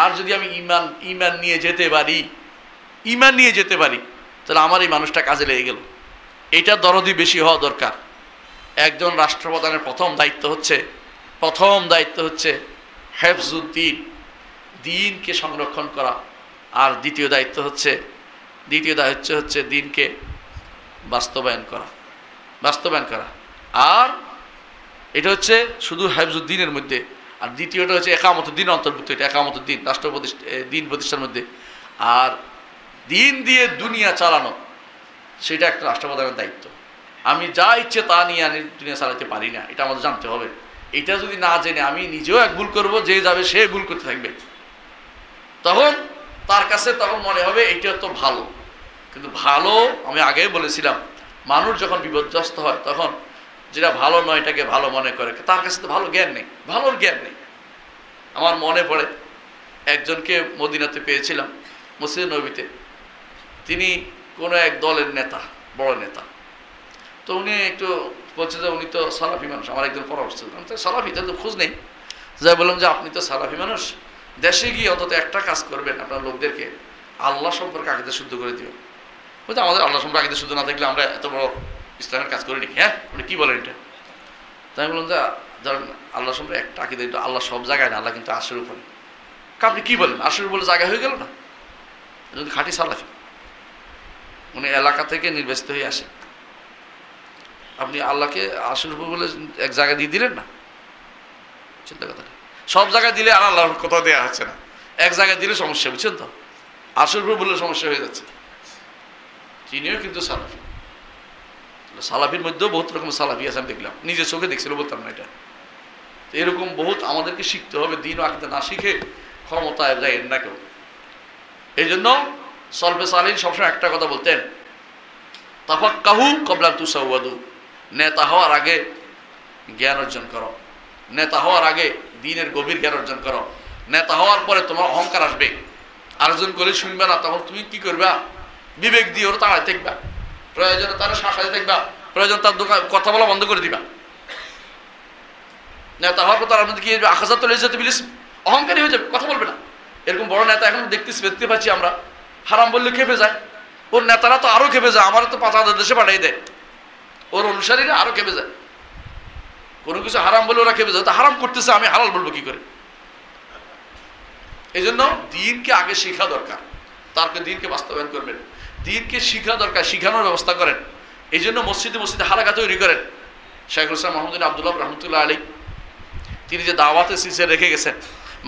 আর যদি আমি ঈমান নিয়ে যেতে পারি, তাহলে আমার এই মানুষটা কাজে লেগে গেল। এটা দরদি বেশি হওয়া দরকার। একজন রাষ্ট্রপ্রধানের প্রথম দায়িত্ব হচ্ছে হেফজুদ্দিন, দিনকে সংরক্ষণ করা, আর দ্বিতীয় দায়িত্ব হচ্ছে দিনকে বাস্তবায়ন করা। আর এটা হচ্ছে শুধু হেফজুদ্দিনের মধ্যে, আর দ্বিতীয়টা হচ্ছে একামতুদ্দিন অন্তর্ভুক্ত, এটা একামতুদ্দিন রাষ্ট্র দিন প্রতিষ্ঠার মধ্যে। আর দিন দিয়ে দুনিয়া চালানো সেটা একটা রাষ্ট্রপ্রধানের দায়িত্ব। আমি যা ইচ্ছে তা নিয়ে আমি দুনিয়া চালাতে পারি না, এটা আমাদের জানতে হবে। এটা যদি না জেনে আমি নিজেও এক ভুল করবো, যে যাবে সে ভুল করতে থাকবে, তখন তার কাছে তখন মনে হবে এইটা তো ভালো। কিন্তু ভালো, আমি আগেই বলেছিলাম, মানুষ যখন বিপর্যস্ত হয় তখন যেটা ভালো নয় এটাকে ভালো মনে করে, তার কাছে তো ভালোর জ্ঞান নেই। আমার মনে পড়ে একজনকে মদিনাতে পেয়েছিলাম, মসজিদ নবীতে। তিনি কোনো এক দলের নেতা, বড় নেতা। তো উনি একটু বলছে যে উনি তো সালাফি মানুষ। আমার একজন পরামর্শ দিলাম, তো সালাফি, তাহলে তো খোঁজ নেই। যাই বললাম যে আপনি তো সালাফি মানুষ, দেশে গিয়ে অন্তত একটা কাজ করবেন, আপনার লোকদেরকে আল্লাহ সম্পর্কে আকিদা শুদ্ধ করে দিবেন। বলতে আমাদের আল্লাহ সম্পর্কে আকিদা শুদ্ধ না থাকলে আমরা এত বড় ইসলামের কাজ করিনি। হ্যাঁ, উনি কী বলেন এটা? তাই আমি বললাম যে ধরেন আল্লাহ সম্পর্কে একটা আকিদা, কিন্তু আল্লাহ সব জায়গায় না, আল্লাহ কিন্তু আরশের উপরে। আপনি কী বলেন? আরশের উপরে জায়গা হয়ে গেল না? যদি খাঁটি সালাফি, উনি এলাকা থেকে নির্বাচিত হয়ে আসে, আপনি আল্লাহকে আরশের উপর বলে এক জায়গায় দিয়ে দিলেন না? চিন্তা কথাটা সব জায়গায় দিলে আর আল্লাহর কোথাও দেওয়া হচ্ছে না, এক জায়গায় দিলে সমস্যা, বুঝছেন তো? আরশের উপর বললে সমস্যা হয়ে যাচ্ছে। তিনিও কিন্তু সালাফি। সালাফির মধ্যেও বহুত রকম সালাফি আছে, আমি দেখলাম, নিজের চোখে দেখছিল, বলতাম না এটা। এরকম বহুত আমাদেরকে শিখতে হবে। দিন ও আকিদা না শিখে ক্ষমতায় যায় না কেউ। এই জন্য সলফে সালিহিন সবসময় একটা কথা বলতেন, তাফাক্কাহু ক্বাবলা তুসাওয়াদু, নেতা হওয়ার আগে জ্ঞান অর্জন করো, নেতা হওয়ার আগে দ্বীনের গভীর জ্ঞান অর্জন করো। নেতা হওয়ার পরে তোমার অহংকার আসবে, আরেকজন করলে শুনবে না, তখন তুমি কি করবা? বিবেক দিয়ে ওর তাড়াই থাকবা, প্রয়োজনে তারা শাসাই থাকবা, প্রয়োজন তার দোকান কথা বলা বন্ধ করে দিবা। নেতা হওয়ার পর তার মধ্যে কি আখাজাত যেতে বিলিস, অহংকারী হয়ে যাবে, কথা বলবে না। এরকম বড় নেতা এখন দেখতে পাচ্ছি আমরা, হারাম বললে খেপে যায়। ওর নেতারা তো আরো খেপে যায়, আমারও তো ৫,০০০ দেশে পাঠিয়ে দেয়, ওর অনুসারীরা আরো খেপে যায়। কোনো কিছু হারাম বলে ওরা খেপে যায়, তা হারাম করতেছে, আমি হালাল বলবো কি করে? এই জন্য দিনকে আগে শেখা দরকার, তারপরে দিনকে বাস্তবায়ন করবেন। দিনকে শিখা দরকার, শিখানোর ব্যবস্থা করেন। এই জন্য মসজিদে মসজিদে হালাকা তৈরি করেন। শাইখুল ইসলাম মোহাম্মদ বিন আব্দুল্লাহ রহমতুল্লাহ আলী, তিনি যে দাওয়াতে সিলসিলা রেখে গেছেন,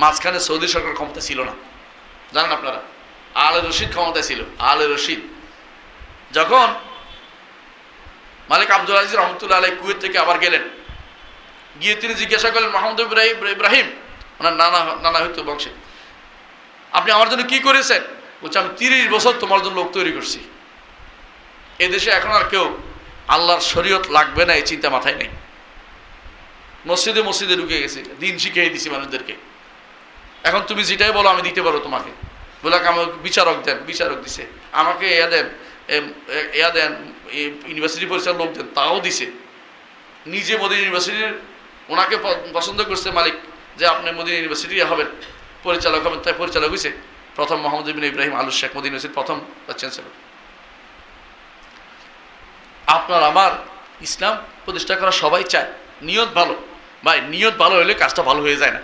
মাঝখানে সৌদি সরকার ক্ষমতা ছিল না, জানেন আপনারা? আলে রশিদ ক্ষমতায় ছিল। আলে রশিদ যখন মালিক আব্দুল আজিজ রহমতুল্লাহ আলী কুয়েত থেকে আবার গেলেন, গিয়ে তিনি জিজ্ঞাসা করলেন, মোহাম্মদ ইব্রাহিম, ওনার নানা হইতো বংশে, আপনি আমার জন্য কি করেছেন? বলছে, আমি 30 বছর তোমার জন্য লোক তৈরি করছি। এদেশে এখন আর কেউ আল্লাহর শরীয়ত লাগবে না এই চিন্তা মাথায় নেই। মসজিদে মসজিদে ঢুকে গেছে, দিন শিখিয়ে দিছি মানুষদেরকে। এখন তুমি যেটাই বলো আমি দিতে পারো তোমাকে। বলে আমাকে বিচারক দেন, বিচারক দিছে। আমাকে এয়া দেন ইউনিভার্সিটি পরিচালক লোক দেন, তাও দিছে। নিজে মদিনা ইউনিভার্সিটির, ওনাকে পছন্দ করছে মালিক যে আপনি মদিনা ইউনিভার্সিটি হবেন, পরিচালক হবেন, তাই পরিচালক হয়েছে প্রথম মোহাম্মদ বিন ইব্রাহিম আলু শেখ, মদিনা ইউনিভার্সিটির প্রথম চ্যান্সেলর। আপনার আমার ইসলাম প্রতিষ্ঠা করা সবাই চায়, নিয়ত ভালো। ভাই, নিয়ত ভালো হলে কাজটা ভালো হয়ে যায় না।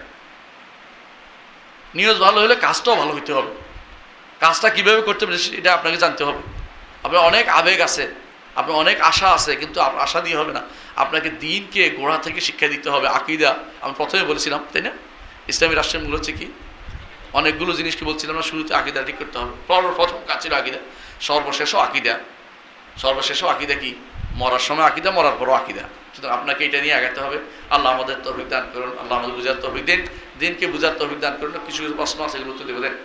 নিয়ত ভালো হলে কাজটাও ভালো হইতে হবে। কাজটা কীভাবে করতে হবে এটা আপনাকে জানতে হবে। আপনার অনেক আবেগ আছে, আপনার অনেক আশা আছে, কিন্তু আশা দিয়ে হবে না। আপনাকে দিনকে গোড়া থেকে শিক্ষা দিতে হবে। আকিদা আমি প্রথমে বলেছিলাম, তাই না? ইসলামী রাষ্ট্রের মূল হচ্ছে কি? অনেকগুলো জিনিসকে বলছিলাম না, শুরুতে আকিদা ঠিক করতে হবে। প্রথম কাজ ছিল আকিদা, সর্বশেষও আকিদা। সর্বশেষও আকিদা কি? মরার সময় আকিদা, মরার পরও আকিদা। সুতরাং আপনাকে এটা নিয়ে আগাতে হবে। আল্লাহ আমাদের তৌফিক দান করুন, আল্লাহ আমাদের বুঝার তৌফিক দিন, দিনকে বুঝার তৌফিক দান করুন। কিছু প্রশ্ন আছে, এগুলো উত্তর দেবেন।